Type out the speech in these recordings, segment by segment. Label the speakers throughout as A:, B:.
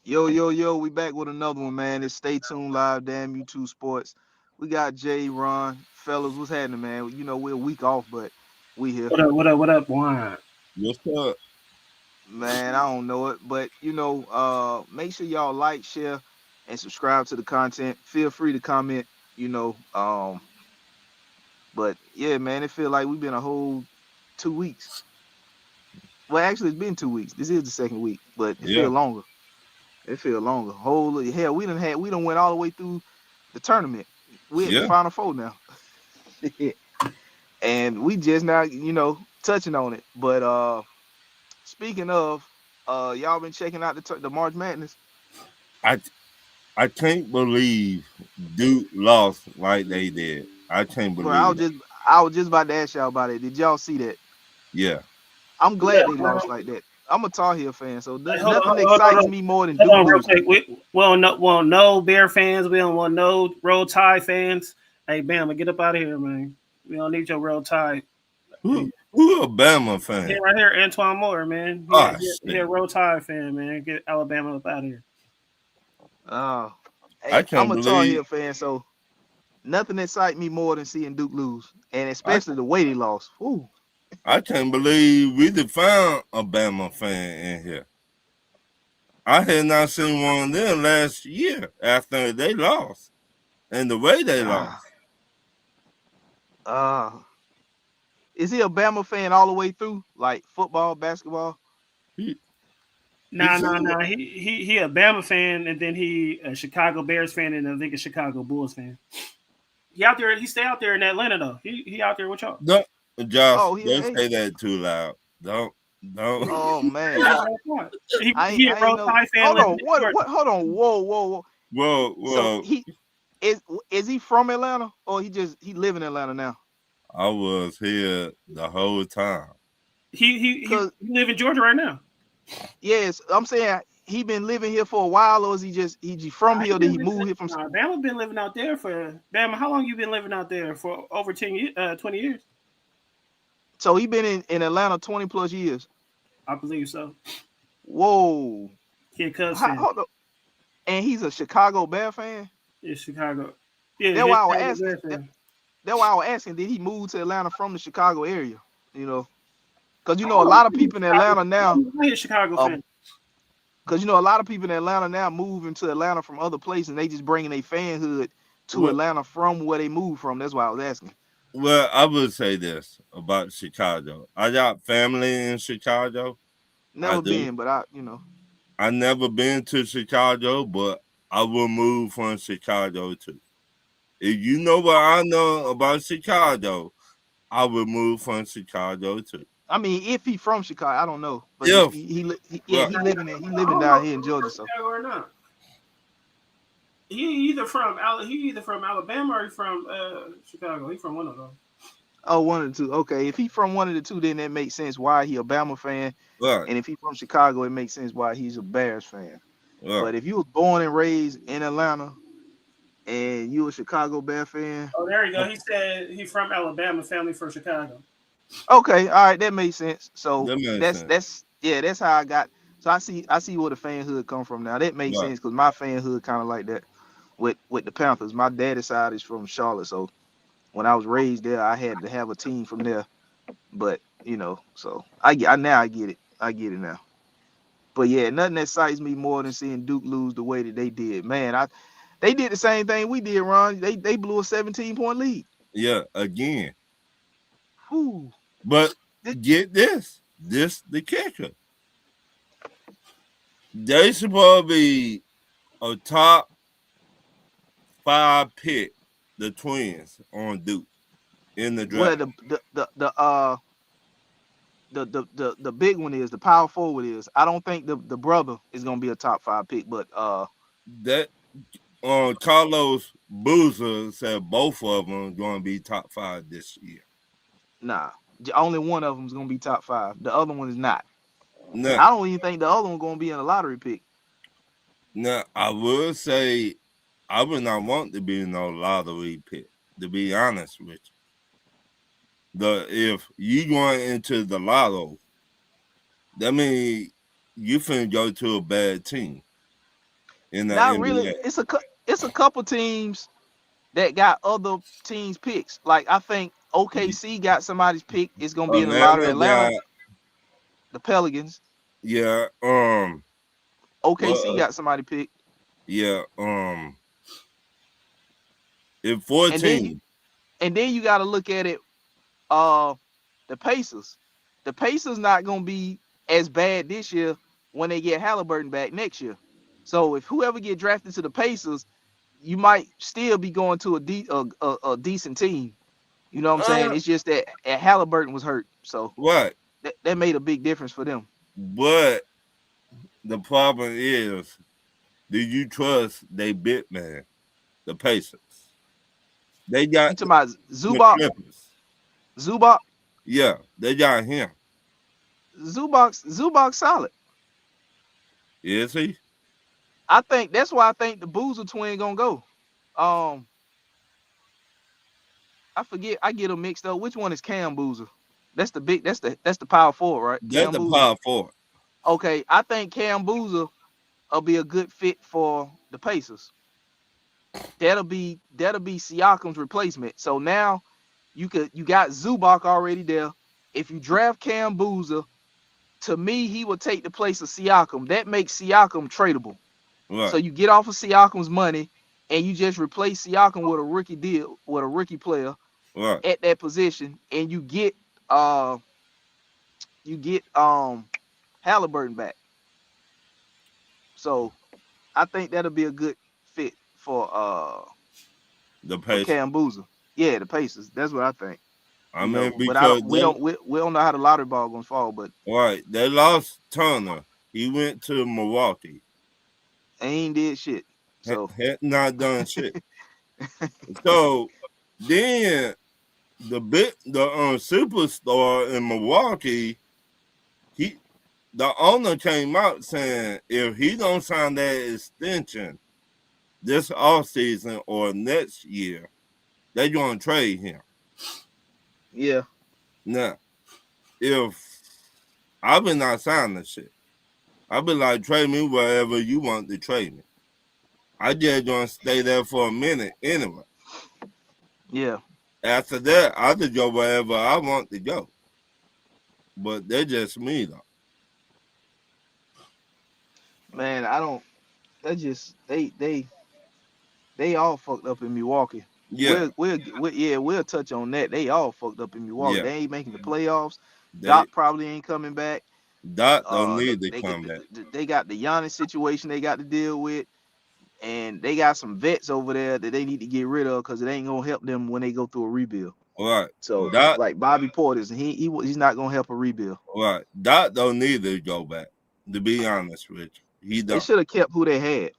A: Yo, yo, yo, we back with another one, man. It's Stay Tuned Live, Damn You Two Sports. We got Jay, Ron, fellas, what's happening, man? You know, we're a week off, but we here.
B: What up? What up? What up, Wine?
C: What's up?
A: Man, I don't know it, but make sure y'all like, share, and subscribe to the content. Feel free to comment, you know. But yeah, man, it feel like we've been a whole 2 weeks. Well, actually, it's been 2 weeks. This is the second week, but it
C: Yeah,
A: feel longer. It feel longer. Holy hell, we done went all the way through the tournament. We at the
C: yeah.
A: final four now. And we just now, touching on it. But speaking of, y'all been checking out the March Madness.
C: I I can't believe Duke lost like they did. I can't
A: Bro, I
C: believe
A: was
C: it.
A: just I was just about to ask y'all about it. Did y'all see that?
C: Yeah.
A: I'm
B: Yeah,
A: glad they
B: bro.
A: lost like that. I'm a Tar Heel fan, so
B: Hey,
A: nothing
B: hold
A: excites
B: on,
A: me more than
B: hold
A: Duke
B: on, real
A: losing.
B: quick. We want no Bear fans. We don't want no Roll Tide fans. Hey, Bama, get up out of here, man. We don't need your Roll Tide. Hey,
C: Who a Bama
B: here
C: fan?
B: right here, Antoine Moore, man.
C: Oh
B: He a
C: shit.
B: Roll Tide fan, man. Get Alabama up out of here.
A: Uh,
C: I
A: hey, I'm
C: can't
A: a Tar
C: believe
A: Heel fan, so nothing excites me more than seeing Duke lose, and
C: I
A: especially the way they lost. Ooh.
C: I can't believe we done found a Bama fan in here. I had not seen one of them last year after they lost. And the way they lost.
A: Ah, uh, is he a Bama fan all the way through, like football, basketball?
C: He, he
B: Nah, nah,
C: seemed
B: nah. He a Bama fan, and then he a Chicago Bears fan, and I think a Chicago Bulls fan. He out there. He stay out there in Atlanta though. He out there with y'all.
C: don't Josh,
A: Oh,
C: don't
A: hey,
C: say that too loud. Don't
A: oh
B: He
A: man,
B: a Roll Tide. He a
A: I ain't
B: Roll
A: know.
B: Tide fan
A: Hold
B: living
A: on,
B: in
A: what,
B: Georgia.
A: what? Hold on, whoa, whoa, whoa.
C: Well,
A: So
C: well,
A: is is he from Atlanta or he live in Atlanta now?
C: I was here the whole time.
A: Cause
B: He live in Georgia right now.
A: yes, I'm saying he been living here for a while, or is he from
B: Nah,
A: here? Or did he move here from?
B: Nah, Bama been living out there for Bama. How long you been living out there for? Over 10 years, 20 years,
A: So he been in Atlanta 20 plus years.
B: I believe so.
A: Whoa,
B: He a Cubs fan.
A: hold on. And he's a Chicago Bear fan.
B: In Chicago. Yeah,
A: That's
B: he a
A: why I was
B: Chicago
A: asking.
B: Bears fan.
A: That's why I was asking. Did he move to Atlanta from the Chicago area? You know, because a
B: Oh,
A: lot of
B: he a
A: people in
B: Chicago.
A: Atlanta now.
B: He a Chicago
A: Uh,
B: fan.
A: because a lot of people in Atlanta now moving to Atlanta from other places, and they just bringing their fanhood to
C: Well,
A: Atlanta from where they moved from. That's why I was asking.
C: well, I would say this about Chicago. I got family in Chicago. I
A: Never
C: do.
A: been, but I.
C: I never been to Chicago, but I will move from Chicago too. If you know what I know about Chicago, I will move from Chicago too.
A: I mean, if he from Chicago, I don't know, but
C: If
A: yeah,
C: well,
A: he
B: I
A: living
B: don't
A: down
B: know
A: here
B: if
A: in
B: he's
A: Georgia.
B: from
A: So
B: Chicago or not. He either from Alabama or he from Chicago. He from one of those.
A: oh, one of the two. Okay, if he from one of the two, then that makes sense why he a Bama fan,
C: right,
A: and if he from Chicago, it makes sense why he's a Bears fan.
C: right.
A: But if you was born and raised in Atlanta and you a Chicago Bear fan,
B: Oh, there you go. He said he from Alabama, family from Chicago.
A: okay, all right, that makes sense. So
C: That makes
A: that's
C: sense.
A: that's yeah, that's how I got. So I see where the fanhood come from now. That makes
C: Right.
A: sense because my fanhood kind of like that with the Panthers. My daddy's side is from Charlotte, so when I was raised there, I had to have a team from there. But so now I get it. I get it now. But yeah, nothing excites me more than seeing Duke lose the way that they did. Man, they did the same thing we did, Ron. They blew a 17-point lead.
C: Yeah, again.
A: Whew.
C: But
A: This,
C: get this. This the kicker. They supposed to be a top five pick, the twins on Duke in the
A: well,
C: draft.
A: the big one is the power forward is. I don't think the brother is gonna be a top five pick, but
C: That Carlos Boozer said both of them going to be top five this year.
A: nah, only one of them is gonna be top five. The other one is not.
C: Now,
A: I don't even think the other one gonna be in a lottery pick.
C: now I would say I would not want to be in no lottery pick. To be honest with you, if you going into the lotto, that means you finna go to a bad team. in the
A: Not really.
C: NBA.
A: It's a couple teams that got other teams picks. Like I think OKC got somebody's pick. It's gonna be in the lottery.
C: Atlanta
A: Atlanta,
C: got
A: the Pelicans.
C: yeah,
A: OKC
C: well,
A: got somebody picked.
C: yeah, in
A: And then you
C: 14.
A: and then you got to look at it. Uh, the Pacers. The Pacers not gonna be as bad this year when they get Halliburton back next year. So if whoever get drafted to the Pacers, you might still be going to a decent team. You know what I'm saying?
C: Uh,
A: It's just that Halliburton was hurt, so
C: right.
A: that made a big difference for them.
C: But the problem is, do you trust they big man, the Pacers? They
A: You
C: got
A: talking about
C: the
A: Zubac?
C: Clippers.
A: Zubac?
C: Yeah, they got him.
A: Zubac solid.
C: Is he?
A: I think that's why I think the Boozer twin gonna go. Um, I forget. I get them mixed up. Which one is Cam Boozer? That's the big. That's the power forward, right?
C: That's
A: Cam
C: the
A: Boozer.
C: power forward.
A: Okay, I think Cam Boozer will be a good fit for the Pacers. That'll be Siakam's replacement. So now you got Zubac already there. If you draft Cam Boozer, to me he will take the place of Siakam. That makes Siakam tradable. So
C: Right,
A: you get off of Siakam's money and you just replace Siakam with a rookie deal with a rookie player
C: right.
A: at that position, and uh you get Halliburton back. So I think that'll be a good fit
C: The
A: for
C: Pacers.
A: Cam Boozer. Yeah, the Pacers. That's what I think.
C: I mean,
A: But I don't
C: because
A: we don't know how the lottery ball gonna fall, but
C: right, they lost Turner. He went to Milwaukee.
A: ain't did shit. So
C: Had not done shit. So then the superstar in Milwaukee, he the owner came out saying if he don't sign that extension this offseason or next year, they gonna trade him.
A: yeah,
C: Now, if I've been not signing the shit, I've been like trade me wherever you want to trade me. I just gonna stay there for a minute anyway.
A: yeah,
C: After that, I could go wherever I want to go. But they're just me though.
A: man. I don't. That just they all fucked up in Milwaukee.
C: Yeah,
A: We'll touch on that. They all fucked up in Milwaukee.
C: yeah.
A: They ain't making the playoffs.
C: They
A: Doc probably ain't coming back.
C: Dot don't need to come back.
A: They got the Giannis situation they got to deal with, and they got some vets over there that they need to get rid of because it ain't gonna help them when they go through a rebuild.
C: All right.
A: So
C: Dot
A: like Bobby Portis, he's not gonna help a rebuild.
C: all right. Dot don't need to go back. To be honest with you. He
A: They
C: don't.
A: should have kept who they had.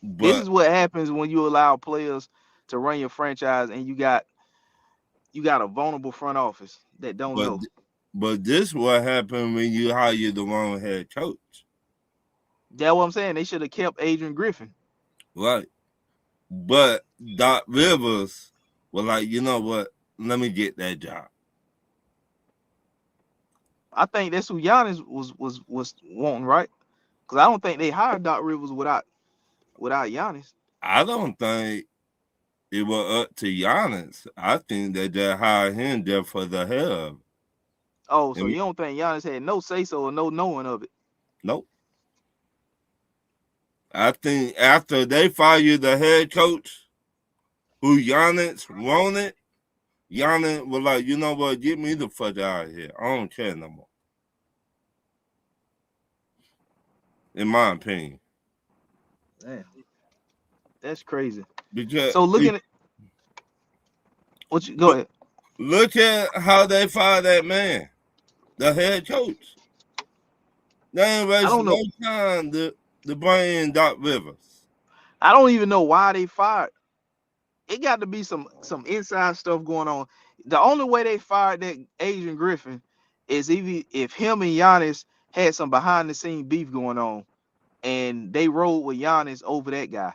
A: This
C: But
A: is what happens when you allow players to run your franchise and you got a vulnerable front office that don't
C: but
A: know.
C: but this what happened when you hire the wrong head coach.
A: That's what I'm saying. They should have kept Adrian Griffin.
C: Right. But Doc Rivers was like, you know what? Let me get that job.
A: I think that's who Giannis was wanting, right? Because I don't think they hired Doc Rivers without Giannis.
C: I don't think it was up to Giannis. I think they just hired him just for the hell of it.
A: Oh, so
C: And
A: you don't think Giannis had no say so or no knowing of it?
C: nope. I think after they fired the head coach, who Giannis wanted, Giannis was like, you know what? Get me the fuck out of here. I don't care no more. In my opinion.
A: Damn, that's crazy.
C: Because
A: So looking at what you go ahead.
C: look at how they fired that man, the head coach. They ain't
A: I don't
C: wasting
A: know.
C: no time to bring in Doc Rivers.
A: I don't even know why they fired. It got to be some inside stuff going on. The only way they fired that Adrian Griffin is if him and Giannis had some behind the scene beef going on, and they rolled with Giannis over that guy,
C: But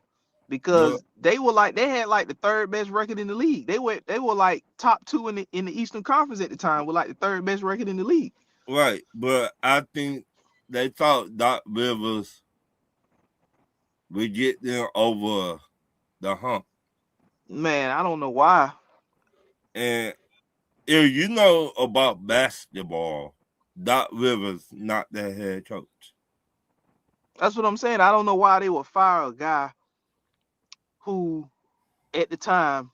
A: because they had like the third best record in the league. They were like top two in the Eastern Conference at the time, with like the third best record in the league.
C: right, but I think they thought Doc Rivers We get them over the hump.
A: Man, I don't know why.
C: And if you know about basketball, Doc Rivers not the head coach.
A: That's what I'm saying. I don't know why they would fire a guy who, at the time,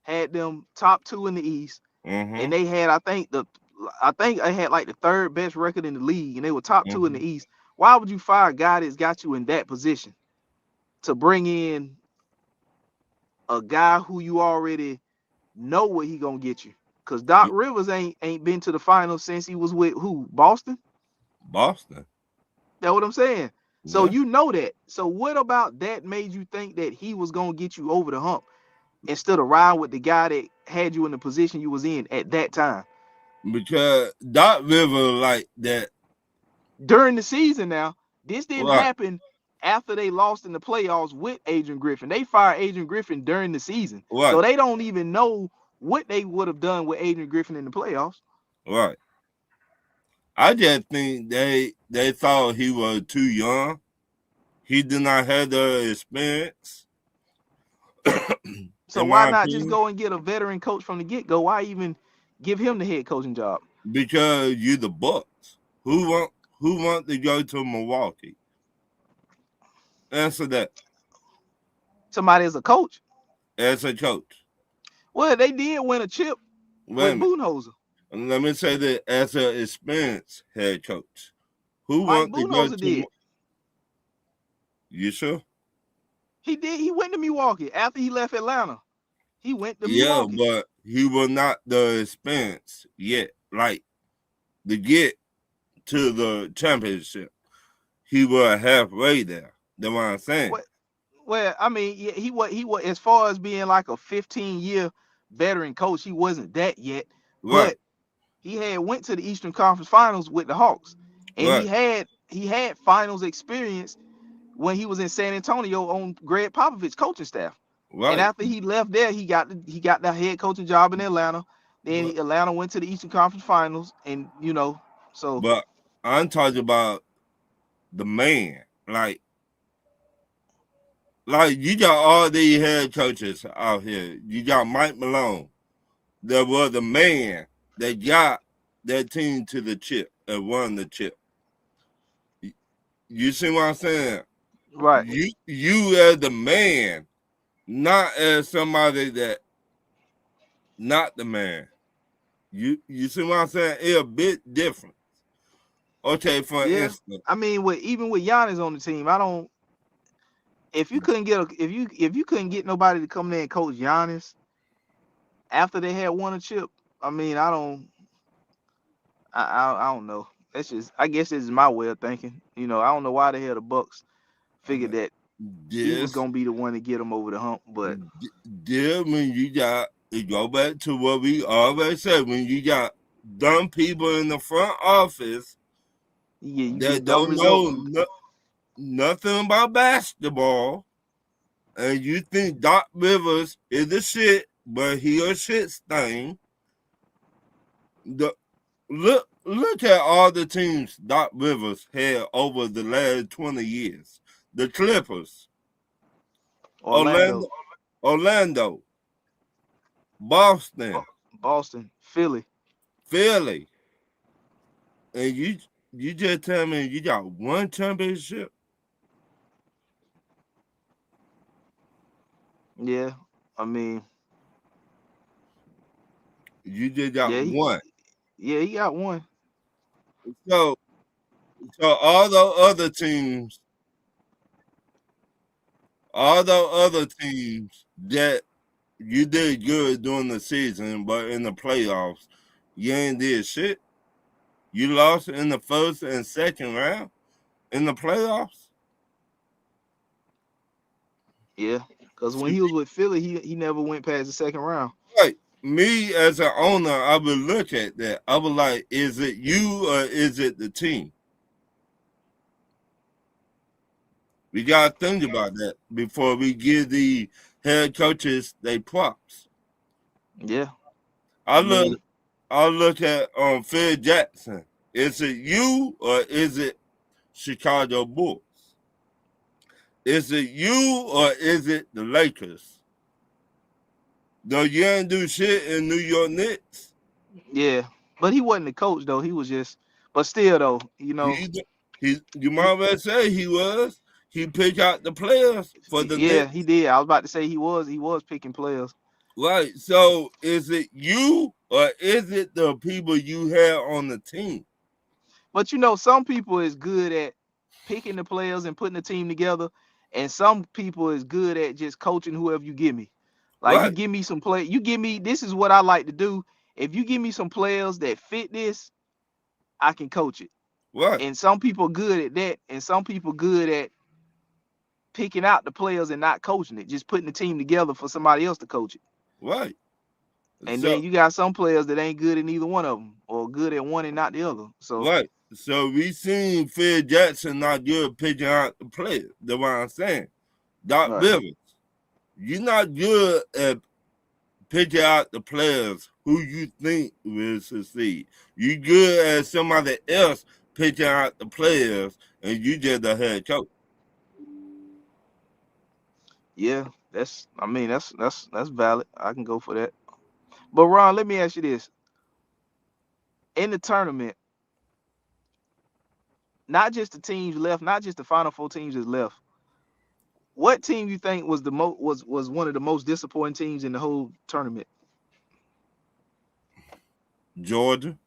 A: had them top 2 in the East, and
C: Mm-hmm.
A: they had, I think they had like the 3rd best record in the league, and they were top 2 in
C: Mm-hmm.
A: the East. Why would you fire a guy that's got you in that position to bring in a guy who you already know what he gonna get you? Cause Doc Rivers ain't been to the finals since he was with who? Boston?
C: Boston.
A: That's what I'm saying. So
C: Yeah.
A: you know that. So what about that made you think that he was gonna get you over the hump instead of riding with the guy that had you in the position you was in at that time?
C: Because Doc Rivers like that.
A: During the season now, this didn't
C: Right.
A: happen after they lost in the playoffs with Adrian Griffin. They fired Adrian Griffin during the season.
C: Right.
A: So they don't even know what they would have done with Adrian Griffin in the playoffs.
C: Right. I just think they thought he was too young. He did not have the experience.
A: So
C: In
A: why
C: my
A: not just
C: opinion,
A: go and get a veteran coach from the get-go? Why even give him the head coaching job?
C: because you the Bucks. Who want to go to Milwaukee? Answer that.
A: Somebody as a coach.
C: As a coach.
A: Well, they did win a chip
C: Wait a
A: with
C: minute.
A: Budenholzer.
C: Let me say that as an experienced head coach. Who
A: Mike
C: want to go
A: Budenholzer
C: to?
A: did.
C: You sure?
A: He did. He went to Milwaukee after he left Atlanta. He went to
C: Yeah,
A: Milwaukee.
C: but he was not the experience yet. Like to get to the championship, he was halfway there. That's what I'm saying.
A: Well, I mean, yeah, he was as far as being like a 15-year veteran coach, he wasn't that yet.
C: Right,
A: But he had went to the Eastern Conference Finals with the Hawks, and
C: right,
A: he had finals experience when he was in San Antonio on Greg Popovich's coaching staff. And
C: right.
A: after he left there, he got the head coaching job in Atlanta. Then
C: But,
A: Atlanta went to the Eastern Conference Finals, and so
C: but I'm talking about the man. Like you got all these head coaches out here. You got Mike Malone. That was the man that got that team to the chip and won the chip. You see what I'm saying?
A: right,
C: You as the man, not as somebody that not the man. You see what I'm saying? It's a bit different. Okay, for
A: yeah.
C: instance,
A: I mean, even with Giannis on the team, I don't. If you couldn't get if you couldn't get nobody to come there and coach Giannis after they had won a chip, I mean, I don't know. That's just, I guess this is my way of thinking. I don't know why the hell the Bucks figured that he was
C: this
A: gonna be the one to get them over the hump, but
C: this when you got it go back to what we always said when you got dumb people in the front office
A: yeah, you
C: that
A: get dumb
C: don't
A: results.
C: know nothing about basketball, and you think Doc Rivers is the shit, but he a shit stain. The look at all the teams Doc Rivers had over the last 20 years. The Clippers,
A: Orlando,
C: Orlando, Orlando, Boston,
A: Boston, Philly.
C: Philly, and you just tell me you got one championship.
A: Yeah, I mean,
C: You just got
A: yeah,
C: one.
A: he got one.
C: So all the other teams, that you did good during the season, but in the playoffs, you ain't did shit. You lost in the first and second round in the playoffs.
A: Yeah, because when
C: See,
A: he was with Philly, he never went past the second round.
C: like me as an owner, I would look at that. I would like, is it you or is it the team? We gotta think about that before we give the head coaches their props.
A: Yeah,
C: I
A: I
C: look
A: mean,
C: I look at Phil Jackson. Is it you or is it Chicago Bulls? Is it you or is it the Lakers? Though you ain't do shit in New York Knicks.
A: Yeah, but he wasn't the coach though. He was just, but still though,
C: You
A: he,
C: might well say he was. He picked out the players for the
A: yeah, he
C: Knicks.
A: did. I was about to say he was picking players.
C: Right. So is it you or is it the people you had on the team?
A: But some people is good at picking the players and putting the team together, and some people is good at just coaching whoever you give me. Like you
C: Right.
A: give me some play, you give me this is what I like to do. If you give me some players that fit this, I can coach it.
C: Right.
A: And some people good at that, and some people good at picking out the players and not coaching it, just putting the team together for somebody else to coach it.
C: Right.
A: And
C: So
A: then you got some players that ain't good at neither one of them, or good at one and not the other. So
C: right. So we seen Phil Jackson not good picking out the players. That's what I'm saying. Doc
A: right.
C: Rivers, you're not good at picking out the players who you think will succeed. You good at somebody else picking out the players, and you just the head coach.
A: Yeah, that's valid. I can go for that. But Ron, let me ask you this: in the tournament, not just the teams left, not just the final four teams that's left. What team you think was the most was one of the most disappointing teams in the whole tournament?
C: Georgia,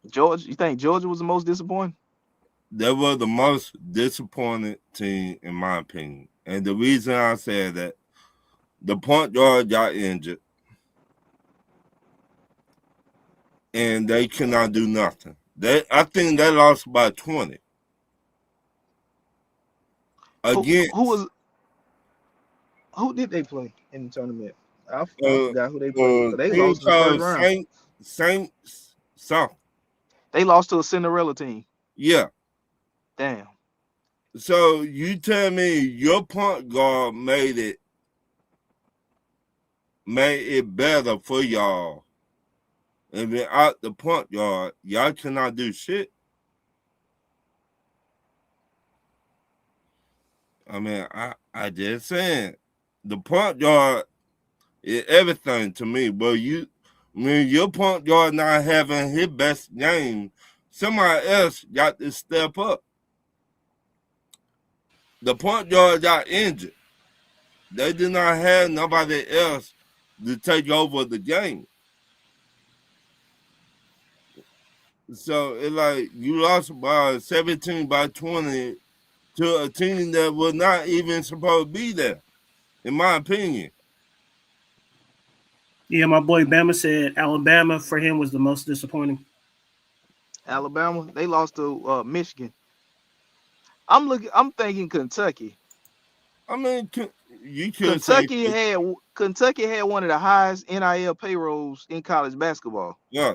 A: Georgia. You think Georgia was the most disappointing?
C: they were the most disappointed team in my opinion. And the reason I said that, the point guard got injured and they cannot do nothing. I think they lost by 20
A: Who
C: against
A: was who did they play in the tournament? I forgot who they played. They
C: team
A: lost in the first
C: called
A: round.
C: Saints something.
A: They lost to a Cinderella team.
C: Yeah.
A: Damn.
C: So you tell me your point guard made it better for y'all. And without the point guard, y'all cannot do shit. I mean, I just saying the point guard is everything to me. But when your point guard not having his best game, somebody else got to step up. The point guard got injured. They did not have nobody else to take over the game. So it's like you lost by 17 by 20 to a team that was not even supposed to be there, in my opinion.
B: Yeah, my boy Bama said Alabama for him was the most disappointing.
A: Alabama. They lost to Michigan. I'm thinking Kentucky.
C: I mean, you could say,
A: Kentucky had one of the highest NIL payrolls in college basketball.
C: yeah,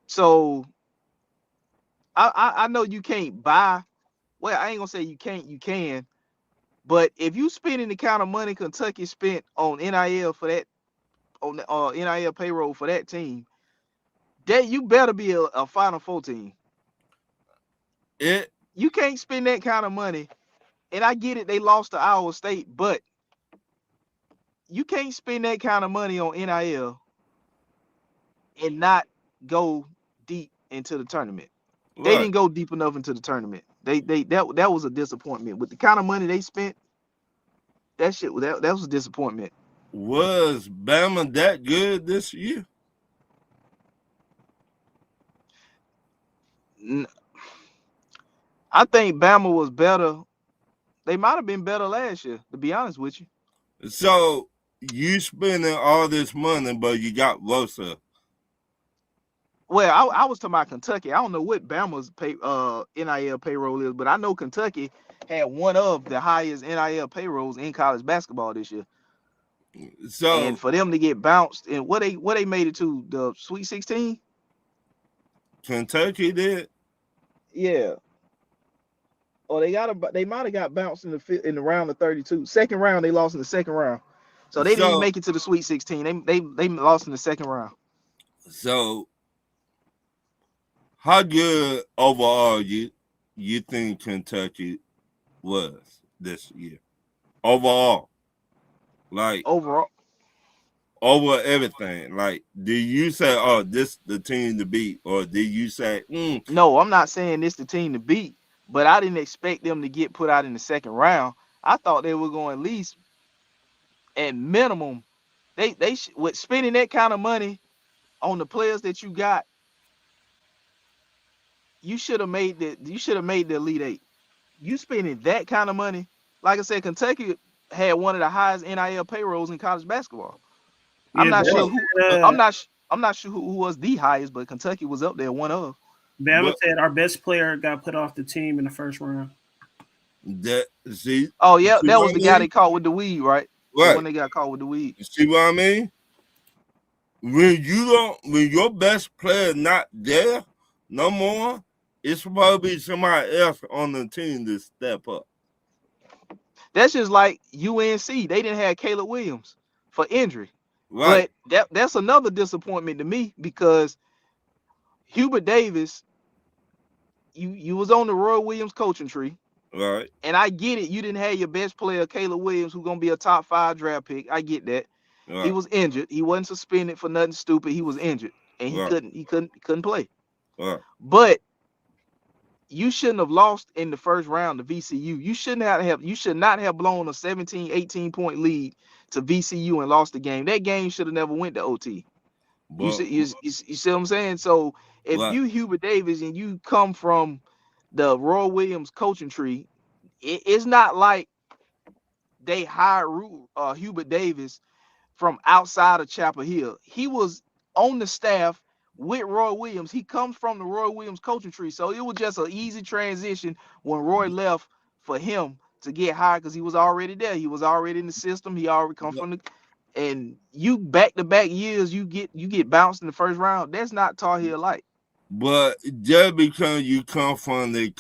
A: So I know you can't buy. Well, I ain't gonna say you can't. You can. But if you spending the kind of money Kentucky spent on NIL for that on the NIL payroll for that team, that you better be a Final Four team.
C: it
A: You can't spend that kind of money. And I get it, they lost to Iowa State, but you can't spend that kind of money on NIL and not go deep into the tournament. They
C: right.
A: didn't go deep enough into the tournament. That was a disappointment. With the kind of money they spent, that was a disappointment.
C: Was Bama that good this year?
A: I think Bama was better. They might have been better last year, to be honest with you.
C: So you spending all this money, but you got Rosa.
A: Well, I was talking about Kentucky. I don't know what Bama's NIL payroll is, but I know Kentucky had one of the highest NIL payrolls in college basketball this year. And
C: So
A: for them to get bounced and what they made it to the Sweet 16?
C: Kentucky did.
A: Yeah. Or they might have got bounced in the round of 32. Second round they lost in the second round. So they didn't even
C: So
A: make it to the Sweet 16. They lost in the second round.
C: so how good overall you think Kentucky was this year overall? Like
A: overall.
C: over everything. Like, do you say, "Oh, this the team to beat," or do you say,
A: No, I'm not saying this the team to beat, but I didn't expect them to get put out in the second round. I thought they were going at least at minimum. With spending that kind of money on the players that you got, you should have made the Elite Eight. You spending that kind of money, like I said, Kentucky had one of the highest NIL payrolls in college basketball. I'm
B: Yeah,
A: not
B: Bama
A: sure
C: what,
A: who.
B: said,
A: I'm not sure who was the highest, but Kentucky was up there, one of.
B: Bama
C: what
B: said our best player got put off the team in the first round.
C: that?
A: Oh yeah,
C: See
A: that
C: what
A: was
C: I
A: the guy
C: mean?
A: they caught with the weed, right? The
C: Right.
A: one they got caught with the weed.
C: See what I mean? When your best player not there no more, it's supposed to be somebody else on the team to step up.
A: That's just like UNC. They didn't have Caleb Williams for injury,
C: Right,
A: but that's another disappointment to me because Hubert Davis, you was on the Roy Williams coaching tree,
C: right,
A: and I get it. You didn't have your best player Caleb Williams, who's gonna be a top 5 draft pick. I get that. He
C: right,
A: was injured. He wasn't suspended for nothing stupid. He was injured, and he
C: right,
A: couldn't play.
C: right.
A: But you shouldn't have lost in the first round to VCU. You should not have blown a 17, 18 point lead to VCU and lost the game. That game should have never went to OT.
C: But
A: You see what I'm saying? So if
C: right,
A: you Hubert Davis and you come from the Roy Williams coaching tree, it's not like they hired Hubert Davis from outside of Chapel Hill. He was on the staff with Roy Williams. He comes from the Roy Williams coaching tree. So it was just an easy transition when Roy left for him to get hired because he was already there. He was already in the system. He already come
C: but
A: from the and you back to back years you get bounced in the first round. That's not Tar Heel like.
C: but just because you come from the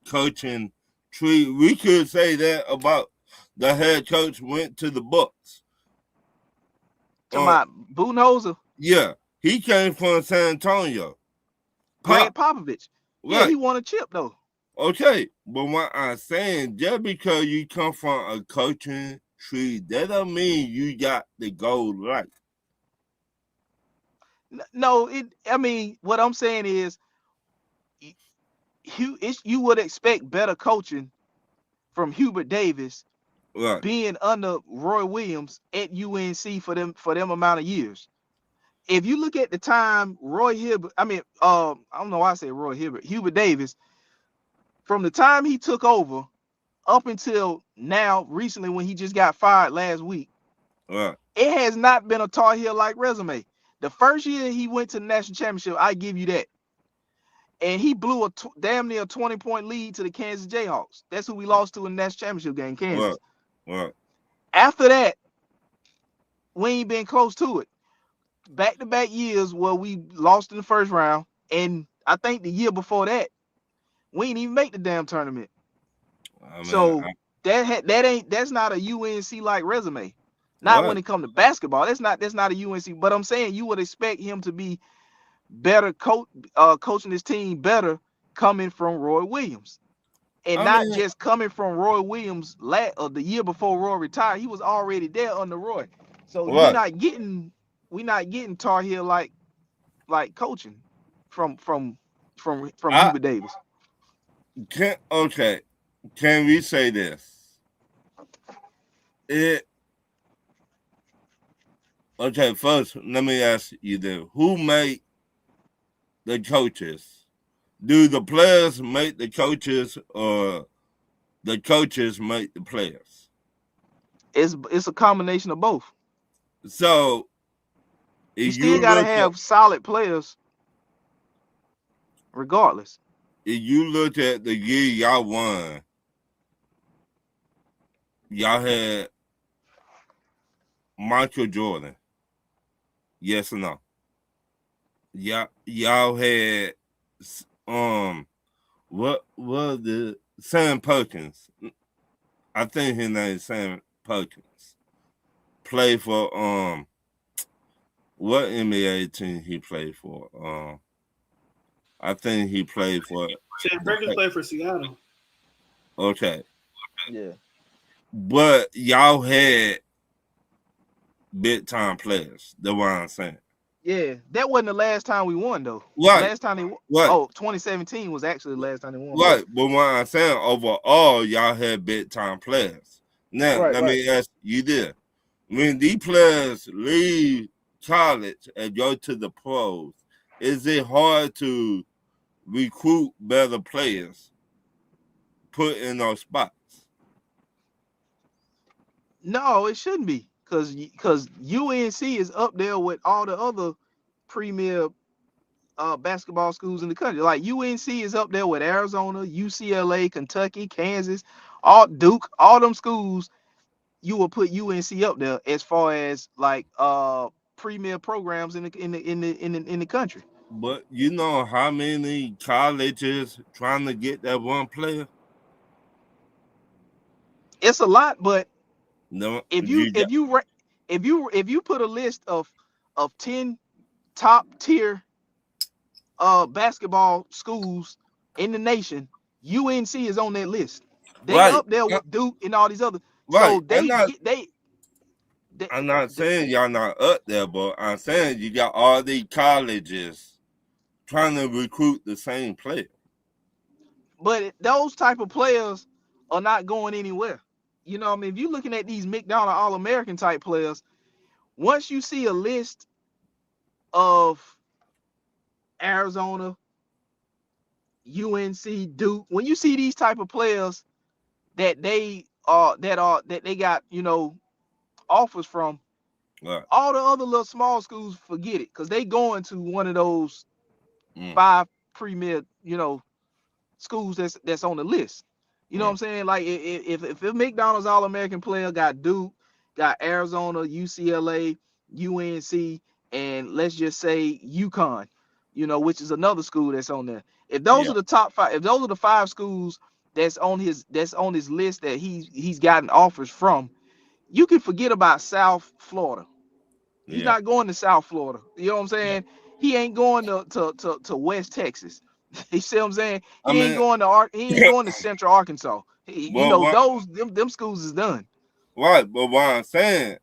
C: coaching tree, we could say that about the head coach went to the Bucks.
A: To
C: Uh,
A: my Budenholzer,
C: yeah, he came from San Antonio.
A: Greg
C: Pop,
A: Popovich. Yeah,
C: right.
A: he won a chip though.
C: Okay, but what I'm saying, just because you come from a coaching tree, that don't mean you got the gold right.
A: No, I mean, what I'm saying is you would expect better coaching from Hubert Davis
C: Right,
A: being under Roy Williams at UNC for them amount of years. If you look at the time Roy Hibbert, I don't know why I say Roy Hibbert, Hubert Davis, from the time he took over up until now, recently when he just got fired last week,
C: right,
A: it has not been a Tar Heel like resume. The first year he went to the national championship, I give you that. And he blew a damn near 20-point lead to the Kansas Jayhawks. That's who we lost to in the national championship game,
C: right,
A: Kansas.
C: right,
A: After that, we ain't been close to it. Back-to-back years where we lost in the first round, and I think the year before that, we ain't even make the damn tournament.
C: I mean,
A: So that's not a UNC like resume. Not when
C: right,
A: it comes to basketball. That's not a UNC. But I'm saying you would expect him to be better coaching his team better coming from Roy Williams. And
C: I
A: not
C: mean,
A: just coming from Roy Williams the year before Roy retired. He was already there under Roy. So
C: right.
A: we're not getting Tar Heel like coaching from
C: I
A: Hubert Davis.
C: can okay. Can we say this? It okay. First, let me ask you this: who made the coaches? Do the players make the coaches, or the coaches make the players?
A: It's a combination of both.
C: So
A: You
C: if
A: still
C: you
A: gotta
C: look at
A: have solid players regardless.
C: the year y'all won, y'all had Michael Jordan. Yes or no? Y'all had what was the Sam Perkins? I think his name is Sam Perkins. Played for what NBA team he played for? I think he played for
B: Sam
C: the
B: Perkins played for Seattle.
C: okay.
A: Yeah.
C: but y'all had big time players. That's what I'm saying.
A: Yeah, that wasn't the last time we won though. The
C: Right,
A: last time they
C: right,
A: 2017 was actually the last time they won.
C: right. But what I'm saying, overall, y'all had big time players. Now,
A: Right,
C: let
A: right.
C: me ask you this. When these players leave college and go to the pros, is it hard to recruit better players, put in those spots?
A: No, it shouldn't be, because UNC is up there with all the other premier basketball schools in the country. Like UNC is up there with Arizona, UCLA, Kentucky, Kansas, all Duke, all them schools. You will put UNC up there as far as like premier programs in the country.
C: But you know how many colleges trying to get that one player?
A: It's a lot, but
C: No,
A: if you
C: you got
A: if you ra- if you put a list of 10 top tier basketball schools in the nation, UNC is on that list. They
C: right,
A: up there
C: uh,
A: with Duke and all these other.
C: right.
A: So they
C: I'm not
A: the,
C: saying y'all not up there, but I'm saying you got all these colleges trying to recruit the same player.
A: but those type of players are not going anywhere. You know what I mean? If you're looking at these McDonald All-American type players, once you see a list of Arizona, UNC, Duke, when you see these type of players that they got, offers from,
C: Right.
A: all the other little small schools, forget it, because they going to one of those
C: Mm,
A: five premier, schools that's on the list. You know what
C: mm,
A: I'm saying? Like if a McDonald's All American player got Duke, got Arizona, UCLA, UNC, and let's just say UConn, which is another school that's on there. If those
C: yeah.
A: are the top five, if those are the five schools that's on his list that he's gotten offers from, you can forget about South Florida. He's
C: Yeah.
A: not going to South Florida. You know what I'm
C: Yeah.
A: saying? He ain't going to West Texas. You see what I'm saying?
C: I
A: He ain't
C: mean,
A: going to he ain't going to Central Arkansas.
C: but what?
A: Those them schools is done.
C: Right. But what I'm saying,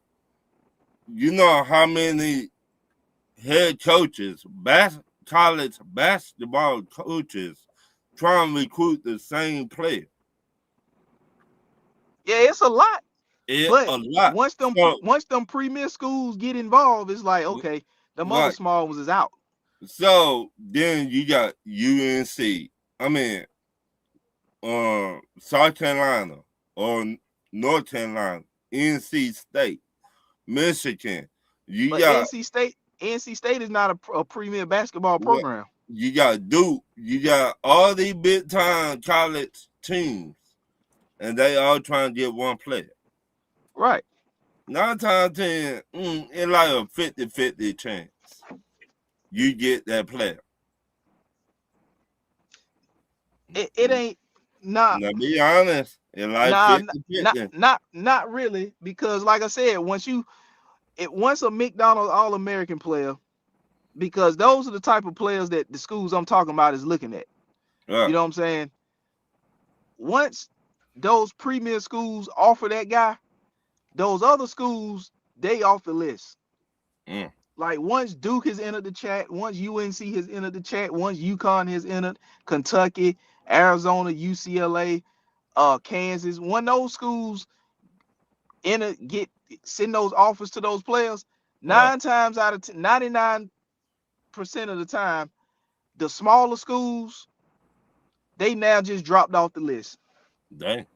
C: you know how many head coaches, college basketball coaches, try and recruit the same player.
A: Yeah, it's a lot.
C: It
A: But
C: a lot.
A: once them premier schools get involved, it's like, okay, the other
C: Right.
A: small ones is out.
C: So then you got UNC. I mean, South Carolina or North Carolina, NC State, Michigan. You
A: But
C: got
A: NC State is not a premier basketball
C: what?
A: program.
C: You got Duke. You got all these big time college teams, and they all trying to get one player.
A: Right.
C: 9 times 10, it's like a 50-50 chance you get that player.
A: It ain't not.
C: Now, be honest, it's like
A: Nah,
C: 50-50.
A: not really, because like I said, once a McDonald's All American player, because those are the type of players that the schools I'm talking about is looking at. You
C: Right.
A: know what I'm saying? Once those premier schools offer that guy, those other schools, they off the list.
C: Mm,
A: Like once Duke has entered the chat, once UNC has entered the chat, once UConn has entered, Kentucky, Arizona, UCLA, Kansas, when those schools enter, send those offers to those players,
C: right.
A: 99% of the time, the smaller schools, they now just dropped off the list.
C: Dang.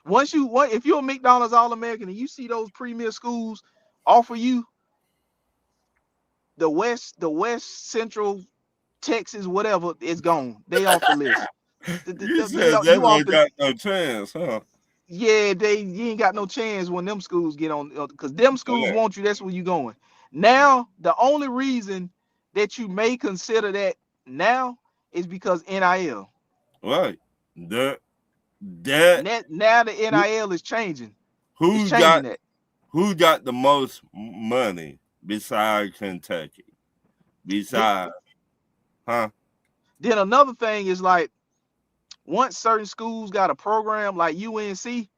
A: If you're a McDonald's All American and you see those premier schools offer you the West Central Texas, whatever, it's gone. They off the list.
C: You said they
A: You off
C: would
A: the.
C: got no chance, huh?
A: Yeah, you ain't got no chance when them schools get on, because them schools
C: Yeah.
A: want you. That's where you going. Now, the only reason that you may consider that now is because NIL.
C: Right. That
A: Now the NIL is changing. It's
C: who
A: changing
C: got
A: that.
C: who got the most money besides Kentucky?
A: Then,
C: Besides, huh?
A: then another thing is like once certain schools got a program like UNC,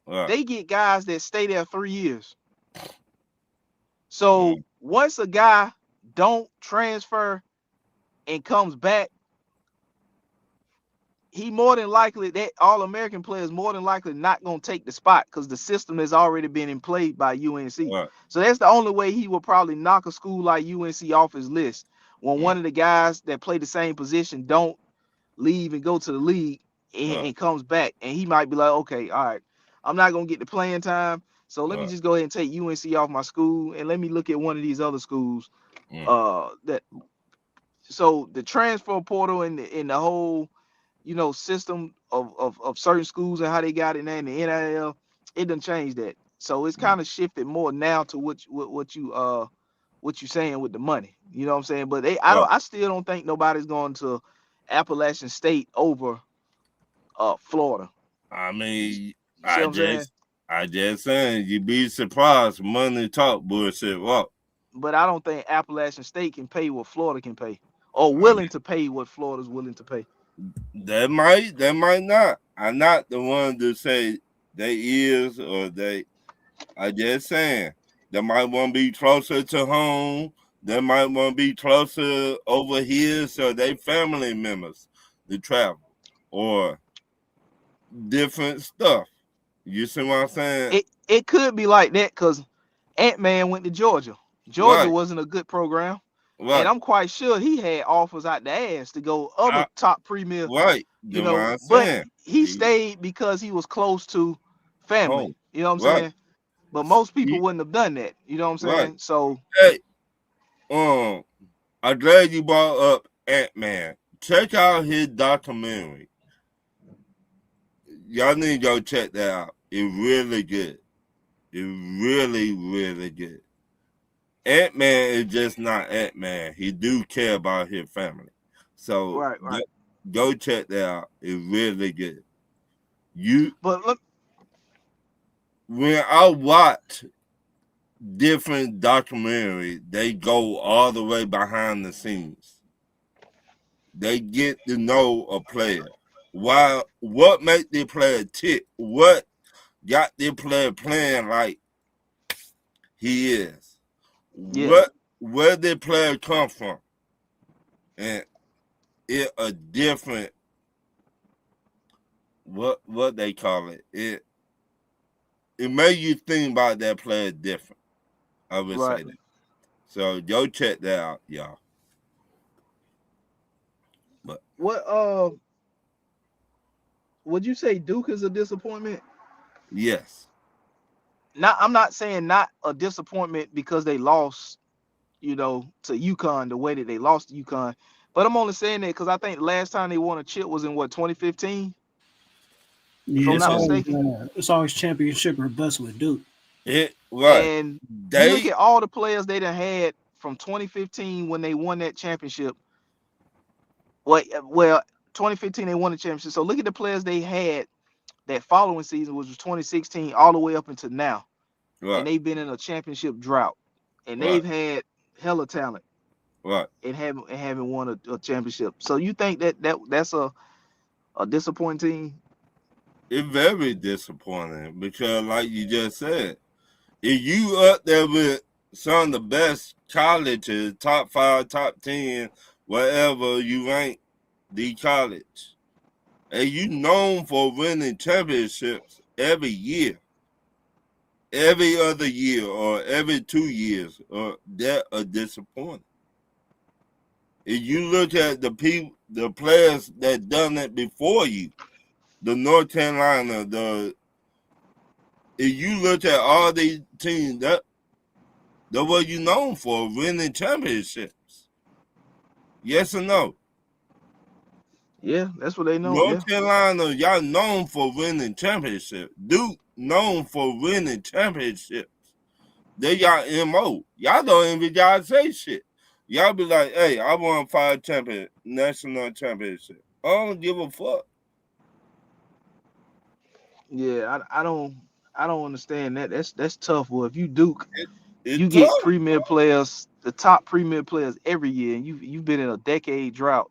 C: Right.
A: they get guys that stay there 3 years. So
C: Mm,
A: once a guy don't transfer and comes back, he more than likely, that all American players more than likely not gonna take the spot because the system has already been in play by UNC.
C: right.
A: So that's the only way he will probably knock a school like UNC off his list when
C: Mm,
A: one of the guys that play the same position don't leave and go to the league
C: right.
A: and comes back, and he might be like, okay, all right, I'm not gonna get the playing time, so let me
C: Right.
A: just go ahead and take UNC off my school and let me look at one of these other schools.
C: Mm,
A: That so the transfer portal and the whole system of certain schools and how they got it now in the NIL, it done changed that. So it's
C: mm,
A: kind of shifted more now to what you saying with the money. You know what I'm saying? But
C: right.
A: I still don't think nobody's going to Appalachian State over Florida.
C: I
A: You,
C: mean,
A: you see what I'm saying?
C: I just saying, you be surprised. Money talk, bullshit walk.
A: But I don't think Appalachian State can pay what Florida can pay, or
C: I
A: willing
C: mean,
A: to pay what Florida's willing to pay.
C: they might not. I'm not the one to say they is or they. I just saying they might want to be closer to home. They might want to be closer over here, so they family members to travel or different stuff. You see what I'm saying?
A: It could be like that because Ant-Man went to Georgia. Georgia
C: Right,
A: wasn't a good program. And
C: right.
A: I'm quite sure he had offers out the ass to go other
C: I,
A: top premier,
C: right. Then what I'm
A: but
C: saying,
A: he
C: he
A: stayed because he was close to family.
C: home.
A: You know what I'm
C: Right.
A: saying? But most people
C: He,
A: wouldn't have done that. You know what I'm
C: right.
A: saying? So
C: Hey, I'm glad you brought up Ant Man. Check out his documentary. Y'all need to go check that out. It's really good. It's really, really good. Ant Man is just not Ant Man. He do care about his family. So
A: right, right.
C: go check that out. It's really good. You
A: But look,
C: when I watch different documentaries, they go all the way behind the scenes. They get to know a player. Why? What make the player tick? What got the player playing like he is?
A: yeah,
C: Where did player come from? And it a different what they call it. It made you think about that player different. I would
A: right.
C: say that. So go check that out, y'all. But
A: What would you say Duke is a disappointment?
C: yes,
A: Not I'm not saying not a disappointment because they lost, to UConn the way that they lost to UConn. But I'm only saying that because I think the last time they won a chip was in what 2015, if
B: Yeah,
A: I'm
C: it,
B: it's
A: not
C: it,
B: always
A: mistaken.
B: it's always championship or bust with Duke.
C: it right.
A: And you look
C: They
A: at all the players they done had from 2015 when they won that championship. Well, 2015 they won the championship. So look at the players they had that following season, which was 2016, all the way up until now. And
C: right,
A: they've been in a championship drought. And
C: right,
A: they've had hella talent
C: right.
A: and haven't won a championship. So you think that's a disappointing team?
C: It's very disappointing because, like you just said, if you up there with some of the best colleges, top 5, top 10, wherever you rank the college, and you known for winning championships every year, every other year, or every 2 years, or that are disappointing. If you look at the players that done it before you, the North Carolina, the if you look at all these teams, that what you known for, winning championships. Yes or no?
A: Yeah, that's what they know. Yeah.
C: North Carolina, y'all known for winning championships. Duke known for winning championships. They got MO. Y'all don't even gotta say shit. Y'all be like, hey, I won 5 national championships. I don't give a fuck.
A: Yeah, I don't understand that. That's tough. Well, if you Duke,
C: It,
A: you
C: it's
A: get
C: tough.
A: premier players, the top premier players every year, and you've been in a decade drought.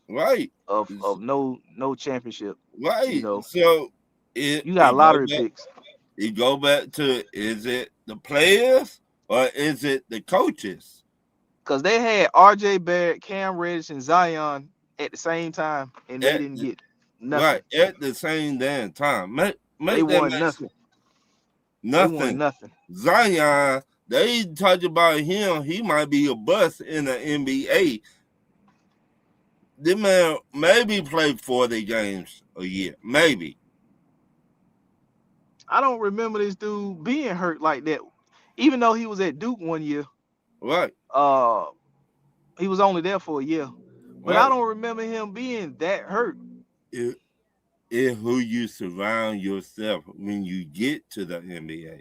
C: Right.
A: of no championship. You
C: Right.
A: know,
C: So it
A: you got
C: it go
A: lottery
C: back
A: picks
C: it go back to, is it the players or is it the coaches?
A: because they had R.J. Barrett, Cam Reddish, and Zion at the same time, and they
C: At
A: didn't get
C: right
A: nothing.
C: at the same damn time.
A: They
C: Make that
A: won
C: make
A: nothing. They won
C: nothing.
A: nothing.
C: Zion, they talk about him. He might be a bust in the NBA. This man maybe play 40 games a year, maybe.
A: I don't remember this dude being hurt like that. Even though he was at Duke one year,
C: Right,
A: uh, he was only there for a year. But I
C: right.
A: don't remember him being that hurt.
C: It, it who you surround yourself when you get to the NBA.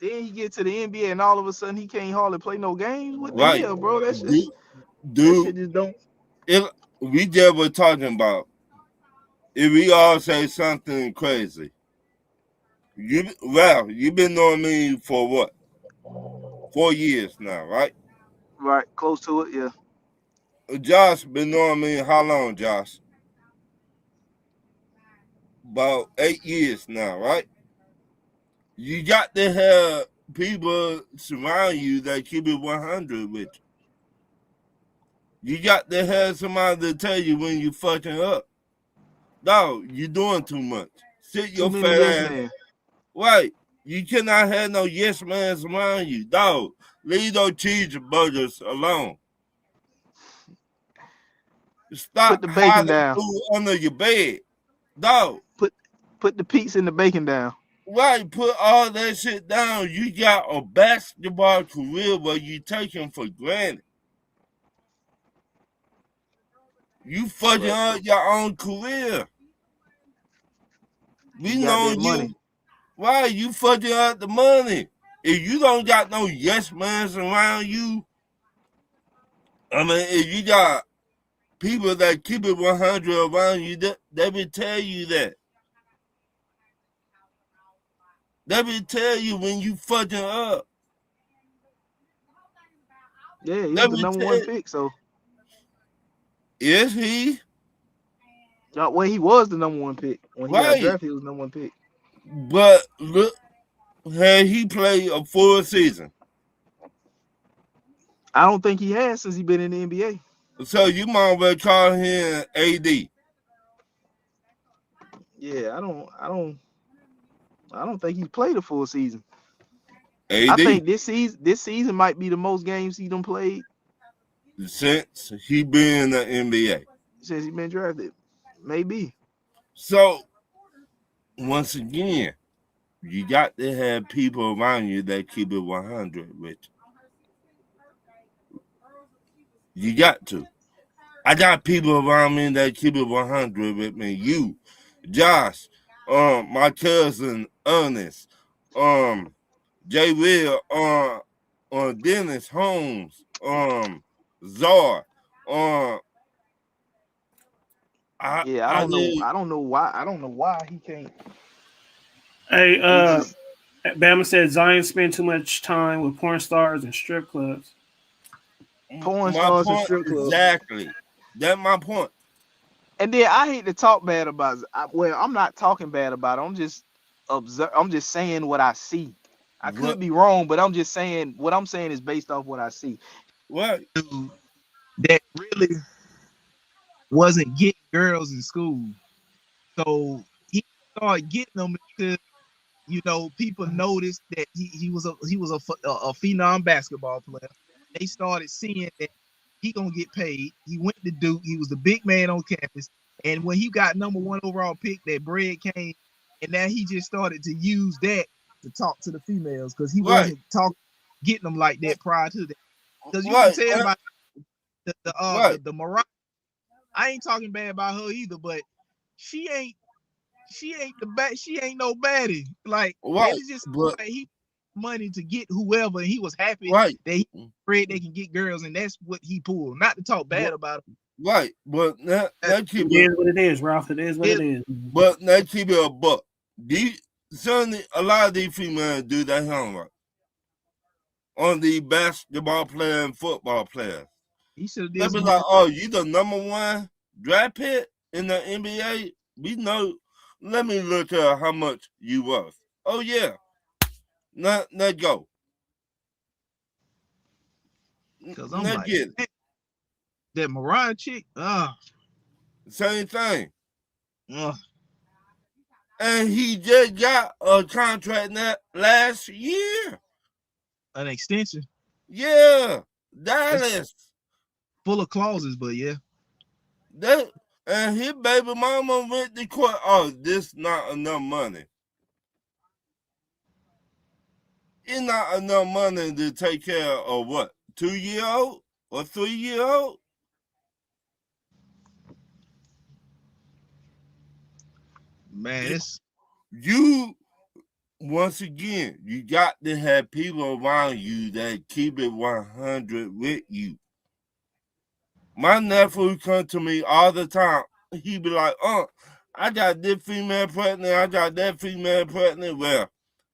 A: Then he get to the NBA and all of a sudden he can't hardly play no games. What the
C: Right.
A: hell, bro?
C: Do
A: That
C: do
A: shit just don't.
C: if we just were talking about, if we all say something crazy. You've been knowing me for what? 4 years now, right?
A: Right, close to it, yeah.
C: Josh been knowing me how long, Josh? About 8 years now, right? You got to have people surround you that keep it 100 with you. You got to have somebody to tell you when you fucking up. No, you doing too much. Sit
A: Too
C: your
A: many
C: fat
A: yes
C: ass.
A: men.
C: Right. You cannot have no yes man around you. Dog, leave those cheeseburgers alone.
A: Put
C: Stop
A: the bacon
C: hiding
A: down.
C: food under your bed. Dog,
A: Put put the pizza and the bacon down.
C: right, put all that shit down. You got a basketball career where you take him for granted. You fucking
A: But
C: up your own career. We
A: you got
C: know
A: that money.
C: you. Why you fucking up the money? If you don't got no yes mans around you, I mean, if you got people that keep it 100 around you, they will tell you that. They will tell you when you fucking up.
A: Yeah, he
C: They
A: was the
C: will
A: number one
C: tell.
A: pick. So
C: Is he?
A: well, he was the number one pick. When he got
C: Right.
A: drafted, he was the number one pick.
C: But look, had he played a full season?
A: I don't think he has since he been in the NBA.
C: So you might well call him AD.
A: Yeah, I don't think he's played a full season. I
C: AD.
A: think this season might be the most games he done played
C: Since he been in the NBA.
A: since he been drafted. Maybe.
C: So once again, you got to have people around you that keep it 100 with you. You got to. I got people around me that keep it 100 with me. You, Josh, my cousin Ernest, Jay Will, Dennis Holmes, Czar,
A: Yeah, I
C: I
A: don't know.
C: did.
A: I don't know why. I don't know why he can't.
B: Hey,
A: He just
B: Bama said Zion spent too much time with porn stars and strip clubs.
A: porn
C: My
A: stars and
C: point
A: strip clubs.
C: exactly. That's my point.
A: And then I hate to talk bad about. Well, I'm not talking bad about it. I'm just I'm just saying what I see. I could
C: What?
A: be wrong, but I'm just saying what I'm saying is based off what I see.
C: What?
A: Dude that really wasn't getting girls in school, so he started getting them because people noticed that he was a phenom basketball player. They started seeing that he gonna get paid. He went to Duke. He was the big man on campus. And when he got number one overall pick, that bread came, and now he just started to use that to talk to the females because he
C: Right.
A: wasn't getting them like that prior to that. Because you can
C: Right.
A: tell by
C: Right.
A: the Mariah. I ain't talking bad about her either, but she ain't she ain't no baddie. Like
C: Right.
A: it's just
C: But
A: like he money to get whoever, and he was happy
C: right.
A: that he afraid they can get girls, and that's what he pulled. Not to talk bad about him.
C: Right. But that keep
B: It is what it is, Ralph. It is what it is.
C: But that keep it a buck. Certainly, a lot of these females do that homework on the basketball player and football players.
A: He should have
C: They
A: did
C: be
A: some
C: like,
A: homework.
C: "Oh, you the number one? draft pick in the NBA, we know. Let me look at how much you worth. Oh yeah, let go.
A: Cause I'm
C: Let
A: like,
C: get it.
A: that Mariah chick,
C: Same thing.
A: uh,
C: And he just got a contract last year.
A: an extension
C: Yeah,
A: it's
C: Dallas.
A: full of clauses, but yeah,
C: That and his baby mama went to court. Oh, this not enough money. It's not enough money to take care of what? 2-year old or 3-year old?
A: man, it's
C: You once again, you got to have people around you that keep it 100 with you. My nephew come to me all the time. He be like, I got this female pregnant, I got that female pregnant. Well,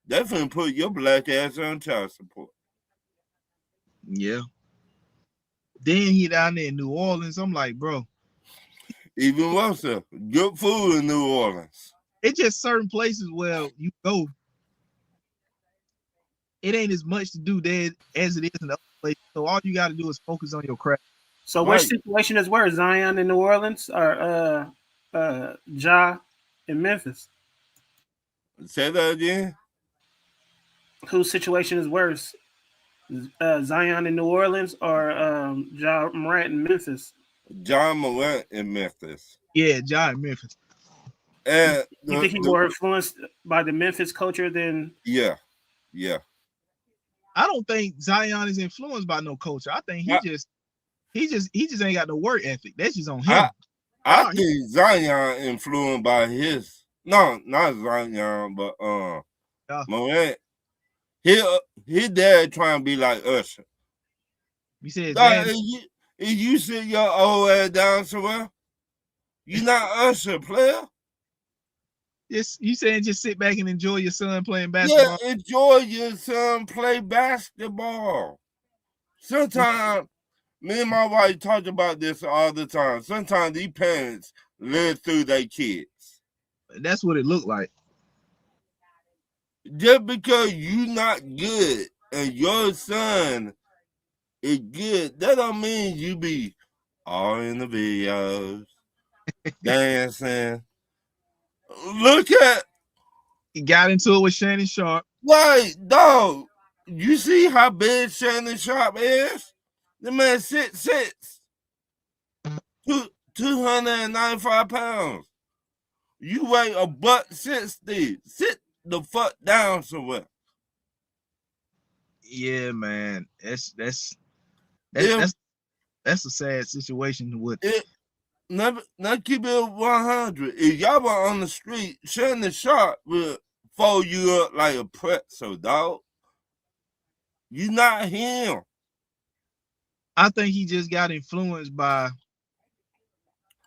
C: they finna put your black ass on child support.
A: yeah. Then he down there in New Orleans. I'm like, bro,
C: Even worse, good food in New Orleans.
A: it's just certain places where you go, it ain't as much to do there as it is in other places. So all you got to do is focus on your craft.
B: So which
C: Right.
B: situation is worse, Zion in New Orleans or Ja in Memphis?
C: Say that again.
B: Whose situation is worse, Zion in New Orleans or Ja Morant in Memphis?
C: John Morant in Memphis.
A: Yeah, John Memphis.
B: You,
C: And
B: you think he more influenced by the Memphis culture than?
C: yeah.
A: I don't think Zion is influenced by no culture. I think he just ain't got no work ethic. That's just on him.
C: I think Zion influenced by his not Zion, but Morant. His dad trying to be like Usher.
A: You said
C: Dog,
A: dad.
C: if you sit your old ass down somewhere, you not Usher, player.
A: You saying just sit back and enjoy your son playing
C: Yeah,
A: basketball?
C: enjoy your son play basketball. Sometimes me and my wife talk about this all the time. Sometimes these parents live through their kids.
A: That's what it looked like.
C: Just because you not good and your son is good, that don't mean you be all in the videos, dancing. Look at
A: He got into it with Shannon Sharp.
C: dog. You see how big Shannon Sharp is? The man 6'6", 295 pounds. You weigh a buck 60. Sit the fuck down somewhere.
A: Yeah, man. That's
C: If
A: a sad situation with
C: it never keep it 100. If y'all were on the street, Shannon Sharp will fold you up like a pretzel, dog. You not him.
A: I think he just got influenced by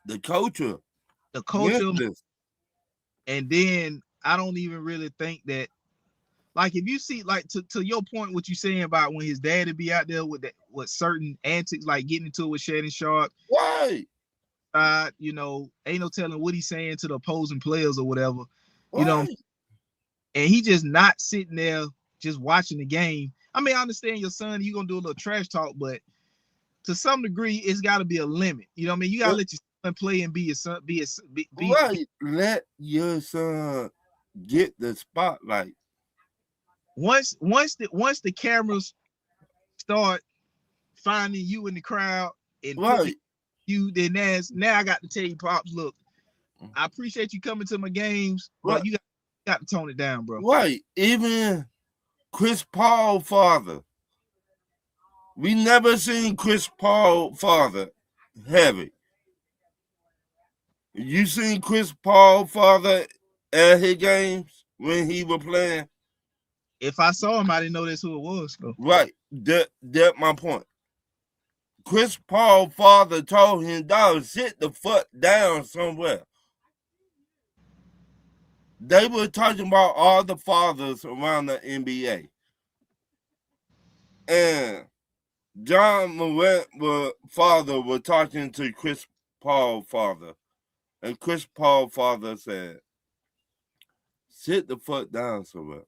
C: The culture.
A: the culture,
C: Yes.
A: and then I don't even really think that, like, if you see, like, to your point, what you saying about when his dad would be out there with certain antics, like getting into it with Shannon Sharp,
C: Right.
A: ain't no telling what he's saying to the opposing players or whatever,
C: Right.
A: and he just not sitting there just watching the game. I mean, I understand your son, you're gonna do a little trash talk, but to some degree, it's got to be a limit. You know what I mean? You gotta let your son play and be your son,
C: Right. Let your son get the spotlight.
A: Once the cameras start finding you in the crowd and putting
C: Right.
A: you, then now I got to tell you, Pops, look, I appreciate you coming to my games, but you got to tone it down, bro.
C: Right. Even Chris Paul father. We never seen Chris Paul father heavy. You seen Chris Paul father at his games when he was playing?
A: If I saw him, I didn't know that's who it was. So.
C: Right. That my point. Chris Paul father told him, dog, sit the fuck down somewhere. They were talking about all the fathers around the NBA. And John Morant father was talking to Chris Paul father. And Chris Paul father said, sit the fuck down somewhere.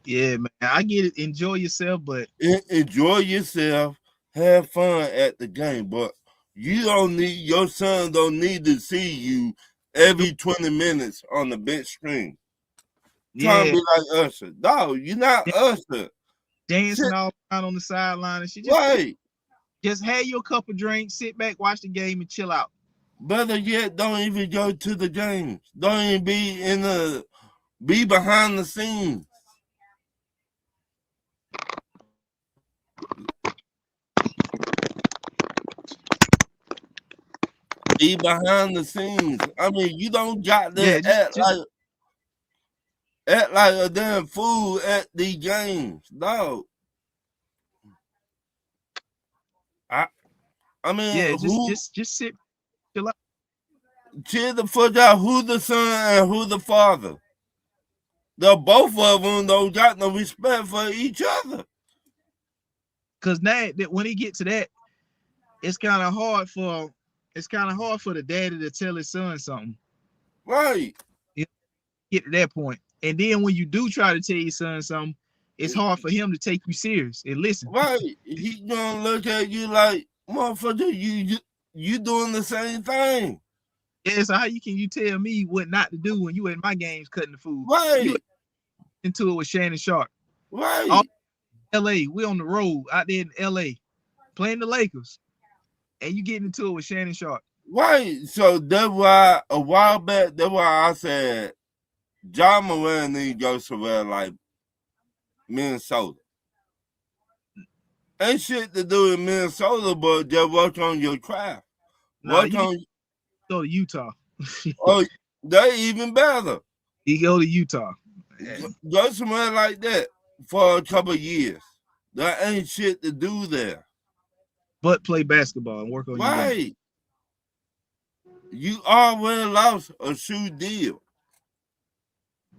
A: Yeah, man. I get it. Enjoy yourself, but
C: Enjoy yourself, have fun at the game, but your son don't need to see you every 20 minutes on the big screen. Trying to
A: yeah,
C: be like Usher. No, you're not Usher.
A: dancing
C: Sit
A: all around on the sideline and shit.
C: right.
A: Just have your cup of drink, sit back, watch the game, and chill out.
C: Better yet, don't even go to the games. Don't even be behind the scenes. Be behind the scenes. I mean, you don't got
A: Yeah,
C: to act like a damn fool at the games. No. I I mean,
A: yeah,
C: who
A: just sit, chill out.
C: cheer the fuck out who the son and who the father? The both of them don't got no respect for each other.
A: Cause now that when he get to that, it's kind of hard for the daddy to tell his son something.
C: Right.
A: You get to that point, and then when you do try to tell your son something, it's hard for him to take you serious and listen.
C: Right. He gonna look at you like, motherfucker, you doing the same thing.
A: Yeah, so how you tell me what not to do when you in my games cutting the food? You
C: Right.
A: into it with Shannon Sharp. All
C: Right.
A: LA, we on the road out there in LA playing the Lakers, and you getting into it with Shannon Sharp.
C: Right. So that's why a while back, that's why I said John Moran need to go somewhere like Minnesota. Ain't shit to do in Minnesota, but just work on your craft.
A: Nah,
C: Work
A: you need
C: on
A: to go to Utah.
C: oh they even better.
A: You go to Utah.
C: Go somewhere like that for a couple of years. There ain't shit to do there.
A: But play basketball and work on your game.
C: Right. You already lost a shoe deal.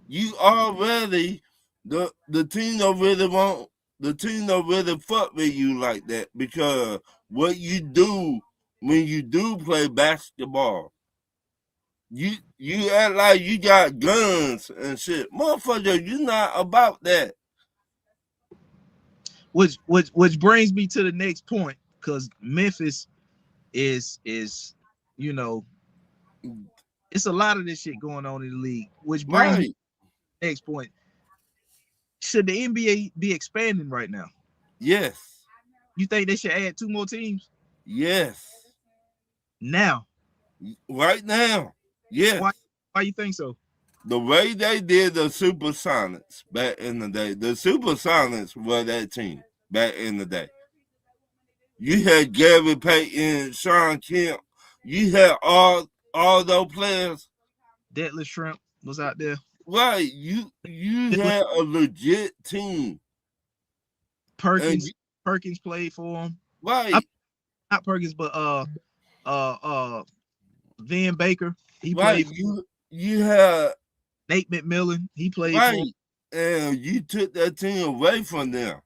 C: You already the team don't really want the team don't really fuck with you like that because what you do when you do play basketball, you act like you got guns and shit. Motherfucker, you not about that.
A: Which brings me to the next point, because Memphis is you know, it's a lot of this shit going on in the league. Which brings me to
C: Right.
A: the next point. Should the NBA be expanding right now?
C: Yes.
A: You think they should add 2 more teams?
C: Yes.
A: Now.
C: Right now.
A: Why
C: Yes.
A: why you think so?
C: The way they did the Supersonics back in the day, the Supersonics were that team back in the day. You had Gary Payton, Sean Kemp. You had all those players.
A: Detlef Shrimp was out there.
C: Right. You
A: Dylan
C: had a legit team. And
A: Perkins played for him.
C: right,
A: Not Perkins, but Van Baker. He
C: right.
A: played for
C: You had
A: Nate McMillan. He played for him.
C: right. And you took that team away from them.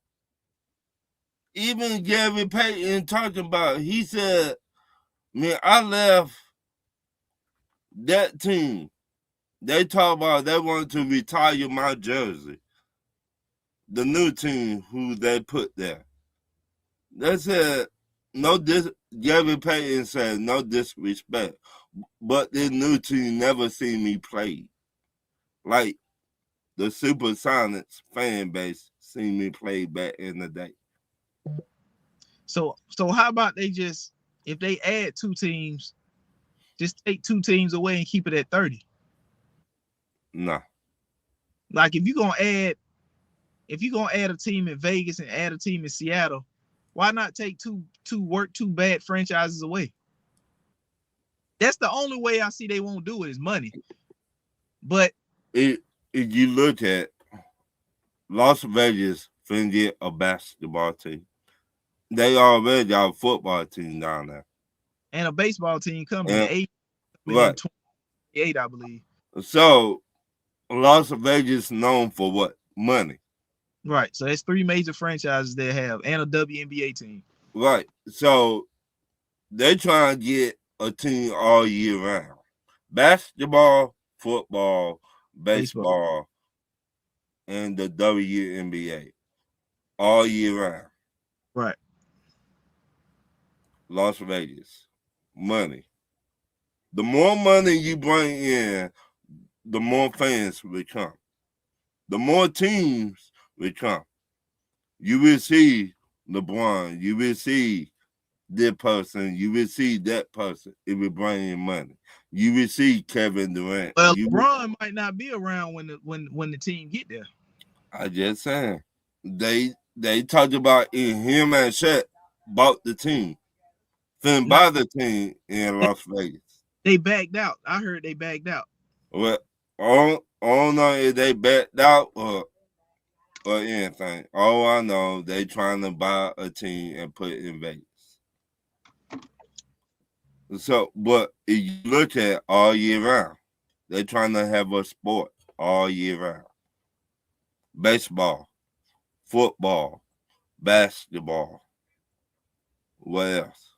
C: Even Gary Payton talking about, he said, man, I left that team. They talk about they wanted to retire my jersey. The new team who they put there. They said, Gary Payton said, no disrespect. But this new team never seen me play. Like the Supersonics fan base seen me play back in the day.
A: So how about they just, if they add 2 teams, just take 2 teams away and keep it at 30?
C: Nah.
A: Like if you're gonna add a team in Vegas and add a team in Seattle, why not take two bad franchises away? That's the only way I see they won't do it is money. But
C: If you look at Las Vegas, finna get a basketball team. They already got a football team down there.
A: and a baseball team coming
C: And,
A: in
C: right.
A: 28, I believe.
C: So Las Vegas known for what? Money.
A: Right. So that's 3 major franchises they have and a WNBA team.
C: Right. So they trying to get a team all year round. Basketball, football,
A: Baseball.
C: baseball, and the WNBA all year round.
A: Right.
C: Las Vegas, money. The more money you bring in, the more fans will come. The more teams will come. You will see LeBron. You will see this person. You will see that person. It will bring in money. You will see Kevin Durant.
A: Well, LeBron might not be around when the team get there.
C: I just saying. They talked about in him and Shaq bought the team. Then
A: No,
C: buy the team in Las Vegas.
A: they backed out. I heard they backed out.
C: Well, I don't know if they backed out or anything. All I know, they trying to buy a team and put it in Vegas. So, but if you look at all year round, they're trying to have a sport all year round. Baseball, football, basketball. What else?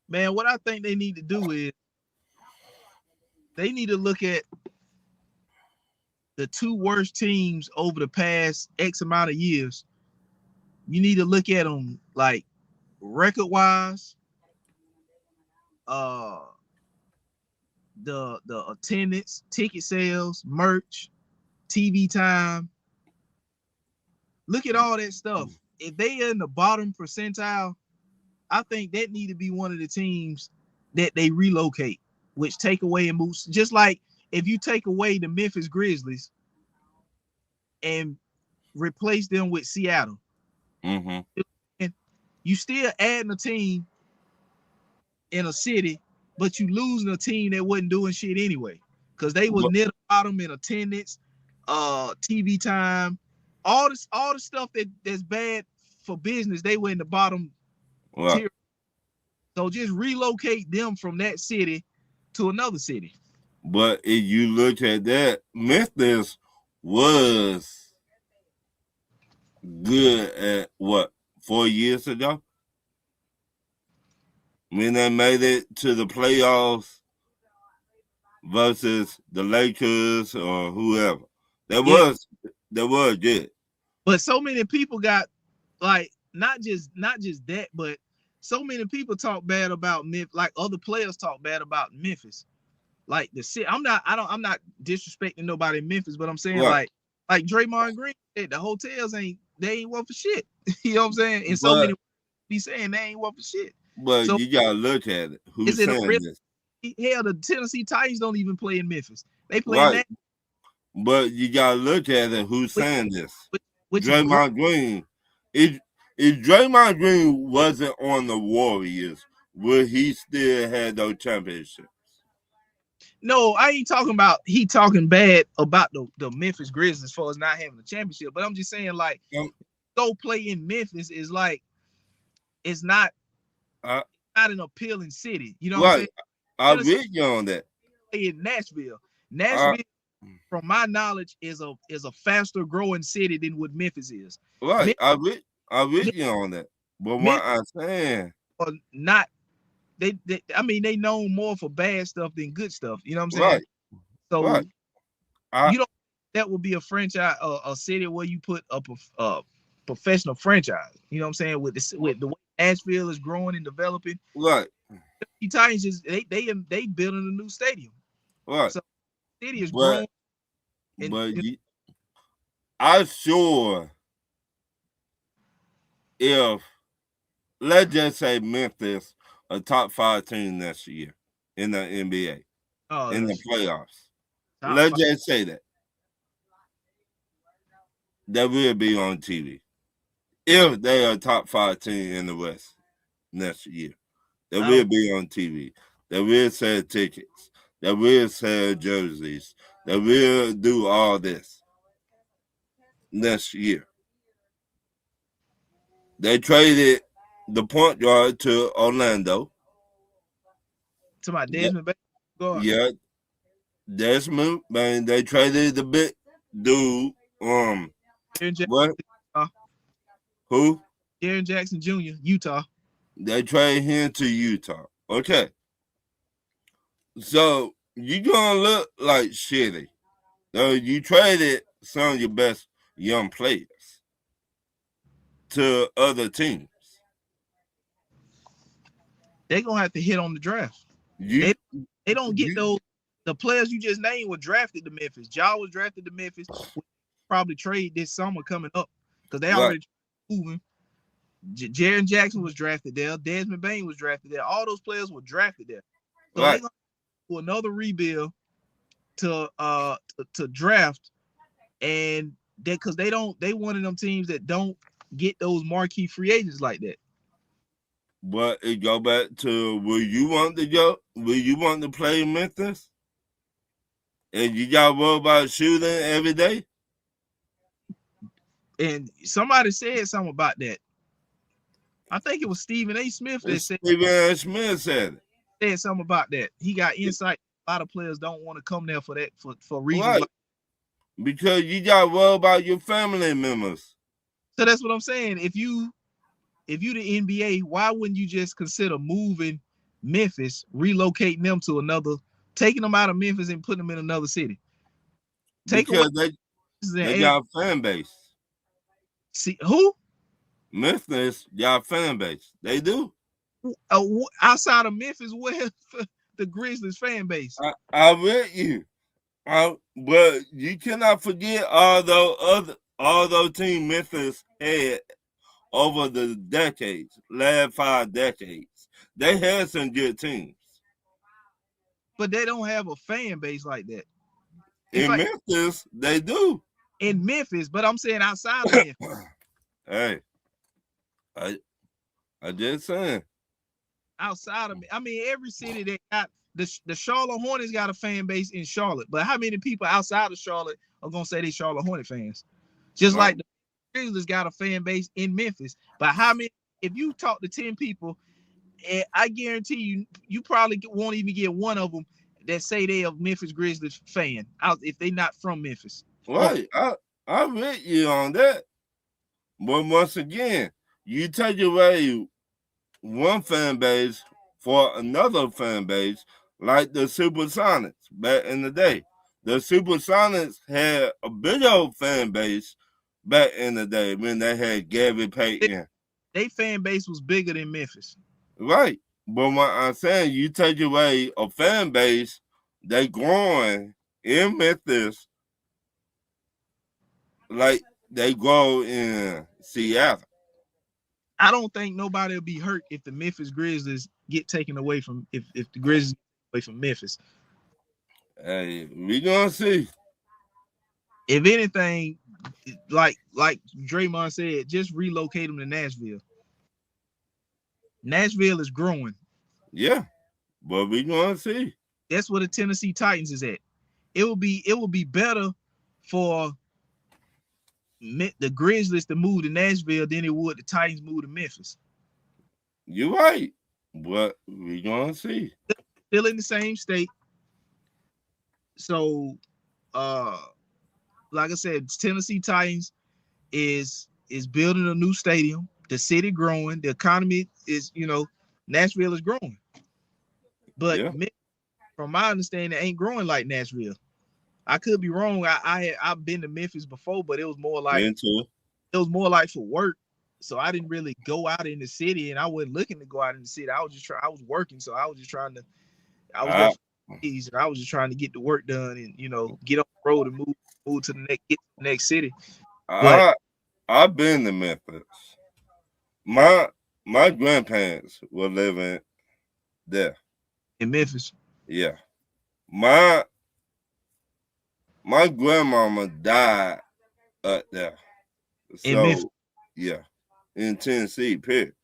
A: Man, what I think they need to do is they need to look at the two worst teams over the past X amount of years. You need to look at them like record wise, the attendance, ticket sales, merch, TV time. Look at all that stuff. If they are in the bottom percentile, I think that need to be one of the teams that they relocate, which take away and move. Just like if you take away the Memphis Grizzlies and replace them with Seattle,
C: Mm-hmm.
A: and you still adding a team in a city, but you losing a team that wasn't doing shit anyway, because they was near the bottom in attendance, TV time, all the stuff that's bad for business. They were in the bottom tier. So just relocate them from that city to another city.
C: But if you look at that, Memphis was good at what 4 years ago when they made it to the playoffs versus the Lakers or whoever. That was good.
A: But so many people got like not just that, but so many people talk bad about Memphis. Like other players talk bad about Memphis. Like the city, I'm not disrespecting nobody in Memphis, but I'm saying like Draymond Green said, the hotels ain't worth for shit. You know what I'm saying? And so many be saying they ain't worth for shit.
C: But
A: so,
C: you gotta look at it. Who's saying this?
A: Hell, the Tennessee Titans don't even play in Memphis. They play in that.
C: But you gotta look at it. Who's saying this?
A: Which
C: Draymond Green. If Draymond Green wasn't on the Warriors, would he still have those championships?
A: No, I ain't talking about he talking bad about the Memphis Grizzlies as far as not having a championship. But I'm just saying, like, go play in Memphis is like, it's not an appealing city. You know what I'm saying?
C: I read you on that.
A: In Nashville. Nashville, from my knowledge, is a faster growing city than what Memphis is.
C: Right. I read you on that. But what I'm saying,
A: or not. I mean, they know more for bad stuff than good stuff. You know what I'm saying?
C: Right.
A: So you don't. That would be a franchise, a city where you put up a professional franchise. You know what I'm saying? With the way Nashville is growing and developing.
C: Right.
A: The Titans is they building a new stadium.
C: Right.
A: So the city is growing.
C: I'm sure if let's just say Memphis a top 5 team next year in the NBA, in the playoffs. Let's just say that. That will be on TV. If they are a top 5 team in the West next year, they will be on TV. They will sell tickets. They will sell jerseys. They will do all this next year. They traded the point guard to Orlando.
A: To my Desmond Bain.
C: Yeah. Desmond Bain. They traded the big dude. What? Who?
A: Jaren Jackson Jr., Utah.
C: They traded him to Utah. Okay. So you gonna look like shitty. So you traded some of your best young players to other teams.
A: They're gonna have to hit on the draft.
C: You,
A: They they don't get
C: you
A: those. The players you just named were drafted to Memphis. Ja was drafted to Memphis. We'll probably trade this summer coming up because they
C: right,
A: already moving. Jaren Jackson was drafted there. Desmond Bain was drafted there. All those players were drafted there. So they're
C: right.
A: gonna do another rebuild to draft, and because they one of them teams that don't get those marquee free agents like that.
C: But it go back to will you want to go? Will you want to play in Memphis? And you got to worry about shooting every day?
A: And somebody said something about that. I think it was Stephen A. Smith that said
C: Stephen A. Smith said
A: something about that. He got insight. A lot of players don't want to come there for that for
C: it.
A: reasons.
C: Right. Because you got to worry about your family members.
A: So that's what I'm saying. If you the NBA, why wouldn't you just consider moving Memphis, relocating them to another, taking them out of Memphis and putting them in another city? Take away
C: Because they got a fan base.
A: See who?
C: Memphis got a fan base. They do.
A: Outside of Memphis, where's the Grizzlies fan base?
C: I read you. But you cannot forget all those teams Memphis had over the decades, last 5 decades. They had some good teams.
A: But they don't have a fan base like that.
C: In like, Memphis, they do.
A: In Memphis, but I'm saying outside of Memphis.
C: Hey, I just saying.
A: Outside of me, I mean, every city that got the Charlotte Hornets got a fan base in Charlotte, but how many people outside of Charlotte are gonna say they Charlotte Hornet fans? Just like the Grizzlies got a fan base in Memphis, but how many? If you talk to 10 people, I guarantee you probably won't even get one of them that say they a Memphis Grizzlies fan out if they not from Memphis.
C: Right, I with you on that, but once again, you take away one fan base for another fan base, like the Supersonics back in the day. The Supersonics had a big old fan base back in the day when they had Gary Payton.
A: Their fan base was bigger than Memphis.
C: Right. But what I'm saying, you take away a fan base, they growing in Memphis like they grow in Seattle.
A: I don't think nobody will be hurt if the Memphis Grizzlies get taken away from if the Grizzlies get away from Memphis.
C: Hey, we gonna see.
A: If anything, like Draymond said, just relocate them to Nashville. Nashville is growing.
C: Yeah, but we gonna see.
A: That's where the Tennessee Titans is at. It will be better for the Grizzlies to move to Nashville than it would the Titans move to Memphis.
C: You're right, but we gonna see.
A: Still in the same state. So, like I said, Tennessee Titans is building a new stadium. The city growing. The economy is, Nashville is growing. But from my understanding, it ain't growing like Nashville. I could be wrong. I've been to Memphis before, but it was more like for work. So I didn't really go out in the city, and I wasn't looking to go out in the city. I was working, so I was just trying to. I was just trying to get the work done and get on the road and move to the next city.
C: But I've been to Memphis. My grandparents were living there
A: in Memphis.
C: Yeah, my grandmama died up there. So in Tennessee, period.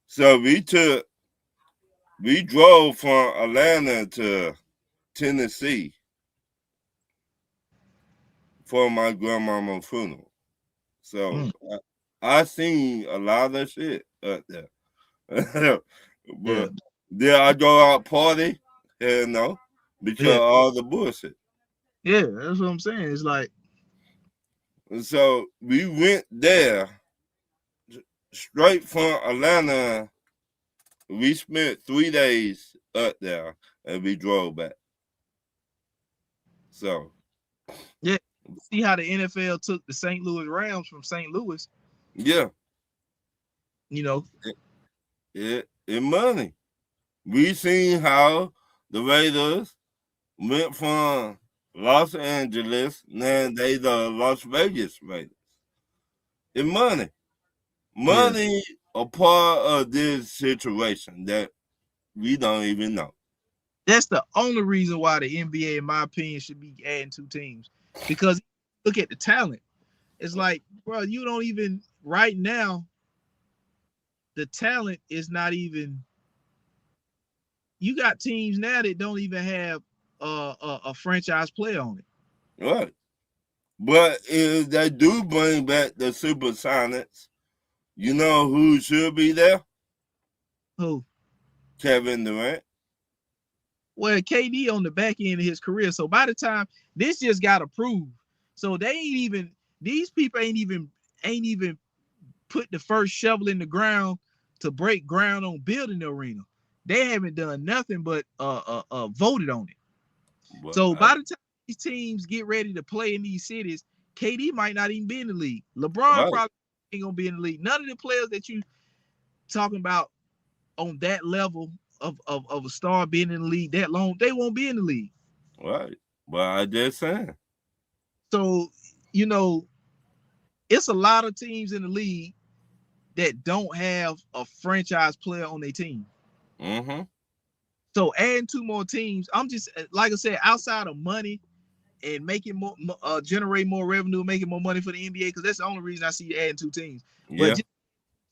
C: So we drove from Atlanta to Tennessee for my grandmama's funeral. So I seen a lot of shit up there. But did I go out party? Hell no, because of all the bullshit.
A: Yeah, that's what I'm saying. It's like,
C: so we went there straight from Atlanta We spent 3 days up there and we drove back. So
A: Yeah. See how the NFL took the St. Louis Rams from St. Louis.
C: yeah,
A: You know,
C: it money. We seen how the Raiders went from Los Angeles, now they the Las Vegas Raiders. It money.
A: yeah.
C: Money a part of this situation that we don't even know.
A: That's the only reason why the NBA, in my opinion, should be adding 2 teams. Because look at the talent. It's like, bro, you don't even right now. The talent is not even. You got teams now that don't even have a franchise player on it.
C: Right. But if they do bring back the Supersonics, you know who should be there?
A: Who?
C: Kevin Durant.
A: Well, KD on the back end of his career. So by the time this just got approved, so they ain't even these people ain't even put the first shovel in the ground to break ground on building the arena. They haven't done nothing but voted on it.
C: But
A: So by the time these teams get ready to play in these cities, KD might not even be in the league. LeBron
C: right,
A: probably ain't gonna be in the league. None of the players that you talking about on that level of a star being in the league that long, they won't be in the league.
C: right. But I just saying.
A: So, you know, it's a lot of teams in the league that don't have a franchise player on their team.
C: Mm-hmm.
A: So adding 2 more teams, I'm just like I said, outside of money and making more, generate more revenue, making more money for the NBA, because that's the only reason I see adding 2 teams. But
C: Yeah.
A: just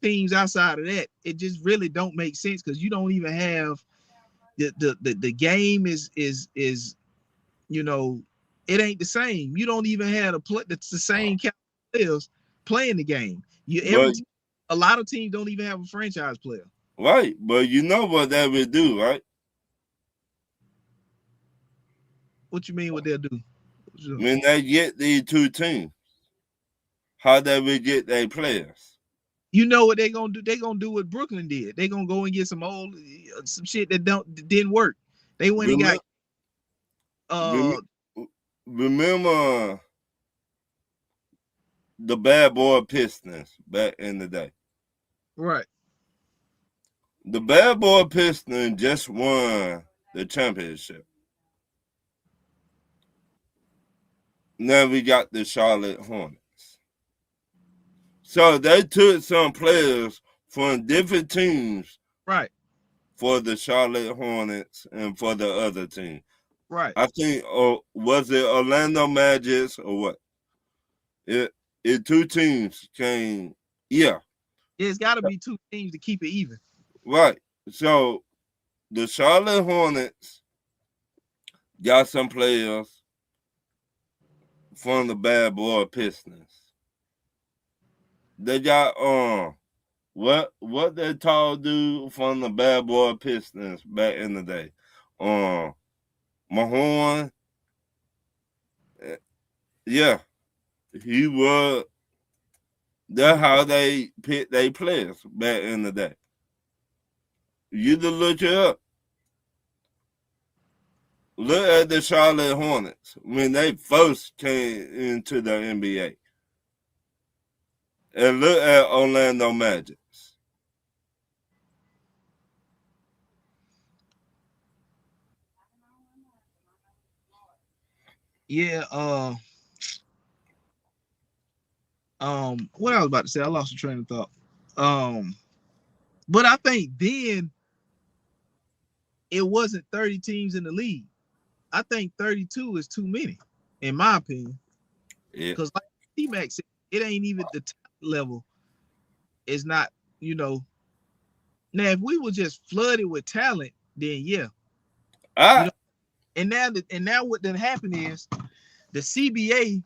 A: teams outside of that, it just really don't make sense because you don't even have the game is you know, it ain't the same. You don't even have the same kind of players playing the game.
C: But
A: A lot of teams don't even have a franchise player.
C: right. But you know what that would do, right?
A: What you mean what they'll do?
C: When they get these 2 teams, how they will get their players.
A: You know what they're gonna do? They're gonna do what Brooklyn did. They're gonna go and get some shit that didn't work. They went and got
C: Remember, remember the bad boy Pistons back in the day.
A: right.
C: The bad boy Pistons just won the championship. Now we got the Charlotte Hornets. So they took some players from different teams
A: Right.
C: for the Charlotte Hornets and for the other team.
A: Right.
C: I think, was it Orlando Magic or what? It 2 teams came. Yeah,
A: It's got to be 2 teams to keep it even.
C: right. So the Charlotte Hornets got some players from the bad boy Pistons. They got what that tall dude from the bad boy Pistons back in the day. Mahorn. Yeah, he was. That's how they pick their players back in the day. You just look it up. Look at the Charlotte Hornets when they first came into the NBA. And look at Orlando Magic.
A: Yeah. What I was about to say, I lost the train of thought. But I think then it wasn't 30 teams in the league. I think 32 is too many, in my opinion.
C: Yeah.
A: Because like T-Mac said, it ain't even the talent level. It's not, you know. Now, if we were just flooded with talent, then yeah. You know, and now what done happened is the CBA,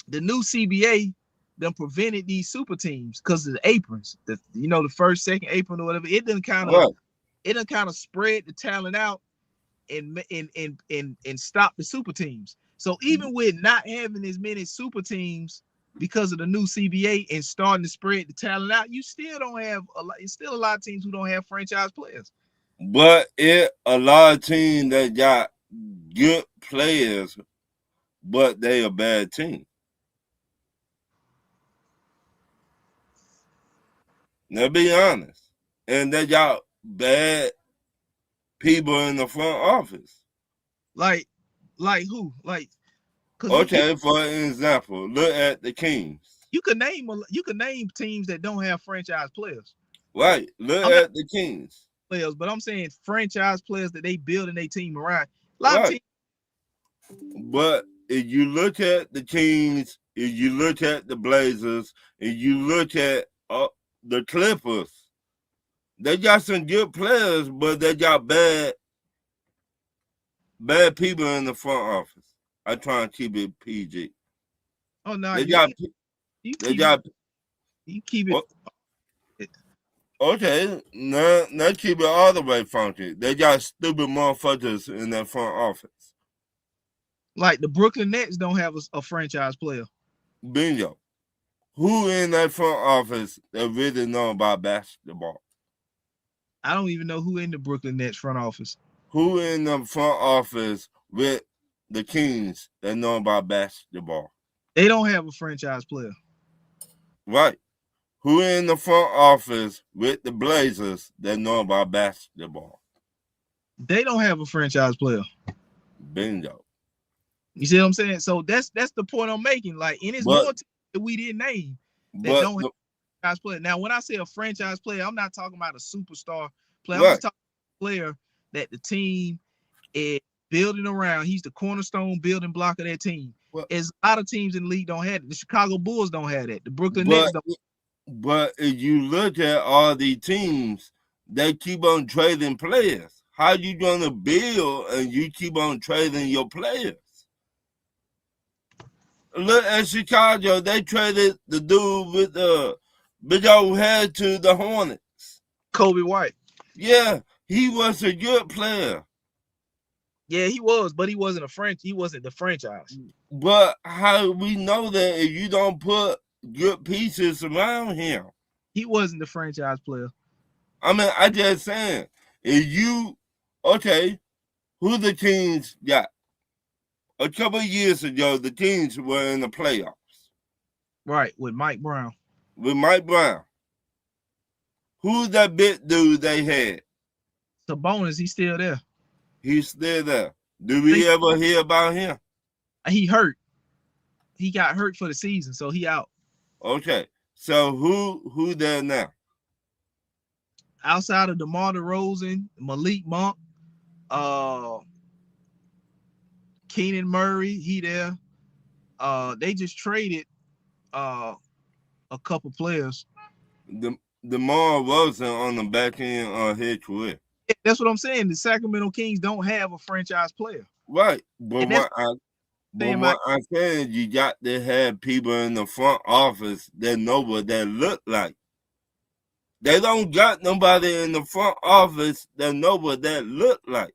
A: the new CBA, done prevented these super teams because of the aprons. The first, second apron or whatever. It done kind of spread the talent out and stop the super teams. So even with not having as many super teams, because of the new CBA and starting to spread the talent out, you still don't have it's still a lot of teams who don't have franchise players.
C: But it a lot of teams that got good players, but they a bad team. Now be honest. And they got bad people in the front office.
A: Like who? Like, cause
C: okay, for example, look at the Kings.
A: You could name teams that don't have franchise players.
C: Right. Look at the Kings.
A: Players, but I'm saying franchise players that they building their team around. A lot of teams.
C: But if you look at the Kings, if you look at the Blazers, if you look at the Clippers, they got some good players, but they got bad people in the front office. I try and keep it PG.
A: Oh no,
C: you keep it. Okay, now keep it all the way funky. They got stupid motherfuckers in that front office.
A: Like the Brooklyn Nets don't have a franchise player.
C: Bingo. Who in that front office that really know about basketball?
A: I don't even know who in the Brooklyn Nets front office.
C: Who in the front office with the Kings that know about basketball?
A: They don't have a franchise player.
C: Right. Who in the front office with the Blazers that know about basketball?
A: They don't have a franchise player.
C: Bingo.
A: You see what I'm saying? So that's the point I'm making. Like, and it's more teams that we didn't name that don't have a franchise player. Now, when I say a franchise player, I'm not talking about a superstar player. I'm just talking about a player that the team is building around. He's the cornerstone building block of that team. As a lot of teams in the league don't have it. The Chicago Bulls don't have that. The Brooklyn Nets don't.
C: But if you look at all the teams, they keep on trading players. How you gonna build and you keep on trading your players? Look at Chicago. They traded the dude with the big old head to the Hornets.
A: Kobe White.
C: Yeah, he was a good player.
A: Yeah, he was, but he wasn't he wasn't the franchise.
C: But how we know that if you don't put good pieces around him?
A: He wasn't the franchise player.
C: I mean, I just saying, if you, who the Kings got? A couple of years ago, the Kings were in the playoffs.
A: Right, with Mike Brown.
C: Who's that big dude they had?
A: Sabonis, he's still there.
C: He's still there. Do we ever hear about him?
A: He hurt. He got hurt for the season, so he out.
C: Okay, so who there now?
A: Outside of DeMar DeRozan, Malik Monk, Keenan Murray, he there. They just traded a couple players.
C: DeMar wasn't on the back end of his career.
A: That's what I'm saying. The Sacramento Kings don't have a franchise player.
C: Right, but what I'm saying, you got to have people in the front office that know what that look like. They don't got nobody in the front office that know what that look like.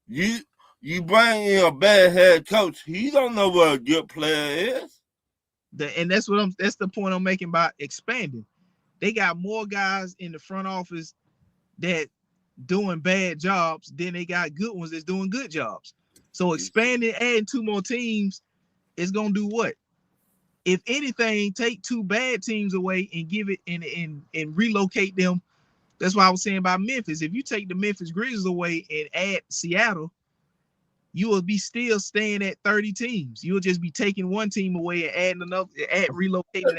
C: You bring in a bad head coach, he don't know what a good player is.
A: And that's the point I'm making about expanding. They got more guys in the front office that doing bad jobs than they got good ones that's doing good jobs. So expanding, adding 2 more teams is gonna do what? If anything, take 2 bad teams away and give it and relocate them. That's why I was saying about Memphis. If you take the Memphis Grizzlies away and add Seattle, you will be still staying at 30 teams. You'll just be taking 1 team away and adding another, relocating.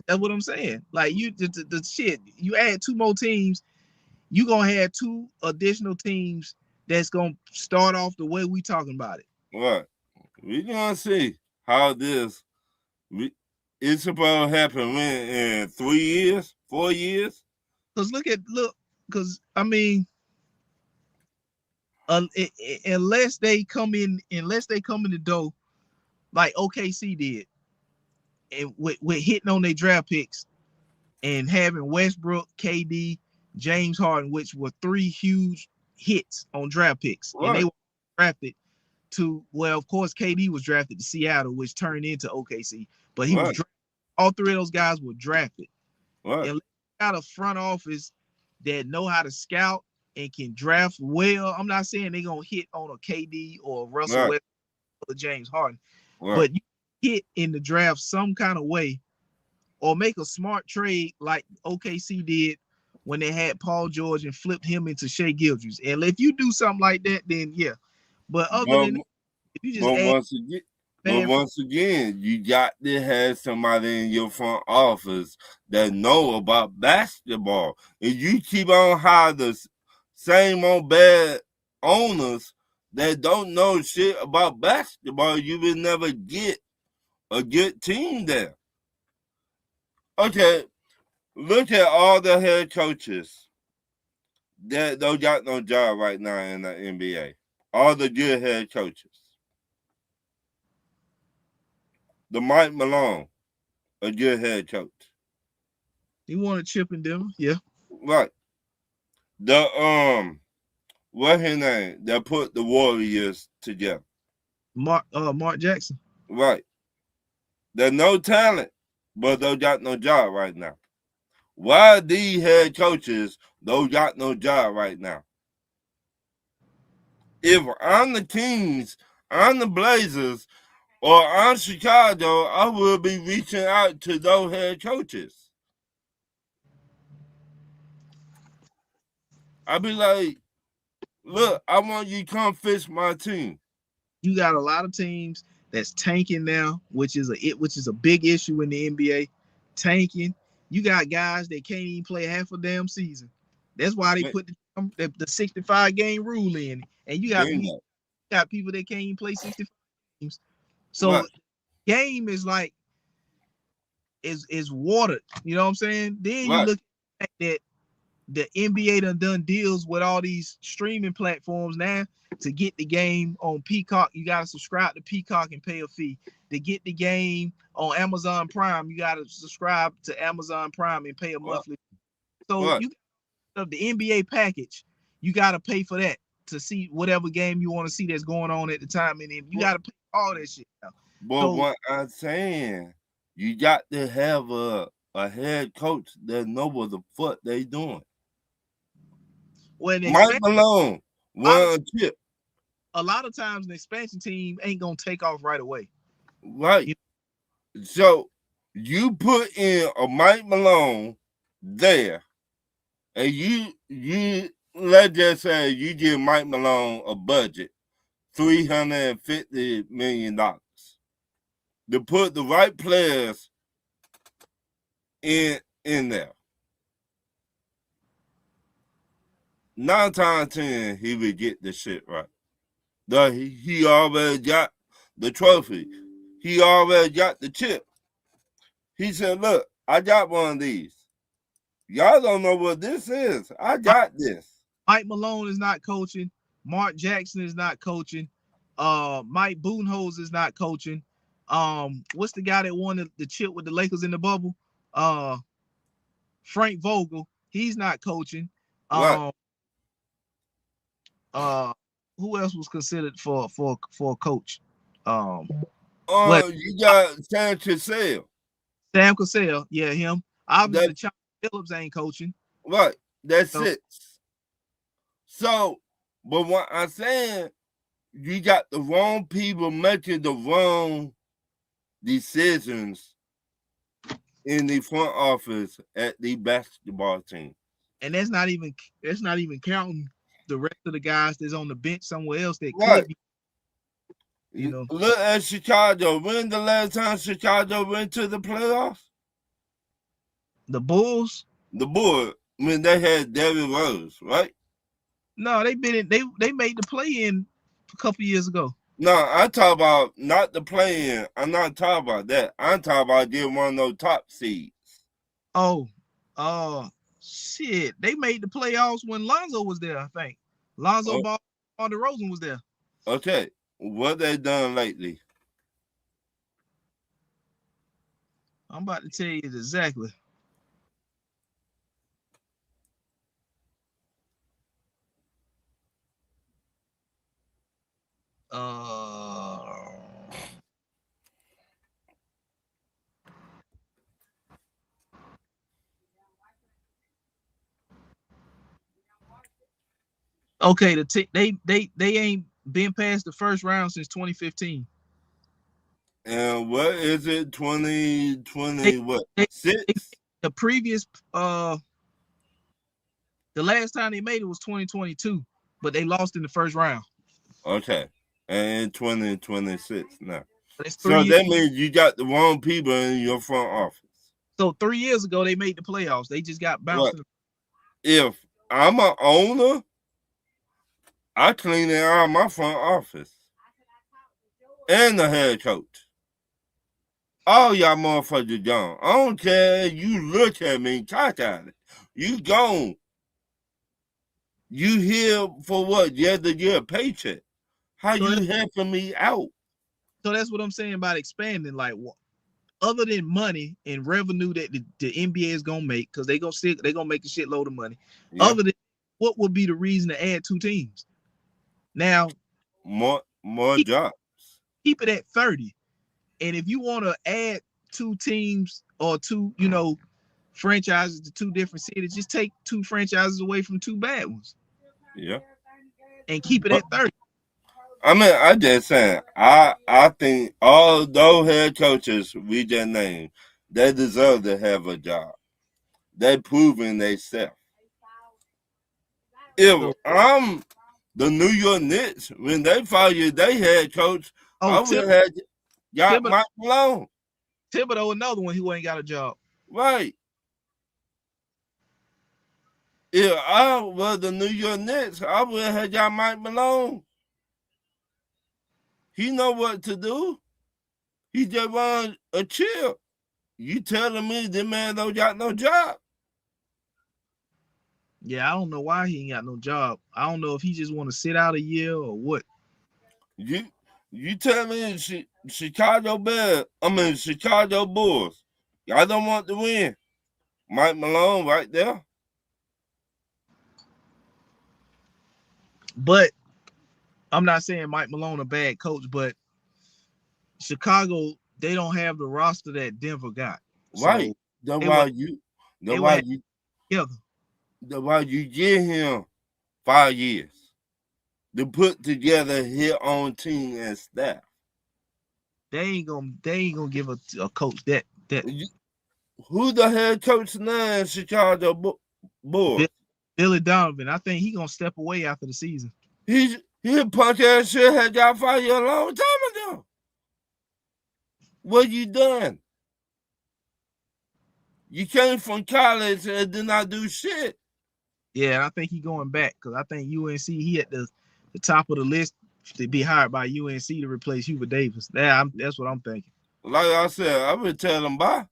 A: That's what I'm saying. Like the shit, you add 2 more teams, you gonna have 2 additional teams that's gonna start off the way we talking about it.
C: Right. We're gonna see how this it's supposed to happen in 3 years, 4 years.
A: Because I mean, unless they come in the door like OKC did, and with hitting on their draft picks and having Westbrook, KD, James Harden, which were 3 huge hits on draft picks, right. And they were drafted to, well, of course, KD was drafted to Seattle, which turned into OKC, but he was
C: Right,
A: all three of those guys were drafted.
C: right,
A: And you got a front office that know how to scout and can draft well. I'm not saying they're gonna hit on a KD or Russell
C: right,
A: Westbrook or James Harden,
C: right,
A: but you hit in the draft some kind of way or make a smart trade like OKC did when they had Paul George and flipped him into Shea Gildress. And if you do something like that, then yeah. But other
C: but
A: than that, if you just
C: but
A: add
C: once again,
A: bad,
C: you got to have somebody in your front office that know about basketball. And you keep on hiring the same old bad owners that don't know shit about basketball, you will never get a good team there. Okay, look at all the head coaches that don't got no job right now in the NBA. All the good head coaches. The Mike Malone, a good head coach.
A: he want a chip in them. Yeah.
C: Right. The what his name? That put the Warriors together.
A: Mark Jackson.
C: Right. There's no talent, but they got no job right now. Why these head coaches don't got no job right now? If I'm the Kings, I'm the Blazers, or I'm Chicago, I will be reaching out to those head coaches. I'd be like, look, I want you to come fix my team.
A: You got a lot of teams that's tanking now, which is a big issue in the NBA. Tanking. You got guys that can't even play half a damn season. That's why they put the 65 game rule in, and
C: Bingo.
A: got people that can't even play 65 games.
C: Right,
A: So game is like is watered. You know what I'm saying? Then you
C: right,
A: look at that the NBA done deals with all these streaming platforms now to get the game on Peacock. You got to subscribe to Peacock and pay a fee. To get the game on Amazon Prime, you got to subscribe to Amazon Prime and pay a
C: right,
A: monthly. So
C: right,
A: you got the NBA package, you got to pay for that to see whatever game you want to see that's going on at the time, and then you got to pay all that shit now.
C: but
A: So
C: what I'm saying, you got to have a head coach that know what the fuck they doing.
A: when
C: Mike
A: expand
C: Malone
A: a lot of
C: won a chip,
A: a lot of times an expansion team ain't gonna take off right away.
C: right?
A: You
C: So you put in a Mike Malone there, and you let's just say you give Mike Malone a budget $350 million to put the right players in there. 9 times 10, he would get the shit right. He already got the trophy. He already got the chip. He said, "Look, I got one of these. Y'all don't know what this is. I got this."
A: Mike Malone is not coaching. Mark Jackson is not coaching. Mike Boonholz is not coaching. What's the guy that won the chip with the Lakers in the bubble? Uh, Frank Vogel. He's not coaching.
C: Right.
A: Um, uh, who else was considered for a coach? Well,
C: You got Sam Cassell.
A: Sam Cassell. Yeah, him.
C: That
A: Obviously, Chauncey Phillips ain't coaching.
C: right. That's
A: So
C: it. So, but what I'm saying, you got the wrong people making the wrong decisions in the front office at the basketball team.
A: and that's not even counting the rest of the guys that's on the bench somewhere else that
C: Right.
A: could be, you know.
C: Look at Chicago. When the last time Chicago went to the playoffs?
A: The Bulls,
C: The Bulls, when they had Derrick Rose, right?
A: no, they been in, they made the play in a couple years ago.
C: No, I talk about not the playing. I'm not talking about that. I'm talking about getting one of those top seeds.
A: Oh, shit, they made the playoffs when Lonzo was there. I think Lonzo
C: Oh,
A: Ball, DeRozan was there.
C: okay, what they done lately?
A: I'm about to tell you exactly. Okay, they ain't been past the first round since 2015.
C: And what is it?
A: They,
C: 2020 what?
A: they, they
C: 6?
A: the previous the last time they made it was 2022, but they lost in the first round.
C: Okay. And 2026 now.
A: That's
C: So
A: 3 years.
C: that means you got the wrong people in your front office.
A: So 3 years ago they made the playoffs. They just got bounced
C: What?
A: in the
C: If I'm an owner, I clean it out of my front office and the head coach. All y'all motherfuckers gone. I don't care. You look at me, cock at it. You gone. You here for what? Yeah, to get a paycheck. How
A: so,
C: you helping me out?
A: so that's what I'm saying about expanding. Like, other than money and revenue that the NBA is gonna make, because they gonna make a shitload of money.
C: Yeah,
A: Other than what would be the reason to add two teams? Now
C: more
A: keep,
C: jobs.
A: keep it at 30. And if you want to add two teams or two, franchises to two different cities, just take two franchises away from two bad ones
C: Yeah.
A: and keep it
C: But
A: at 30.
C: I mean, I just saying. I think all those head coaches we just named, they deserve to have a job. They proving themselves. If
A: So,
C: I'm the New York Knicks, when they fired their head coach,
A: oh,
C: I would have had got
A: Thibodeau,
C: Mike Malone.
A: Thibodeau, another one who ain't got a job.
C: Right. If I was the New York Knicks, I would have had got Mike Malone. He know what to do. He just run a chill. You telling me this man don't got no job?
A: Yeah, I don't know why he ain't got no job. I don't know if he just want to sit out a year or what.
C: You you tell me Chicago Bears, I mean Chicago Bulls, y'all don't want to win. Mike Malone right there.
A: But I'm not saying Mike Malone a bad coach, but Chicago, they don't have the roster that Denver got.
C: Right.
A: So
C: That's
A: they would
C: why you that's
A: they would
C: why
A: have
C: you
A: together.
C: that's why you give him 5 years to put together his own team and staff.
A: They ain't gonna give a coach that
C: Who the head coach now in Chicago Bulls?
A: Billy Donovan. I think he gonna step away after the season.
C: He punk ass shit had got fired a long time ago. What you done? You came from college and did not do shit.
A: Yeah, I think he going back because I think UNC he at the top of the list to be hired by UNC to replace Hubert Davis. That's what I'm thinking.
C: Like I said, I would tell him bye.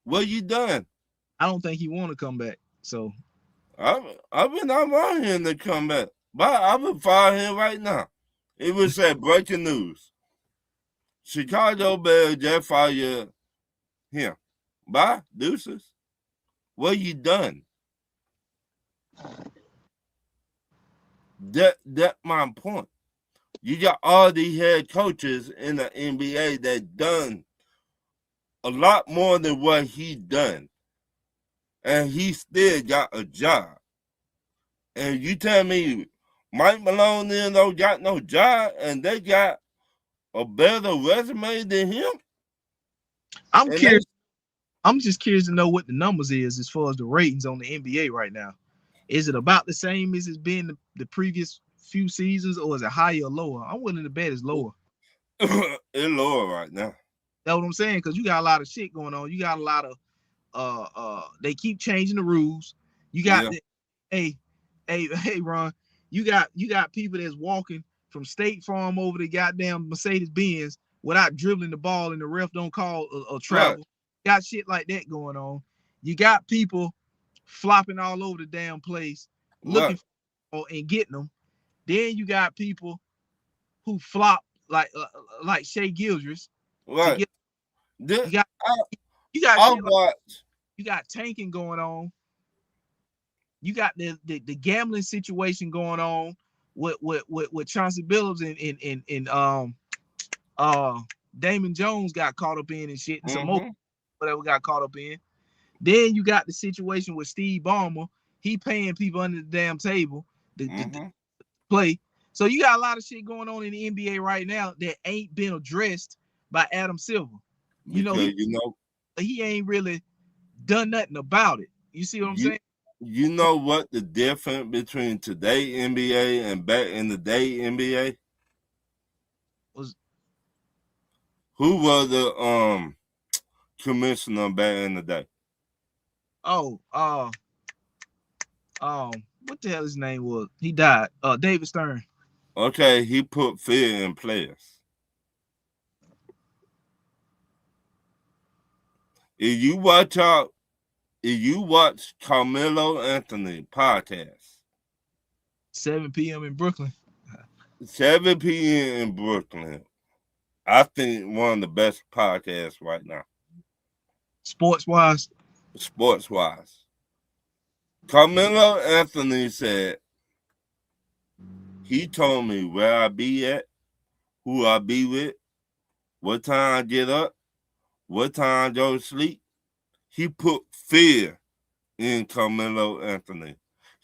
C: What you done?
A: I don't think he want to come back. So
C: I've been not want him to come back. But I would fire him right now. It would say breaking news. Chicago Bears just fired him. Bye, deuces. What you done? That my point. You got all these head coaches in the NBA that done a lot more than what he done. And he still got a job. And you tell me Mike Malone then don't got no job and they got a better resume than him?
A: I'm
C: And
A: curious. I'm just curious to know what the numbers is as far as the ratings on the NBA right now. Is it about the same as it's been the previous few seasons, or is it higher or lower? I'm willing to bet it's lower.
C: it's lower right now.
A: That's what I'm saying, because you got a lot of shit going on. You got a lot of they keep changing the rules. You got
C: Yeah.
A: hey Ron, you got people that's walking from State Farm over to goddamn Mercedes Benz without dribbling the ball, and the ref don't call a travel.
C: Right.
A: Got shit like that going on. You got people flopping all over the damn place looking
C: Right.
A: for and getting them. Then you got people who flop like Shea Gildress to
C: Right.
A: get.
C: This,
A: You got
C: I,
A: you got
C: I
A: shit like
C: watch.
A: you got tanking going on. You got the gambling situation going on with Chauncey Billups and Damon Jones got caught up in and shit, and some more
C: Mm-hmm.
A: whatever got caught up in. Then you got the situation with Steve Ballmer. He paying people under the damn table. the
C: Mm-hmm.
A: play. So you got a lot of shit going on in the NBA right now that ain't been addressed by Adam Silver. You know,
C: Because
A: he ain't really done nothing about it. You see what I'm
C: you
A: saying?
C: you know what the difference between today NBA and back in the day NBA?
A: Was
C: Who was the commissioner back in the day?
A: oh what the hell his name was? He died. David Stern.
C: Okay, he put fear in players. If you watch out, if you watch Carmelo Anthony podcast,
A: 7 p.m. in Brooklyn.
C: 7 p.m. in Brooklyn, I think one of the best podcasts right now,
A: Sports wise.
C: sports wise. Carmelo Anthony said he told me where I be at, who I be with, what time I get up, what time I go to sleep. He put fear in Carmelo Anthony.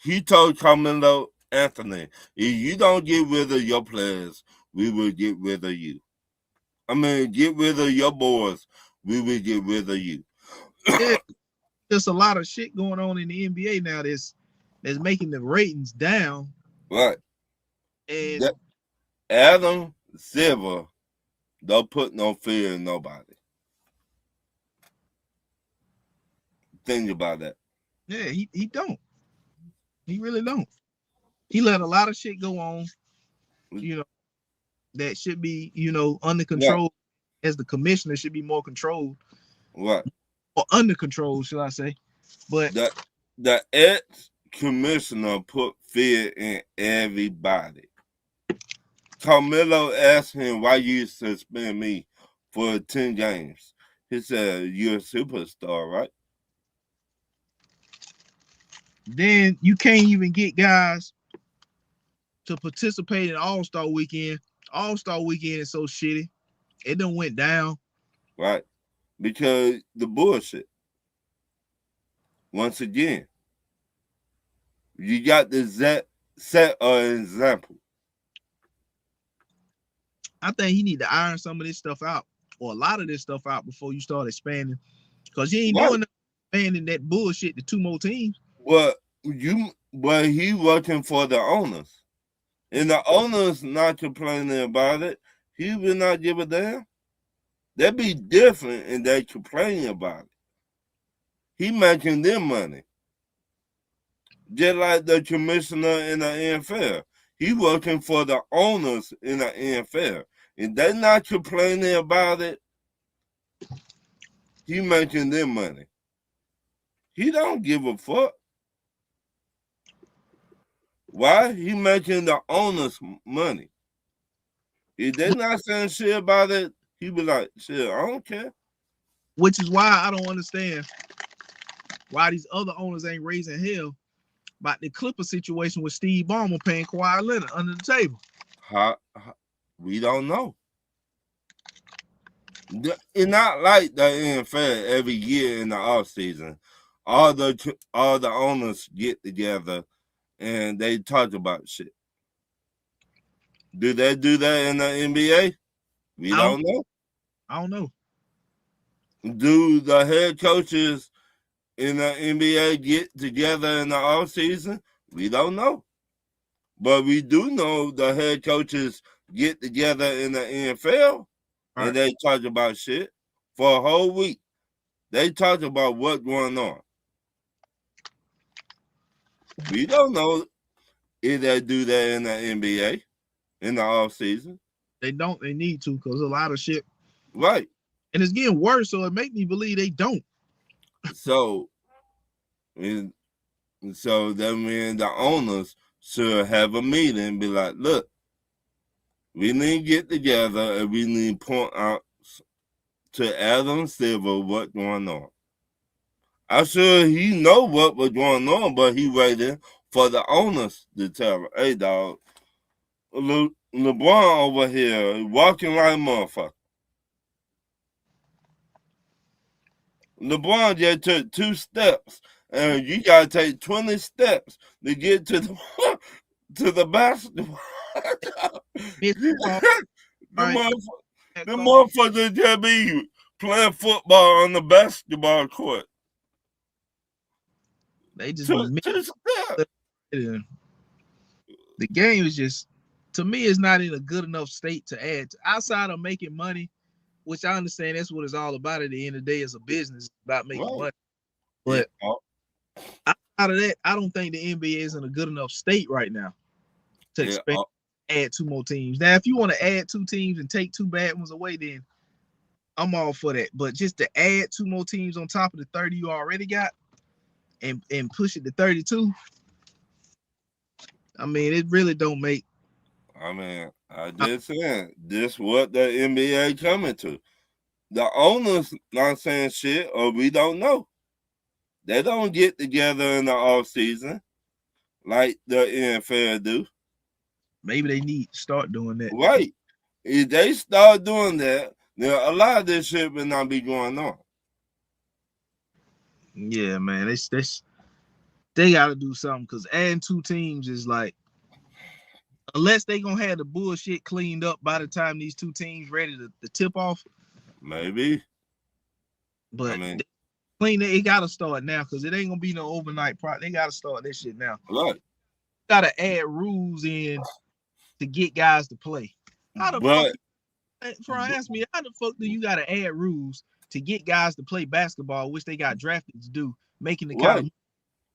C: He told Carmelo Anthony, if you don't get rid of your players, we will get rid of you. I mean, get rid of your boys, we will get rid of you.
A: Yeah, there's a lot of shit going on in the NBA now that's making the ratings down.
C: Right.
A: And
C: That Adam Silver don't put no fear in nobody. Think about that.
A: yeah, he don't. He really don't. He let a lot of shit go on, you know, that should be, under
C: Right.
A: control. As the commissioner should be more controlled
C: Right.
A: or under control, should I say? But
C: The ex commissioner put fear in everybody. Carmelo asked him, why you suspend me for 10 games? He said, you're a superstar, right?
A: then you can't even get guys to participate in All-Star Weekend. All-Star Weekend is so shitty. It done went down.
C: Right. Because the bullshit. Once again, you got to set an example.
A: I think he need to iron some of this stuff out, or a lot of this stuff out, before you start expanding. Because you ain't
C: Right.
A: doing expanding that bullshit to 2 more teams.
C: But he working for the owners. And the owners not complaining about it. He will not give a damn. That'd be different and they complaining about it. He making them money. Just like the commissioner in the NFL. He working for the owners in the NFL. And they not complaining about it. He making them money. He don't give a fuck. Why? He making the owners money. If they not saying shit about it, he be like, shit, I don't care.
A: Which is why I don't understand why these other owners ain't raising hell about the Clipper situation with Steve Ballmer paying Kawhi Leonard under the table.
C: We don't know. It's not like the NFL every year in the off season. All the owners get together and they talk about shit. Do they do that in the NBA? We don't know.
A: I don't know.
C: Do the head coaches in the NBA get together in the off season? We don't know. But we do know the head coaches get together in the NFL and they talk about shit for a whole week. They talk about what's going on. We don't know if they do that in the NBA in the off season.
A: They don't. They need to, because a lot of shit.
C: Right.
A: And it's getting worse, so it makes me believe they don't.
C: So that means the owners should have a meeting and be like, look, we need to get together and we need to point out to Adam Silver what's going on. I'm sure he know what was going on, but he waiting for the owners to tell him, hey, dog, LeBron over here walking like a motherfucker. LeBron just took 2 steps, and you got to take 20 steps to get to the to the basketball.
B: Basketball,
C: The
B: right?
C: motherfuckers just be playing football on the basketball court.
B: They just be mixing. The game is just, to me, it's not in a good enough state to add. Outside of making money, which I understand that's what it's all about at the end of the day, it's a business, it's about making money. But outside of that, I don't think the NBA is in a good enough state right now to expand, add 2 more teams. Now, if you want to add 2 teams and take 2 bad ones away, then I'm all for that. But just to add 2 more teams on top of the 30 you already got and push it to 32, I mean, it really don't make.
C: I mean, I just said this what the NBA coming to. The owners not saying shit, or we don't know. They don't get together in the off season like the NFL do.
B: Maybe they need to start doing that.
C: Right. If they start doing that, then a lot of this shit will not be going on.
B: Yeah, man. They got to do something, because adding 2 teams is like, unless they going to have the bullshit cleaned up by the time these 2 teams ready to tip off.
C: Maybe.
B: But I mean, clean it got to start now, because it ain't going to be no overnight project. They got to start this shit now.
C: Right.
B: Got to add rules in to get guys to play. How the fuck, Fran, ask me, how the fuck do you got to add rules to get guys to play basketball, which they got drafted to do, making the kind of.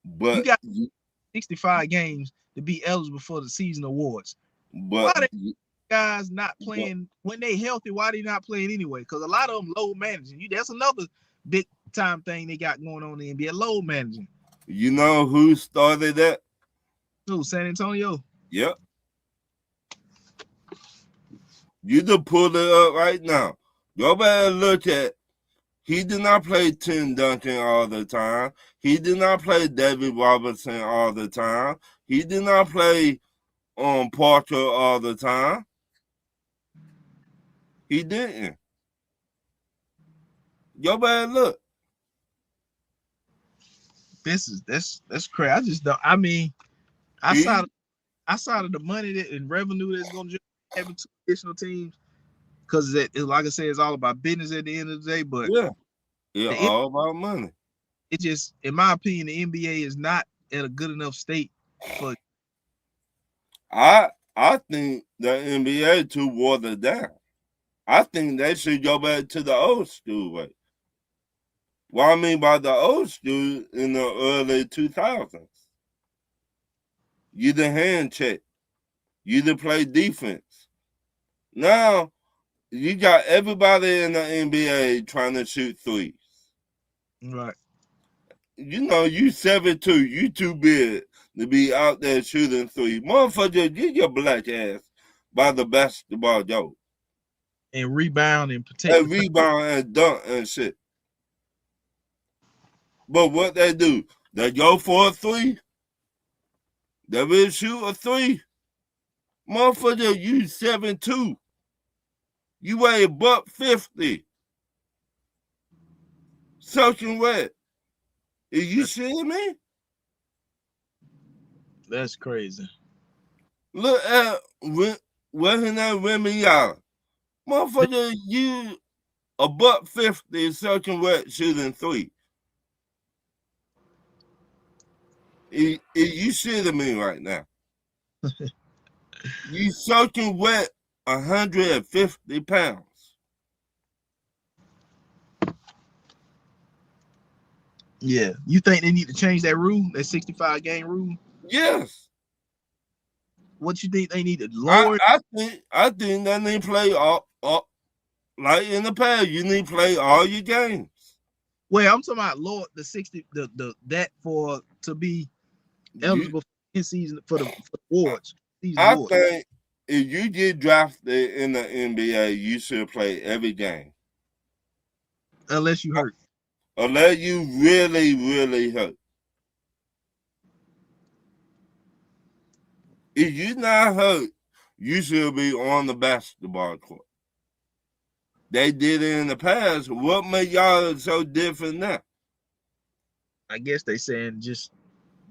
B: But you got 65 games to be eligible for the season awards. But why they guys not playing when they healthy? Why they not playing anyway? Because a lot of them load managing. That's another big time thing they got going on in the NBA, load managing.
C: You know who started that?
B: Who? San Antonio.
C: Yep. You just pull it up right now. Go back and look at. He did not play Tim Duncan all the time. He did not play David Robertson all the time. He did not play Parker all the time. He didn't. Go back and look.
B: That's crazy. I just don't. I mean, outside of the money and revenue that's going to have 2 additional teams, because like I said, it's all about business at the end of the day. But
C: yeah, all about money.
B: It just, in my opinion, the NBA is not at a good enough state for.
C: I think the NBA too watered down. I think they should go back to the old school way. What I mean by the old school, in the early 2000s, you the hand check, you the play defense. Now you got everybody in the NBA trying to shoot threes.
B: Right.
C: You know, you 7'2", you too big to be out there shooting threes. Motherfucker, get your black ass by the basketball goal.
B: And rebound and protect.
C: And rebound and dunk and shit. But what they do, they go for a 3. They will shoot a 3. Motherfucker, you 7'2". You weigh $150. Soaking wet. Is you seeing me?
B: That's crazy.
C: Look at wasn't that Remy Allen? Motherfucker, you $150 soaking wet shooting 3. Is you shitting me right now? You soaking wet 150 pounds.
B: Yeah. You think they need to change that rule, that 65 game rule?
C: Yes.
B: What you think they need to lower?
C: I think they need to play all like in the past. You need to play all your games.
B: Well, I'm talking about lower the 60 that for to be eligible in season for the awards.
C: I think if you get drafted in the NBA, you should play every game.
B: Unless you hurt.
C: Unless you really, really hurt. If you're not hurt, you should be on the basketball court. They did it in the past. What made y'all so different now?
B: I guess they saying just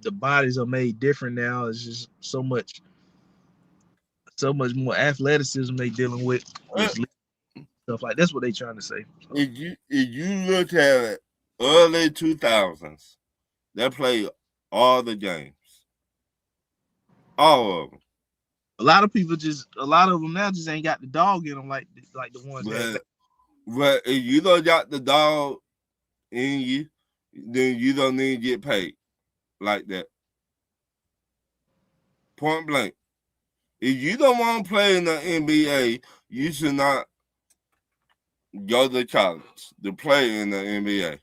B: the bodies are made different now. It's just so much so much more athleticism they dealing with. Stuff like that's what they trying to say. So.
C: If you look at it, early 2000s, they played all the games, all of them.
B: A lot of them now just ain't got the dog in them like the ones that.
C: But if you don't got the dog in you, then you don't need to get paid like that. Point blank. If you don't want to play in the NBA, you should not go to college to play in the NBA.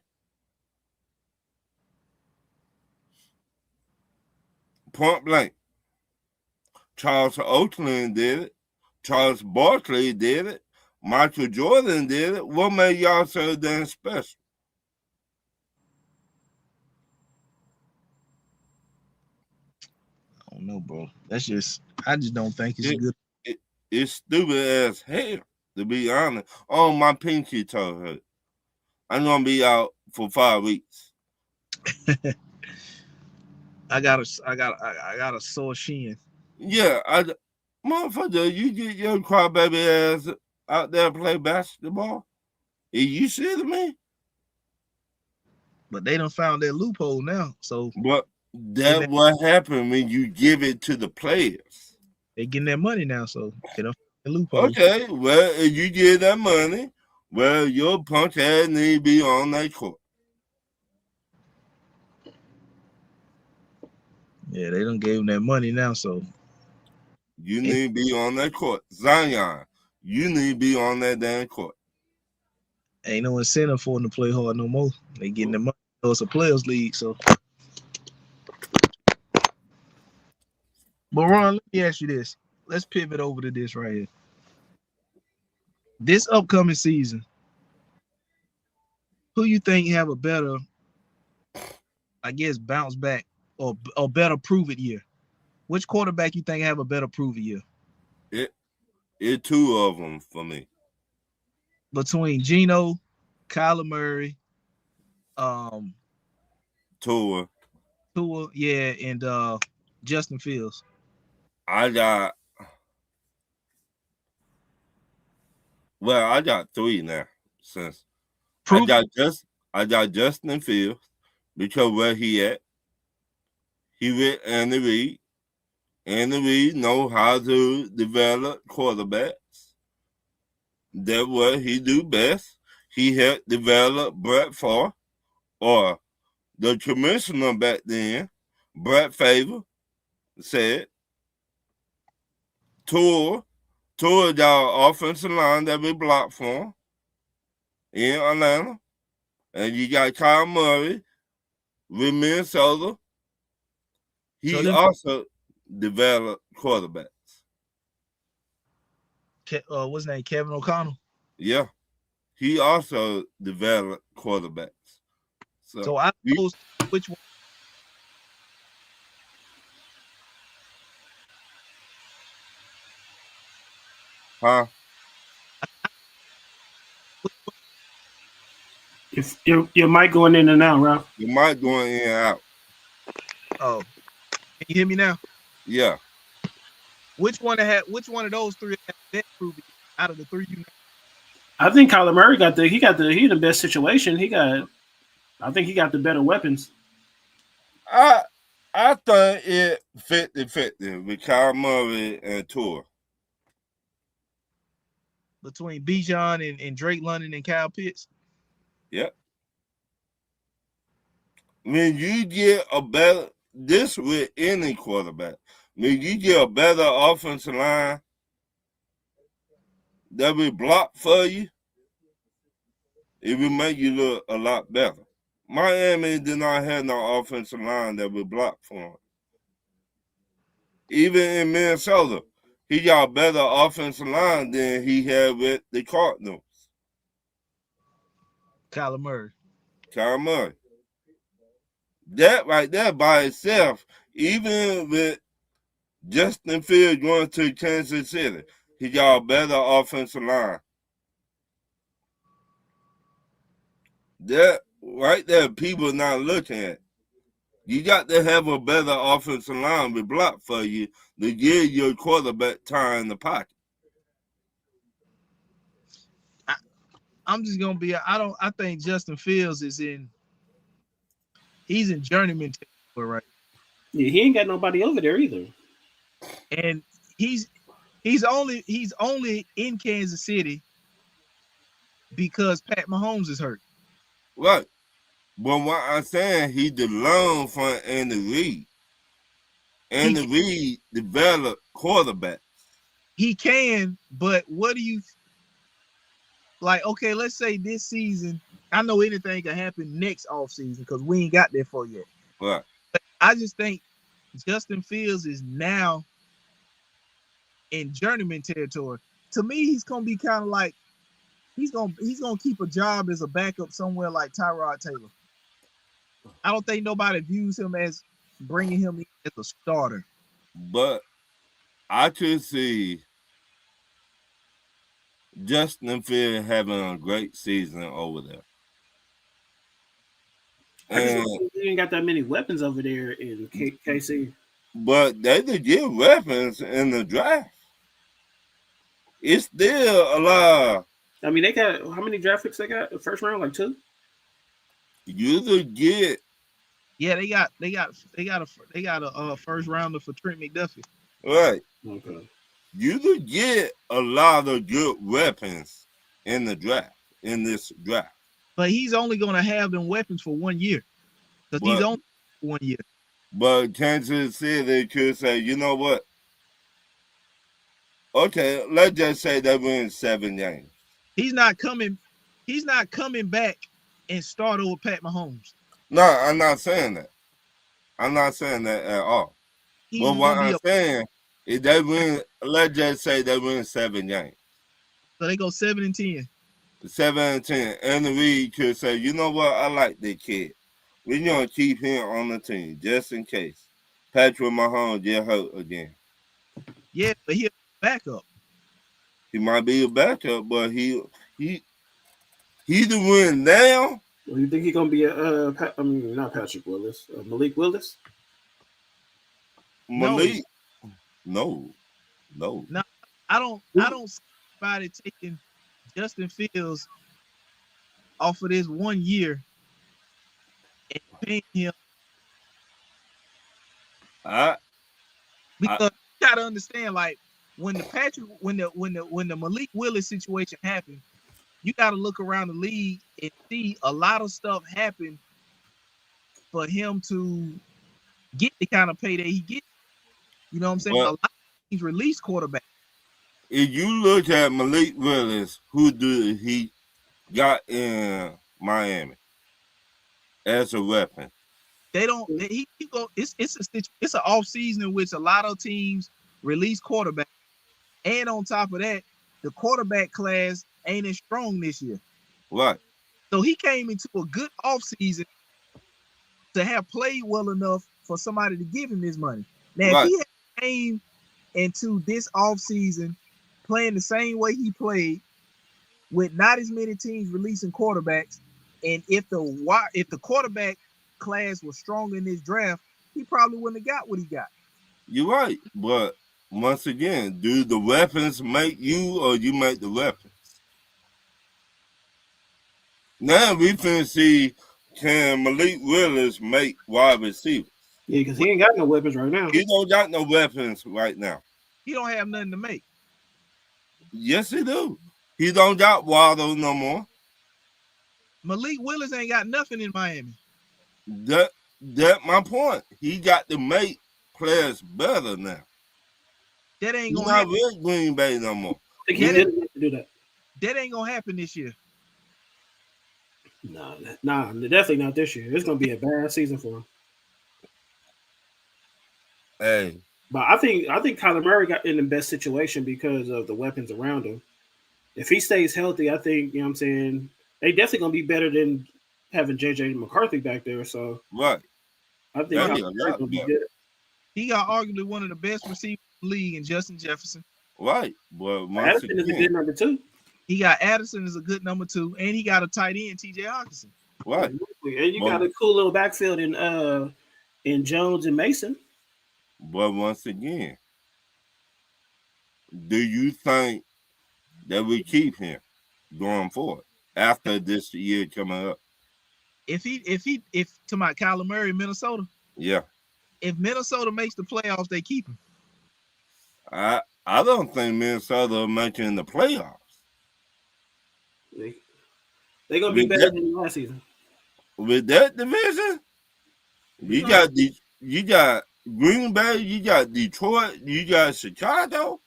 C: Point blank. Charles Oakley did it. Charles Barkley did it. Michael Jordan did it. What made y'all so damn special?
B: I don't know, bro. I just don't think it's good.
C: It's stupid as hell, to be honest. Oh, my pinky toe hurt. I'm gonna be out for 5 weeks.
B: I got a sore shin.
C: Yeah, motherfucker, you get your crybaby ass out there play basketball. Are you shitting me?
B: But they done found that loophole now. So
C: but that's what happened when you give it to the players.
B: They getting their money now, so they don't find the loophole.
C: Okay, well, if you give that money, well, your punk ass need to be on that court.
B: Yeah, they done gave them that money now, so
C: you need to be on that court. Zion, you need to be on that damn court.
B: Ain't no incentive for them to play hard no more. They getting the money. So it's a players league, so. But Ron, let me ask you this. Let's pivot over to this right here. This upcoming season, who you think have a better, I guess, bounce back or better prove it year? Which quarterback you think have a better prove it year?
C: It two of them for me.
B: Between Geno, Kyler Murray,
C: Tua,
B: yeah, and Justin Fields.
C: I got three now. Since I got Justin Fields because where he at, he with Andy Reid. Andy Reid know how to develop quarterbacks. That's what he do best. He helped develop Brett Favre, or the commissioner back then, Brett Favre, said, Tua got offensive line that we blocked for him in Atlanta. And you got Kyle Murray with Minnesota. He also developed quarterbacks.
B: What's his name? Kevin O'Connell?
C: Yeah. He also developed quarterbacks. So
B: I suppose which one?
C: Huh?
D: If your mic going in and out, Ralph.
C: Your mic going in and out.
B: Oh. Can you hear me now?
C: Yeah.
B: Which one of those three had that prove it out of the three you know?
D: I think Kyler Murray he in the best situation. I think he got the better weapons.
C: I think it 50-50 with Kyle Murray and Tua.
B: Between Bijan and Drake London and Kyle Pitts?
C: Yep. When you get this with any quarterback, when you get a better offensive line that will block for you, it will make you look a lot better. Miami did not have no offensive line that would block for him. Even in Minnesota, he got a better offensive line than he had with the Cardinals.
B: Kyler Murray.
C: That right there by itself, even with Justin Fields going to Kansas City, he got a better offensive line. That right there, people not looking at. You got to have a better offensive line to block for you to give your quarterback time in the pocket.
B: I'm just gonna be. I think Justin Fields he's in journeyman territory, right?
D: Yeah, he ain't got nobody over there either.
B: And he's only in Kansas City because Pat Mahomes is hurt.
C: Right. But what I'm saying, he did learn from Andy Reid. Andy Reid developed quarterback.
B: He can, but what do you like? Okay, let's say this season. I know anything can happen next offseason because we ain't got there for yet.
C: Right.
B: But I just think Justin Fields is now in journeyman territory. To me, he's gonna be kind of like he's gonna keep a job as a backup somewhere like Tyrod Taylor. I don't think nobody views him as bringing him in as a starter.
C: But I could see Justin Fields having a great season over there.
D: And he ain't got that many weapons over there in KC.
C: But they did get weapons in the draft. It's still a lot.
D: I mean, they got how many draft picks they got? The first round, like 2.
C: You could get.
B: Yeah, they got a first rounder for Trent McDuffie.
C: Right.
D: Okay.
C: You could get a lot of good weapons in the draft, in this draft.
B: But he's only going to have them weapons for 1 year. Because he's only 1 year.
C: But Kansas City could say, you know what? Okay, let's just say they win 7 games.
B: He's not coming back and start over Pat Mahomes.
C: No, I'm not saying that. I'm not saying that at all. But what I'm saying is they win, let's just say they win 7 games.
B: So they go 7-10.
C: 7-10. And the Reid could say, you know what? I like that kid. We're going to keep him on the team just in case Patrick Mahomes get hurt again.
B: Yeah, but he'll back up.
C: He might be a backup, but he the win now.
D: Well, you think he's gonna be not Patrick Willis, Malik Willis?
C: Malik? No.
B: I don't see anybody taking Justin Fields off of this 1 year and paying him. Because you gotta understand, like when the Malik Willis situation happened, you gotta look around the league and see a lot of stuff happen for him to get the kind of pay that he gets. You know what I'm saying? A lot of teams release quarterback.
C: If you look at Malik Willis, who did he got in Miami as a weapon?
B: They don't. He go. It's an off season in which a lot of teams release quarterback, and on top of that, the quarterback class ain't as strong this year.
C: Right.
B: So he came into a good off season to have played well enough for somebody to give him this money. Now, if he had came into this off season playing the same way he played, with not as many teams releasing quarterbacks, and if the quarterback class was strong in this draft, he probably wouldn't have got what he got.
C: You're right, but once again, do the weapons make you, or you make the weapons? Now we finna see, can Malik Willis make wide receivers?
D: Yeah, because he ain't got no weapons right now.
C: He don't got no weapons right now.
B: He don't have nothing to make.
C: Yes, he do. He don't got Waddle no more.
B: Malik Willis ain't got nothing in Miami.
C: That my point. He got to make players better now.
B: That ain't
C: He's
B: gonna
C: not
B: happen.
C: with Green Bay no more.
D: I think he didn't do that.
B: That ain't gonna happen this year.
D: Nah, definitely not this year. It's gonna be a bad season for him.
C: Hey,
D: but I think Kyler Murray got in the best situation because of the weapons around him. If he stays healthy, I think, you know what I'm saying, they definitely gonna be better than having JJ McCarthy back there. So
C: right.
D: I think Kyler Murray gonna be good.
B: He got arguably one of the best receivers in the league in Justin Jefferson.
C: Right. Well,
D: Addison is a good number 2.
B: He got Addison as a good number 2, and he got a tight end, TJ Hawkinson.
C: Right.
D: And you got a cool little backfield in And Jones and Mason.
C: But once again, do you think that we keep him going forward after this year coming up?
B: If to my Kyler Murray, Minnesota,
C: Yeah.
B: if Minnesota makes the playoffs, they keep him.
C: I don't think Minnesota are making the playoffs.
D: They're gonna be better than last season.
C: With that division, you got Green Bay, you got Detroit, you got Chicago.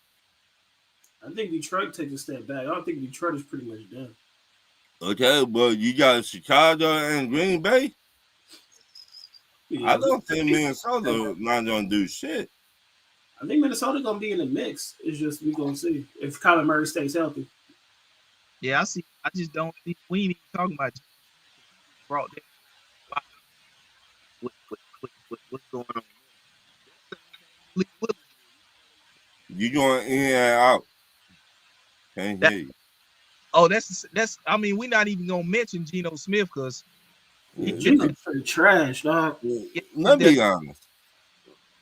D: I think Detroit takes a step back. I don't think Detroit is pretty much done.
C: Okay, but you got Chicago and Green Bay. Yeah, I don't think Minnesota not gonna do shit.
D: I think Minnesota gonna be in the mix. It's just we gonna see if Kyler Murray stays healthy.
B: Yeah, I see. I just don't think we ain't even talking about brought that. What's going on?
C: You going in and out? Can't hear you.
B: Oh, that's. I mean, we're not even gonna mention Geno Smith because
D: Geno's pretty trash, dog.
C: Let me be honest.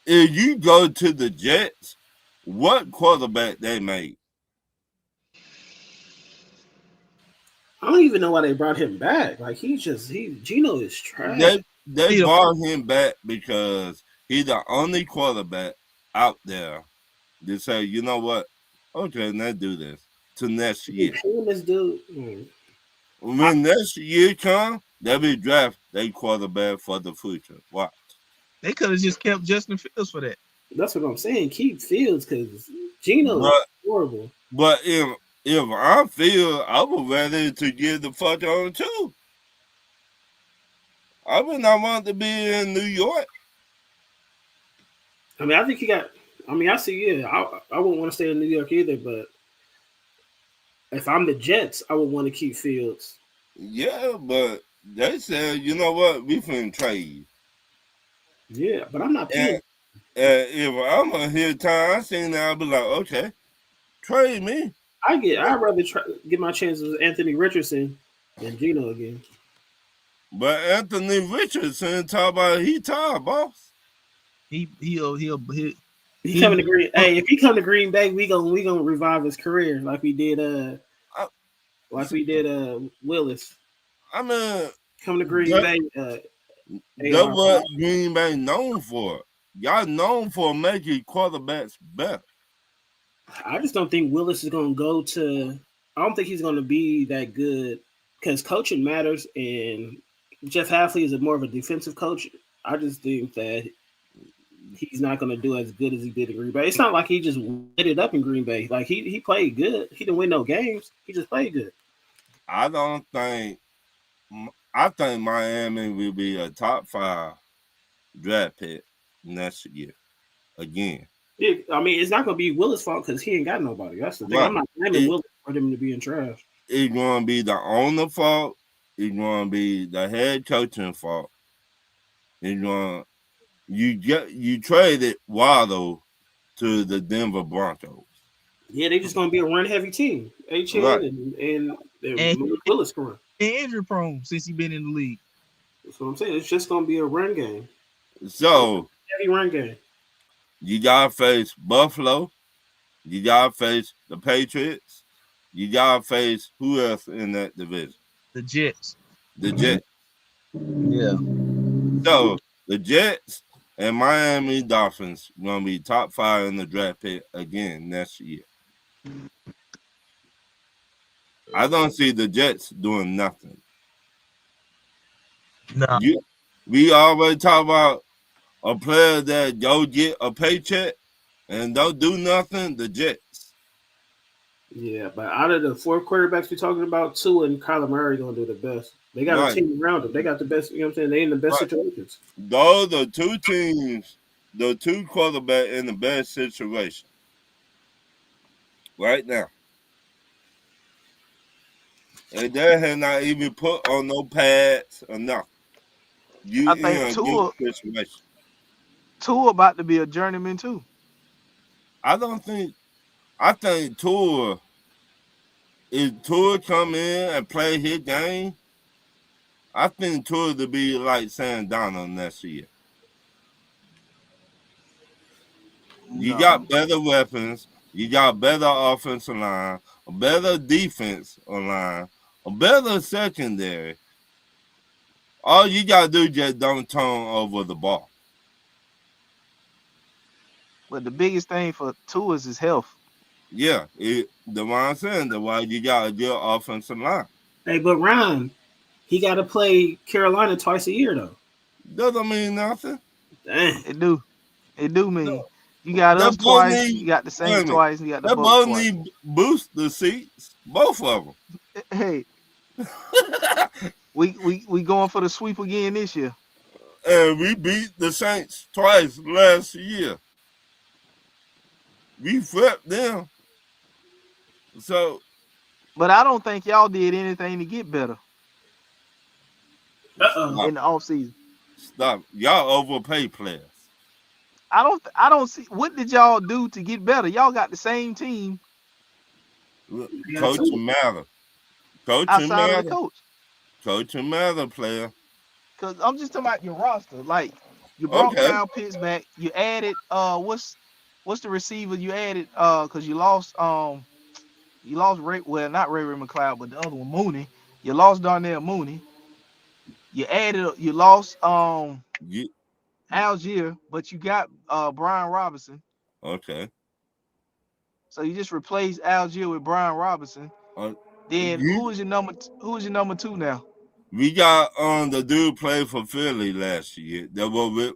C: If you go to the Jets, what quarterback they made?
D: I don't even know why they brought him back. Like Geno is trash.
C: They brought him back because he's the only quarterback out there to say, you know what? Okay, let's do this to next year.
D: This dude.
C: When next year comes, they'll be draft their quarterback for the future. Watch.
B: They could have just kept Justin Fields for that.
D: That's what I'm saying. Keep Fields because Geno is horrible.
C: But if I'm Fields, I would rather to get the fuck on too. I would not want to be in New York.
D: I mean, I think he got. I mean, I see. Yeah, I wouldn't want to stay in New York either. But if I'm the Jets, I would want to keep Fields.
C: Yeah, but they said, you know what, we finna trade.
D: Yeah, but I'm not paying.
C: If I'm a hit time, I seen that, I'll be like, okay, trade me.
D: I'd rather get my chances with Anthony Richardson than Geno again.
C: But Anthony Richardson talk about he tired, boss.
B: He'll
D: he coming to Green. Hey, if he come to Green Bay, we gonna revive his career like we did Willis.
C: I mean,
D: come to Green Bay.
C: That's what Green Bay known for. Y'all known for making quarterbacks better.
D: I just don't think Willis is gonna go to. I don't think he's gonna be that good because coaching matters, and Jeff Hafley is more of a defensive coach. I just think that he's not going to do as good as he did in Green Bay. It's not like he just lit it up in Green Bay. Like he played good. He didn't win no games. He just played good.
C: I think Miami will be a top 5 draft pick next year again.
D: Yeah, I mean, it's not going to be Willis' fault because he ain't got nobody. That's the thing. Right. I'm not blaming Willis for them to be in trash.
C: It's going to be the owner's fault. It's going to be the head coaching fault. It's going to You traded Waddle to the Denver Broncos.
D: Yeah, they just gonna be a run heavy team. HN right. and Willis scoring.
B: Injury prone since he's been in the league.
D: That's what I'm saying. It's just gonna be a run game.
C: So
D: heavy run game.
C: You gotta face Buffalo. You gotta face the Patriots. You gotta face who else in that division?
B: The Jets.
C: The Jets.
B: Yeah.
C: So the Jets and Miami Dolphins gonna be top 5 in the draft pick again next year. I don't see the Jets doing nothing.
B: No.
C: We already talk about a player that go get a paycheck and don't do nothing. The Jets.
D: Yeah, but out of the 4 quarterbacks we're talking about, 2 and Kyler Murray gonna do the best. They got a team around them. They got the best, you know what I'm saying? They in the best situations.
C: Those are 2 teams, the 2 quarterbacks in the best situation. Right now. And they have not even put on no pads or nothing.
A: I think Tua about to be a journeyman too.
C: I think Tua, if Tua come in and play his game, I think Tua to be like Sam Darnold next year. You
A: No.
C: got better weapons. You got better offensive line, a better defense line, a better secondary. All you gotta do is just don't turn over the ball.
A: But the biggest thing for Tua is his health.
C: Yeah, the one I'm saying, the why you got a good offensive line.
D: Hey, but Ryan, he got to play Carolina twice a year though.
C: Doesn't mean nothing.
D: Dang.
A: It do. It do mean
C: No,
A: you got
C: that
A: us
C: both
A: twice, you
C: need
A: got the
C: wait a
A: Saints
C: minute.
A: twice, and you got the
C: That
A: Bucks
C: both
A: twice.
C: need booster seats, both of
A: Hey,
C: them.
A: we going for the sweep again this year.
C: And we beat the Saints twice last year. We flipped them. So
A: But I don't think y'all did anything to get better
D: Uh-oh.
C: stop.
A: in the offseason.
C: Stop. Y'all overpay players.
A: I don't see what did y'all do to get better. Y'all got the same team
D: Yeah,
C: Coaching matter. Coaching
A: outside of the
C: matter.
A: coach.
C: Coaching matter, player.
A: Cause I'm just talking about your roster. Like you brought
C: Okay.
A: Kyle Pitts back. You added what's the receiver you added cause you lost Ray, well not Ray McLeod but the other one Mooney. You lost Darnell Mooney. You lost
C: You,
A: Algier, but you got Brian Robinson.
C: okay.
A: So you just replaced Algier with Brian Robinson.
C: Uh,
A: Then
C: you,
A: who is your number 2 now?
C: we got the dude played for Philly last year. That was with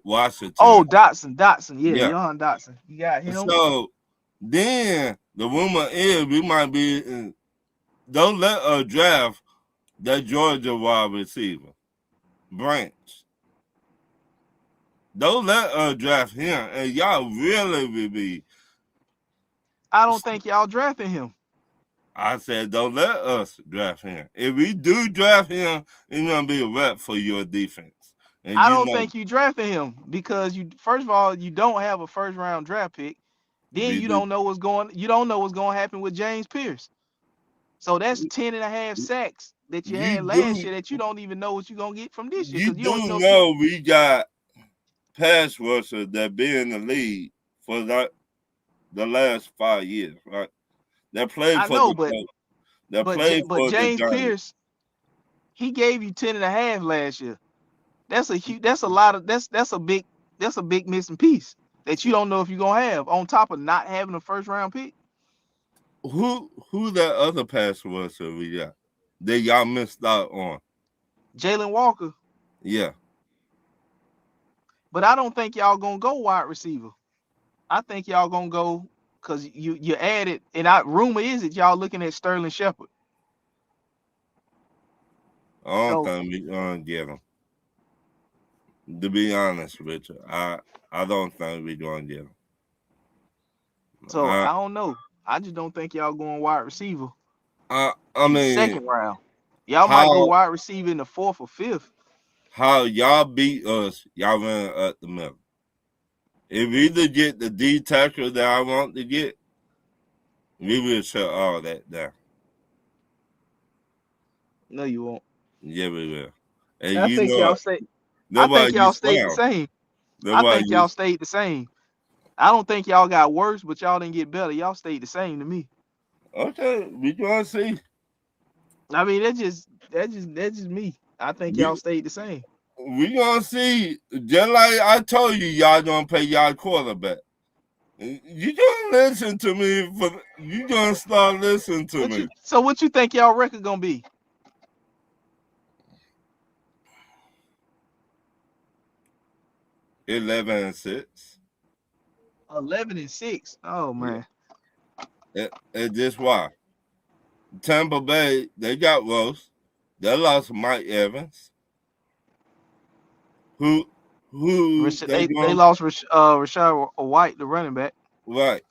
A: Oh,
C: Washington.
A: Dotson, yeah,
C: Yeah.
A: Johan Dotson. You got him.
C: So then the rumor is we might be don't let us draft that Georgia wide receiver, Branch. Don't let us draft him, and y'all really will be.
A: I don't think y'all drafting him.
C: I said, don't let us draft him. If we do draft him, it's gonna be a rep for your defense. And
A: I
C: you
A: don't
C: know,
A: think you drafting him because you first of all you don't have a first round draft pick. Then
C: we
A: you
C: do.
A: don't know what's going to happen with James Pierce. So that's 10 and a half sacks that you
C: You
A: had last
C: do.
A: year that you don't even know what you're gonna get from this year
C: You
A: because you don't even
C: do
A: know if you
C: know we got pass rushers that been in the league for the last 5 years, right? That played
A: I
C: for
A: know,
C: the Colts. That
A: but
C: played
A: but
C: for the
A: James
C: Giants.
A: Pierce, he gave you 10 and a half last year. That's a lot of that's a big missing piece that you don't know if you're gonna have on top of not having a first round pick.
C: Who that other pass rusher we got that y'all missed out on?
A: Jalen Walker,
C: Yeah.
A: but I don't think y'all gonna go wide receiver. I think y'all gonna go because you added, and rumor is that y'all looking at Sterling Shepard.
C: I don't
A: So
C: think we gonna get him. To be honest with you, I don't think we gonna get him.
A: I
C: I
A: don't know. I just don't think y'all going wide receiver
C: I
A: in the
C: mean,
A: second round. Y'all might go
C: how
A: wide receiver in the 4th or 5th.
C: y'all beat us, y'all ran up the middle. If we either get the D tackle that I want to get, we will shut all that down.
A: No, you won't.
C: Yeah, we will. And
A: I
C: you
A: think
C: know
A: y'all
C: it.
A: stay. I
C: That's why
A: think
C: you
A: y'all stayed the
C: smile.
A: same.
C: That's
A: I
C: why
A: think
C: you
A: y'all stayed the same. I don't think y'all got worse, but y'all didn't get better. Y'all stayed the same to me.
C: okay. We gonna see.
A: I mean, that's just me. I think y'all
C: We
A: stayed the same.
C: we gonna see. Just like I told you, y'all gonna pay y'all quarterback. You gonna listen to me for you gonna start listening to me.
A: What you think y'all record gonna be?
C: 11-6.
A: 11-6. Oh
C: Yeah.
A: man.
C: And this why. Tampa Bay, they got Rose. They lost Mike Evans. Who they
A: They
C: going
A: lost Rashad White, the running back.
C: right.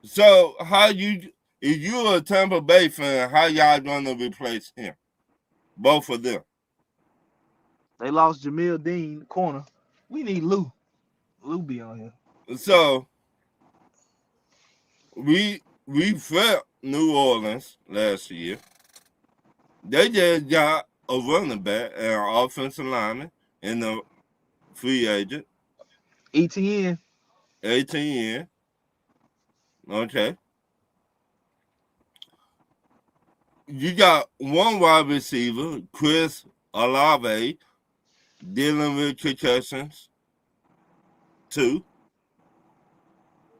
C: So how you if you're a Tampa Bay fan, how y'all gonna replace him? Both of them.
A: They lost Jamil Dean, corner. We need Lou. Lou be on here.
C: So we felt New Orleans last year. They just got a running back and an offensive lineman and a free agent,
A: ETN.
C: 18 years. Okay. You got one wide receiver, Chris Olave, dealing with concussions. 2.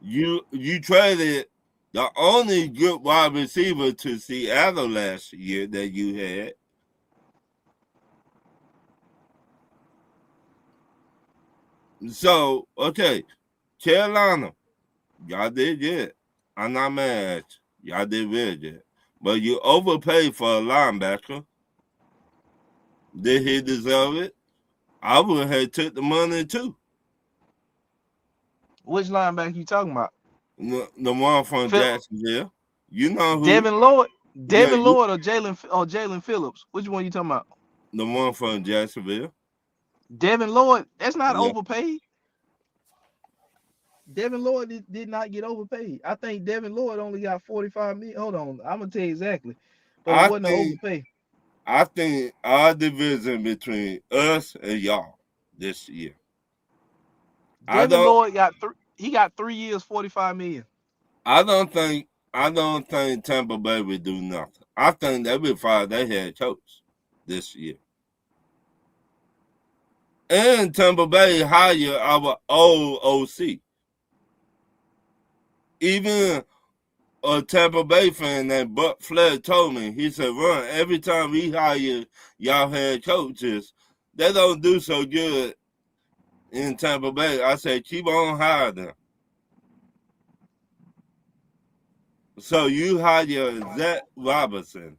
C: You traded the only good wide receiver to Seattle last year that you had. So, okay, Carolina, y'all did good. I'm not mad at you. Y'all did really good. But you overpaid for a linebacker. Did he deserve it? I would have took the money too.
A: Which linebacker you talking about?
C: The one from
A: Phil,
C: Jacksonville. You know who?
A: Devin Lloyd,
C: Yeah,
A: Devin Lloyd, or Jalen Phillips? Which one you talking about?
C: the one from Jacksonville.
A: Devin Lloyd. That's not
C: Yeah.
A: overpaid. Devin Lloyd did not get overpaid. I think Devin Lloyd only got 45 million. Hold on, I'm gonna tell you exactly, but it
C: I
A: wasn't an
C: think
A: overpay.
C: I think our division between us and y'all this year. I
A: Devin
C: don't
A: Lloyd got He got 3 years, 45 million.
C: I don't think Tampa Bay would do nothing. I think they would fire their head coach this year. And Tampa Bay hire our old OC. Even a Tampa Bay fan named Buck Flood told me, he said, Ron, every time we hire y'all head coaches, they don't do so good in Tampa Bay. I said, keep on hiring them. So you hire Zach Robinson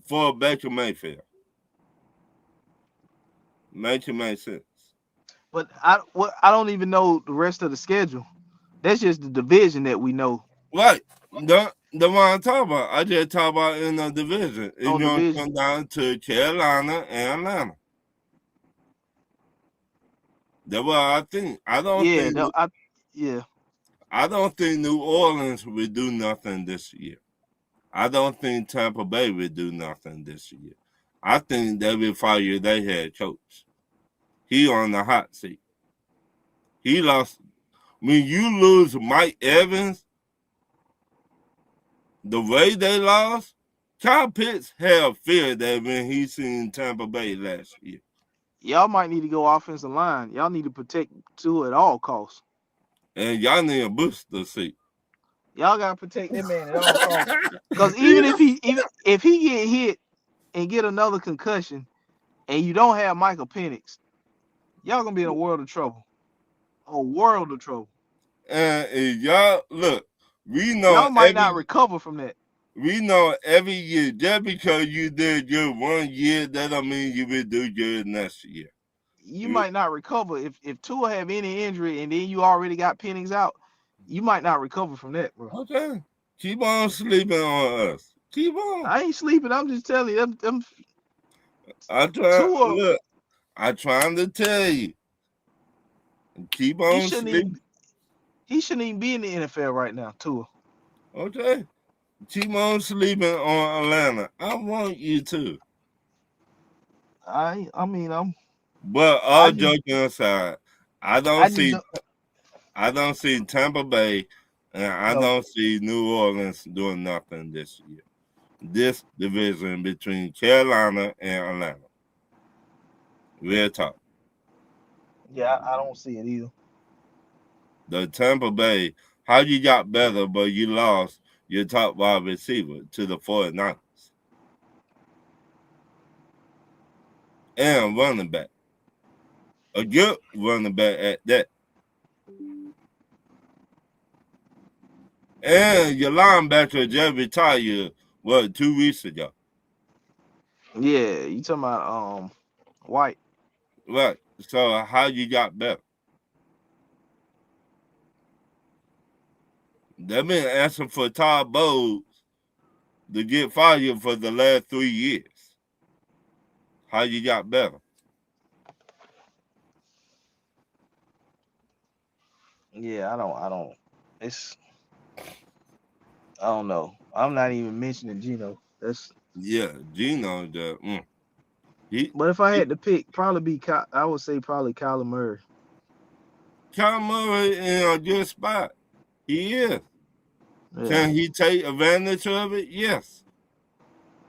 C: for Baker Mayfield. Make sense.
A: But I don't even know the rest of the schedule. That's just the division that we know
C: Right. The one I'm talking about. I just talk about in the division. It's
A: on
C: going to
A: division.
C: come down to Carolina and Atlanta. That's what I think.
A: Yeah, yeah.
C: I don't think New Orleans will do nothing this year. I don't think Tampa Bay will do nothing this year. I think they will fire their head coach. He on the hot seat. He lost. When you lose Mike Evans, the way they lost, Kyle Pitts had fear that when he seen Tampa Bay last year.
A: Y'all might need to go offensive line. Y'all need to protect Tua at all costs.
C: And y'all need a booster seat.
A: Y'all gotta protect that man at all costs. Because even if he get hit and get another concussion, and you don't have Michael Penix, y'all gonna be in a world of trouble. A world of trouble.
C: And if y'all look, we know
A: Y'all might not recover from that.
C: every year, just because you did good one year, that don't mean you will do good next year.
A: You might not recover if Tua have any injury and then you already got Penix out. You might not recover from that, bro.
C: Okay. Keep on sleeping on us. Keep on.
A: I ain't sleeping. I'm just telling you. Them Tua,
C: Look, I'm trying to tell you. Keep
A: he
C: on
A: shouldn't
C: sleeping.
A: even he shouldn't even be in the NFL right now, Tua.
C: Okay. Keep on sleeping on Atlanta. I want you to.
A: I mean
C: But
A: I
C: all
A: just
C: joking aside, I don't
A: I just
C: see
A: don't
C: I don't see Tampa Bay and I
A: know.
C: don't see New Orleans doing nothing this year. This division between Carolina and Atlanta. Real talk.
A: Yeah, I don't see it either.
C: The Tampa Bay, how you got better, but you lost your top wide receiver to the 49ers. And running back. A good running back at that. And your linebacker just retired, 2 weeks ago.
A: Yeah, you talking about White.
C: Right. So how you got better? They've been asking for Todd Bowles to get fired for the last 3 years. How you got better?
A: Yeah, I don't it's I don't know. I'm not even mentioning Gino. That's
C: Yeah, Gino. He,
A: But if I
C: he
A: had to pick, I would say probably Kyler Murray.
C: Kyler Murray in a good spot. He is.
A: Yeah.
C: Can he take advantage of it? Yes.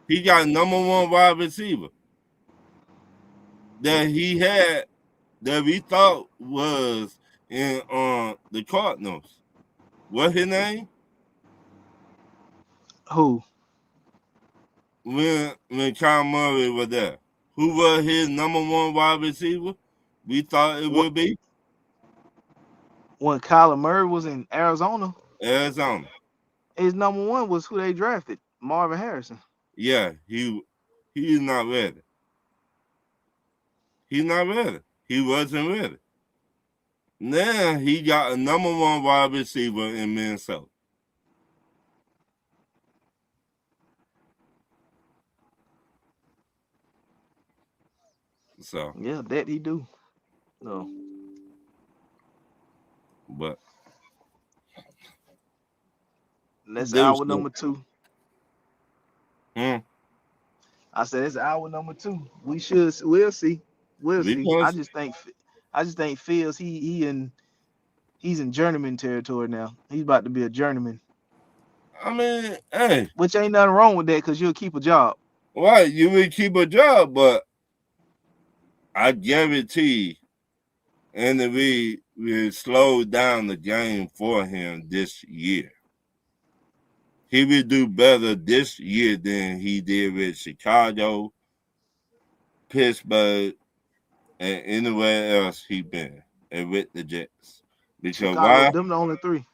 C: He got #1 wide receiver that he had that we thought was in the Cardinals. What his name?
A: Who?
C: When Kyler Murray was there. Who was his #1 wide receiver? We thought it would be
A: When Kyler Murray was in Arizona,
C: Arizona.
A: his #1 was who they drafted, Marvin Harrison.
C: Yeah, he's not ready. He's not ready. He wasn't ready. Now he got a #1 wide receiver in Minnesota. So,
A: Yeah, that he do. No.
C: but
A: And that's
C: Them
A: our
C: shit.
A: #2.
C: Hmm.
A: I said it's our #2. We'll see. We'll see.
C: Because
A: I just think Fields he's in journeyman territory now. He's about to be a journeyman.
C: I mean, hey,
A: Which ain't nothing wrong with that because you'll keep a job.
C: right, you will keep a job, but I guarantee Andy Reid will slow down the game for him this year. He will do better this year than he did with Chicago, Pittsburgh, and anywhere else he been, and with the Jets. Because
A: Chicago,
C: why?
A: them the only 3.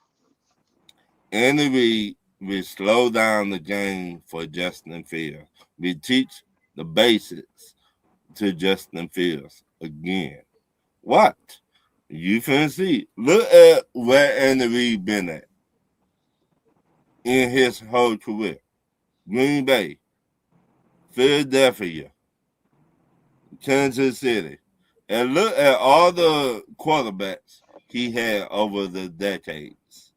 C: Andy Reid will slow down the game for Justin Fields. We teach the basics to Justin Fields again. What? You finna see. Look at where Andy Reid been at in his whole career. Green Bay, Philadelphia, Kansas City. And look at all the quarterbacks he had over the decades.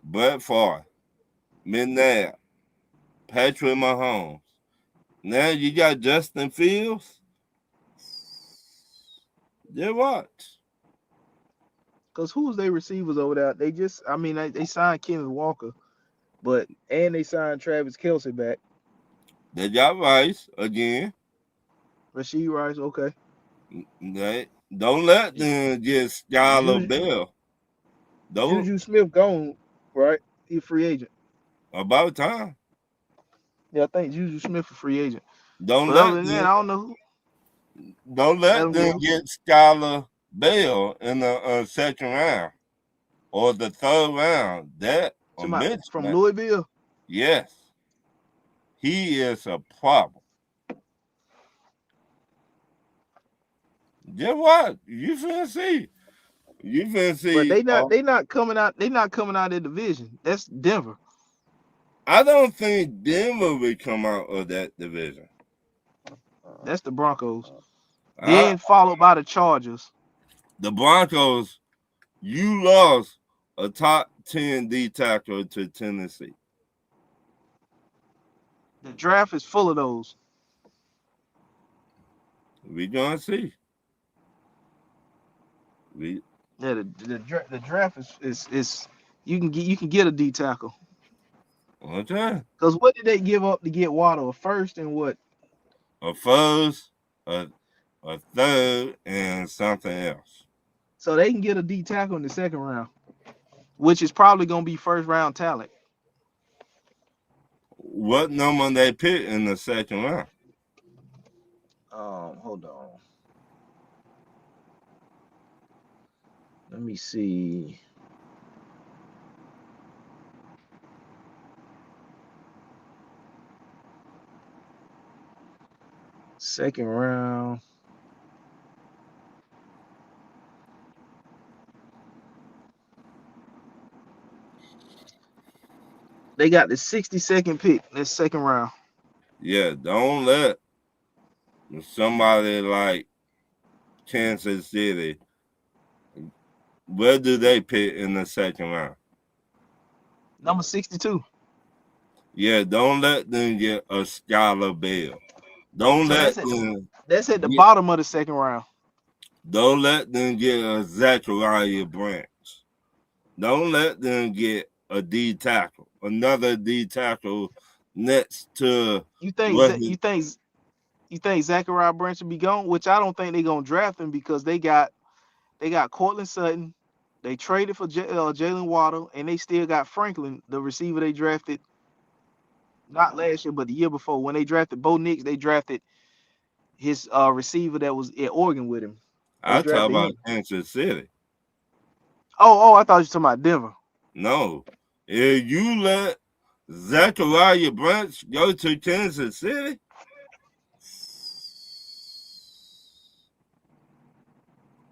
C: Brett Favre, McNabb, Patrick Mahomes. Now you got Justin Fields. Then what?
A: Because who's they receivers over there? They just, I mean, they signed Kenneth Walker, and they signed Travis Kelce back.
C: They got Rice again.
A: Rasheed Rice, okay.
C: Don't let them get Skylar Bell. Don't.
A: Juju Smith gone, right? He a free agent.
C: About time.
A: Yeah, I think Juju Smith a free agent.
C: Don't
A: But other
C: let
A: than that,
C: them.
A: I don't know who.
C: Don't let them get Skylar Bell in the second round or the third round. That
A: from Louisville.
C: Yes, he is a problem. Just what? You finna see. You finna see.
A: But they not coming out. They not coming out of the division. That's Denver.
C: I don't think Denver will come out of that division.
A: That's the Broncos. Then followed by the Chargers.
C: The Broncos, you lost a top 10 D tackle to Tennessee.
A: The draft is full of those.
C: We gonna see.
A: The draft is you can get a D tackle.
C: Okay.
A: Because what did they give up to get Waddle? A first and what?
C: A first, a third, and something else.
A: So they can get a D tackle in the second round, which is probably gonna be first round talent.
C: What number they pick in the second round?
A: Hold on. Let me see. Second round. They got the 62nd pick. That's second round.
C: Yeah, don't let somebody like Kansas City. Where do they pick in the second round?
A: Number 62.
C: Yeah, don't let them get a Skylar Bell. Don't let them.
A: That's at the bottom of the second round.
C: Don't let them get a Zachariah Branch. Don't let them get a D tackle, another D tackle next to
A: You think
C: what
A: you
C: he.
A: think you think Zachariah Branch will be gone? Which I don't think they're gonna draft him because they got Cortland Sutton, they traded for Jalen Waddle, and they still got Franklin, the receiver they drafted not last year but the year before. When they drafted Bo Nix, they drafted his receiver that was at Oregon with him. They
C: I talk
A: drafted
C: about
A: him.
C: Kansas City.
A: I thought you were talking about Denver.
C: No, if you let Zachariah Branch go to Kansas City,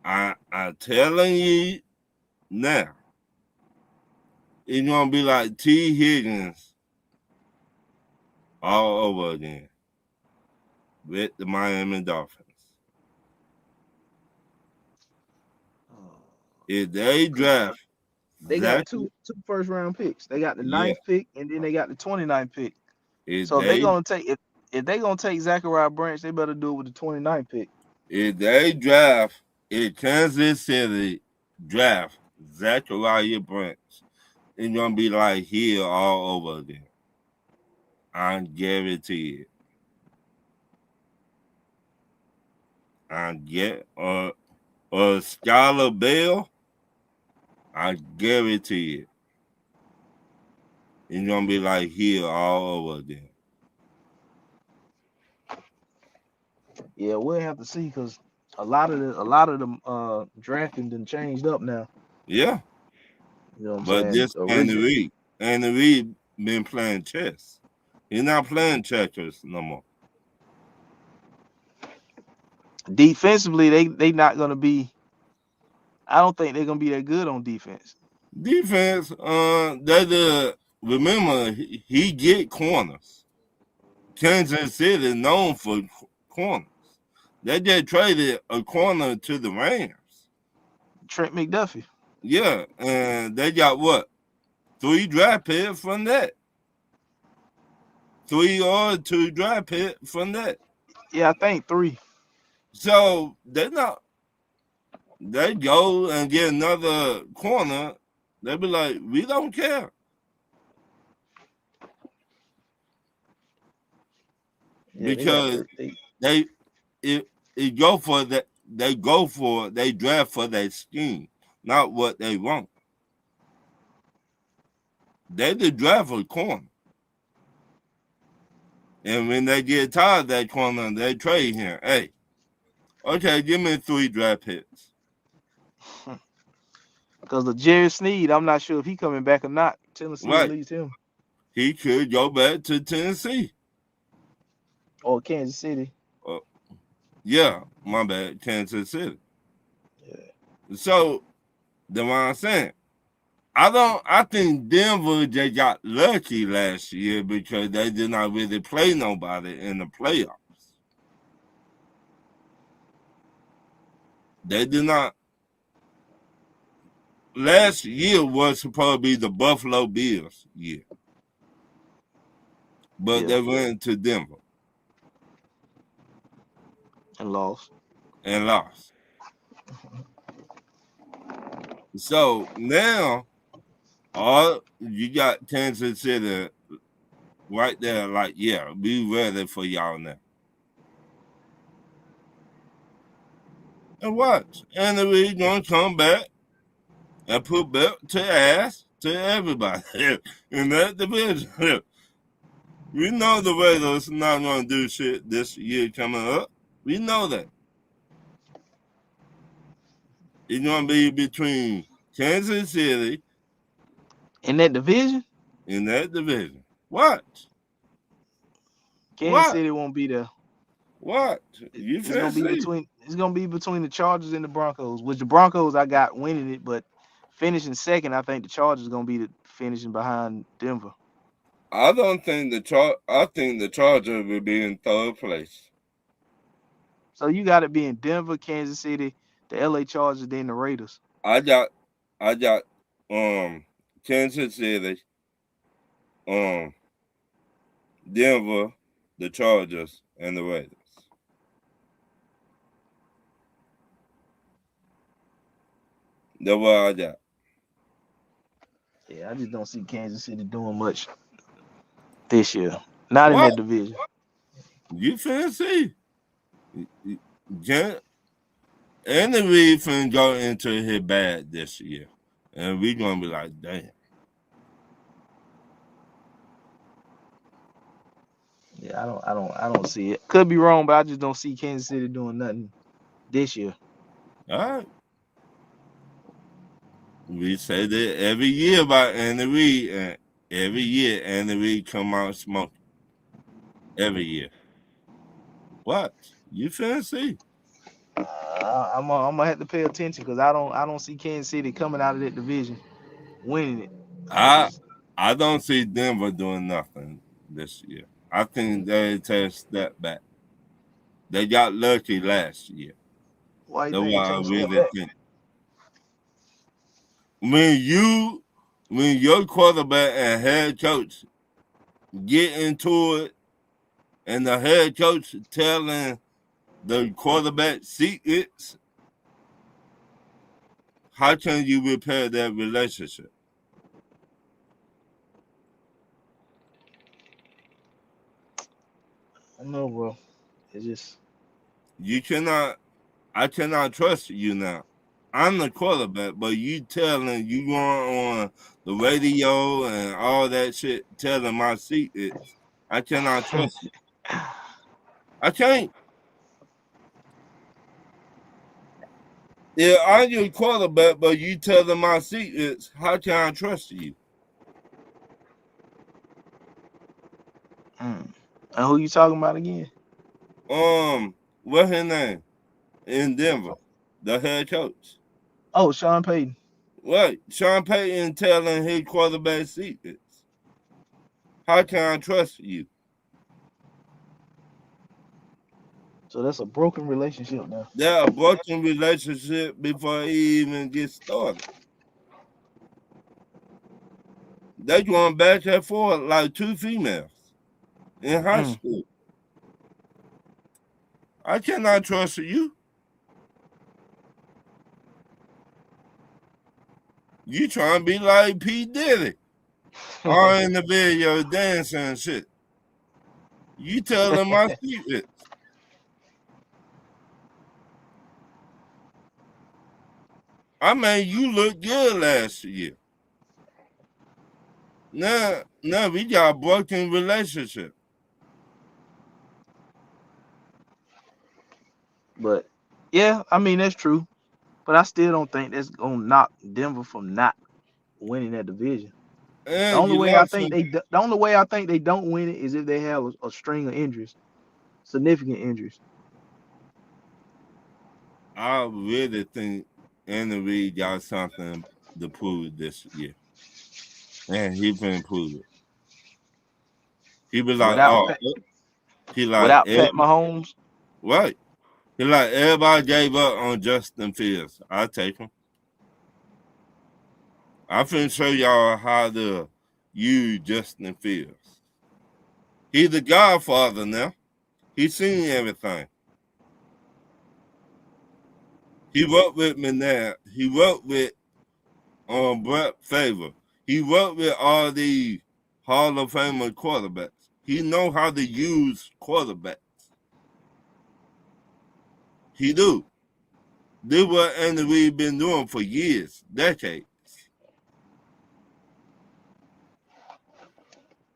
C: I'm telling you now, it's gonna be like T. Higgins all over again with the Miami Dolphins. If they draft
A: They
C: Zach,
A: got two first round picks. They got the
C: yeah,
A: ninth pick and then they got the 29th pick.
C: if
A: So if they
C: they
A: gonna take if they gonna take Zachariah Branch, they better do it with the 29th pick.
C: if they draft if Kansas City draft Zachariah Branch, it's gonna be like here all over again. I guarantee it. I get Scholar Bell. I guarantee it. It's gonna be like here all over again.
A: Yeah, we'll have to see because a lot of them drafting done changed up now.
C: Yeah,
A: You know what I'm
C: but
A: saying?
C: this
A: Original
C: Andy Reid been playing chess. He's not playing checkers no more.
A: defensively, they not gonna be. I don't think they're gonna be that good on defense.
C: Defense, remember he get corners. Kansas City known for corners. They just traded a corner to the Rams.
A: Trent McDuffie.
C: Yeah, and they got what? 3 draft picks from that. 3 or 2 draft picks from that.
A: Yeah, I think 3.
C: So they go and get another corner. They be like, we don't care.
A: Yeah, they got
C: Because
A: they
C: they it go for that they draft for that scheme, not what they want. They the draft a corner. And when they get tired of that corner, they trade him. Hey, okay, give me 3 draft picks.
A: because the Jerry Sneed, I'm not sure if he coming back or not. Tennessee
C: Right.
A: released him
C: He could go back to Tennessee.
A: or Kansas City.
C: Yeah, my bad, Kansas City.
A: Yeah.
C: So that's what I'm saying. I think Denver just got lucky last year because they did not really play nobody in the playoffs. They did not. Last year was supposed to be the Buffalo Bills year, but
A: Yeah,
C: they went to Denver
A: and lost.
C: and lost. So now, all you got Kansas City right there, like, yeah, be ready for y'all now. And watch, and we gonna come back and put belt to ass to everybody in that division. We know the Raiders not gonna do shit this year coming up. We know that. It's gonna be between Kansas City
A: In that division,
C: in that division. Watch.
A: Kansas
C: What?
A: City won't be there.
C: What? You
A: It's gonna
C: finna
A: be
C: see.
A: between the Chargers and the Broncos. Which the Broncos I got winning it, but finishing second, I think the Chargers gonna be the finishing behind Denver.
C: I don't think I think the Chargers will be in 3rd place.
A: So you got to be in Denver, Kansas City, the LA Chargers, then the Raiders.
C: I got I got Kansas City, um Denver, the Chargers, and the Raiders. That's what I got.
A: Yeah, I just don't see Kansas City doing much this year. Not in
C: What?
A: that division.
C: You finna see. Jan- Andy Reid finna go into his bad this year. And we gonna be like, damn.
A: Yeah, I don't see it. Could be wrong, but I just don't see Kansas City doing nothing this year.
C: All right. We say that every year about Andy Reid, and every year Andy Reid come out smoking. Every year. What? You finna see.
A: I'm gonna have to pay attention because I don't see Kansas City coming out of that division winning it. I
C: I
A: just
C: I don't see Denver doing nothing this year. I think they take a step back. They got lucky last year.
A: why you
C: That's
A: think
C: what
A: they
C: I
A: take a step
C: really
A: back?
C: think. When your quarterback and head coach get into it and the head coach telling the quarterback secrets, how can you repair that relationship?
A: I don't know, bro. It's just
C: You cannot I cannot trust you now. I'm the quarterback, but you telling you going on the radio and all that shit telling my secrets. I cannot trust you. I can't. Yeah, I'm your quarterback, but you telling my secrets. How can I trust you?
A: mm. And who you talking about again?
C: What's his name in Denver? The head coach.
A: Oh, Sean Payton.
C: What? Sean Payton telling his quarterback secrets. How can I trust you?
A: So that's a broken relationship now.
C: They're a broken relationship before he even gets started. They going back and forth like two females in high
A: Mm.
C: school. I cannot trust you. You trying to be like P. Diddy. All in the video dancing and shit. You telling my secrets. I mean, you look good last year. Now we got a broken relationship.
A: But yeah, I mean that's true. But I still don't think that's gonna knock Denver from not winning that division. The
C: And
A: only
C: you
A: way I
C: lost
A: think
C: some.
A: the only way I think they don't win it is if they have a string of injuries, significant injuries.
C: I really think Andy Reid got something to prove this year. And he been prove it. He was like,
A: Without
C: oh, he like,
A: without Pat Mahomes,
C: right. He like, everybody gave up on Justin Fields. I take him. I'm finna show y'all how to use Justin Fields. He's the godfather now. He's seen everything. He worked with me now. He worked with Brett Favor. He worked with all the Hall of Famer quarterbacks. He know how to use quarterbacks. He do. This what Andy Reid been doing for years, decades.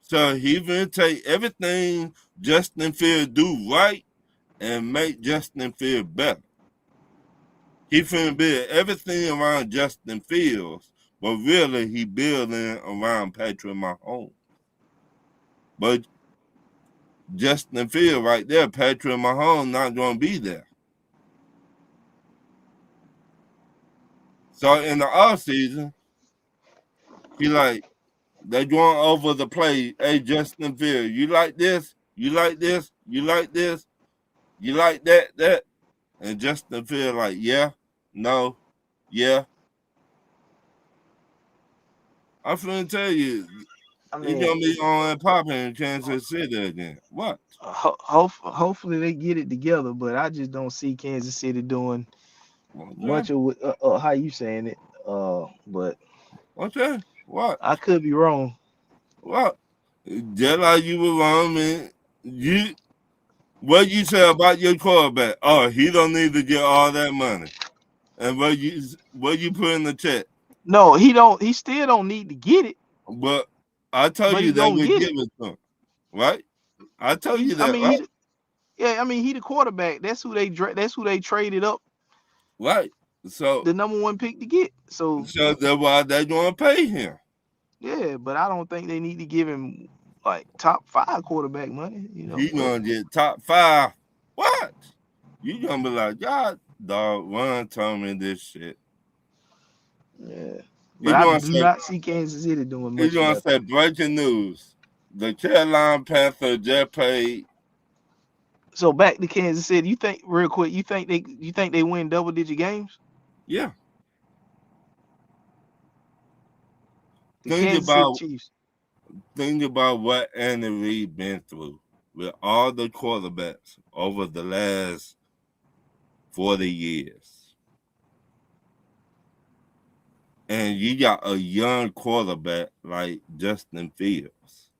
C: So he finna take everything Justin Fields do right and make Justin Fields better. He finna build everything around Justin Fields, but really he building around Patrick Mahomes. But Justin Fields right there, Patrick Mahomes not gonna be there. So in the off season, he like they going over the play. Hey Justin Fields, you like this? You like this? You like this? You like that? That? And Justin Fields like, yeah, no, yeah. I'm finna tell you,
A: I
C: he
A: mean,
C: gonna be on and popping in Kansas City again. What?
A: hopefully they get it together. But I just don't see Kansas City doing
C: Okay.
A: much of how you saying it. But
C: Okay, what?
A: I could be wrong.
C: What? Just like you were wrong, man. What you say about your quarterback? Oh, he don't need to get all that money. And what you put in the check?
A: No, he don't. He still don't need to get it,
C: But I told
A: but
C: you
A: he
C: they
A: gonna
C: would
A: get
C: give
A: it.
C: it to him, right? I told you
A: He's. I
C: that,
A: mean,
C: right?
A: yeah. I mean, he the quarterback. That's who That's who they traded up
C: Right. So,
A: the number one pick to get. So
C: so that's why they gonna pay him.
A: yeah, but I don't think they need to give him like top 5 quarterback money.
C: He
A: But
C: gonna get top 5. What? You gonna be like, God, dog, Ron told me this shit.
A: yeah,
C: He
A: but I
C: gonna
A: do
C: say,
A: not see Kansas City doing
C: he
A: much
C: gonna
A: better.
C: say breaking news. The Carolina Panthers just paid.
A: So back to Kansas City. You think real quick? You think they win double-digit games?
C: Yeah.
A: The
C: Think
A: Kansas City
C: about
A: Chiefs.
C: think about what Andy Reid been through with all the quarterbacks over the last 40 years. And you got a young quarterback like Justin Fields.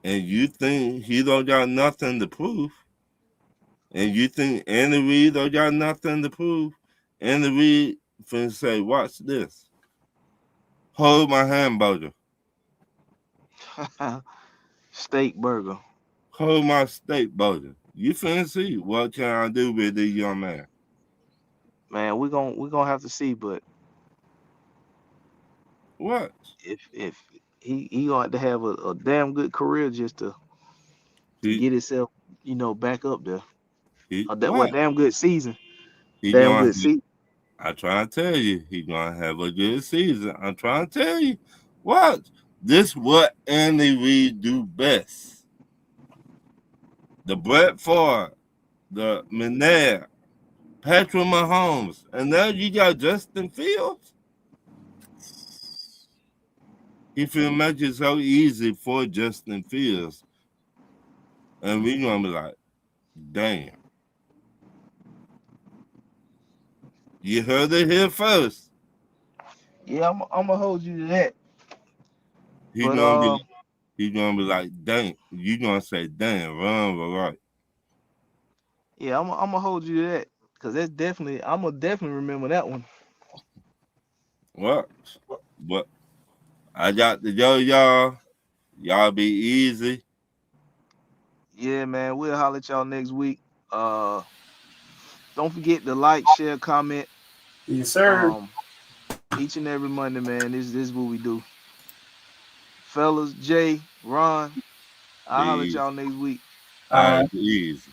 C: And you think he don't got nothing to prove. And you think Andy Reid don't got nothing to prove. Andy Reid finna say, watch this. Hold my hamburger.
A: Steak burger.
C: Hold my steak burger. You finna see what can I do with this young man.
A: Man, we're gonna have to see, but
C: What?
A: if he gonna have to have a damn good career just to
C: He
A: get himself, back up there. What
C: what?
A: damn good season.
C: He
A: Damn
C: gonna
A: good season.
C: I try to tell you, he gonna have a good season. I'm trying to tell you. What? This what Andy Reid do best. The Brett Favre, the McNair, Patrick Mahomes, and now you got Justin Fields. He feel make it so easy for Justin Fields. And we gonna be like, damn. You heard it here first.
A: Yeah, I'm gonna hold you to that.
C: He
A: But
C: gonna be like, dang. You gonna say, damn, Ron was right.
A: yeah, I'm gonna hold you to that because I'm gonna definitely remember that one.
C: What? But I got to go, y'all. Y'all be easy.
A: Yeah, man, we'll holler at y'all next week. Uh, don't forget to like, share, comment.
D: Yes, sir.
A: Um, each and every Monday, man. This is what we do, fellas. Jay, Ron, I'll holler at
C: Be easy.
A: y'all next week.
C: All right, be easy.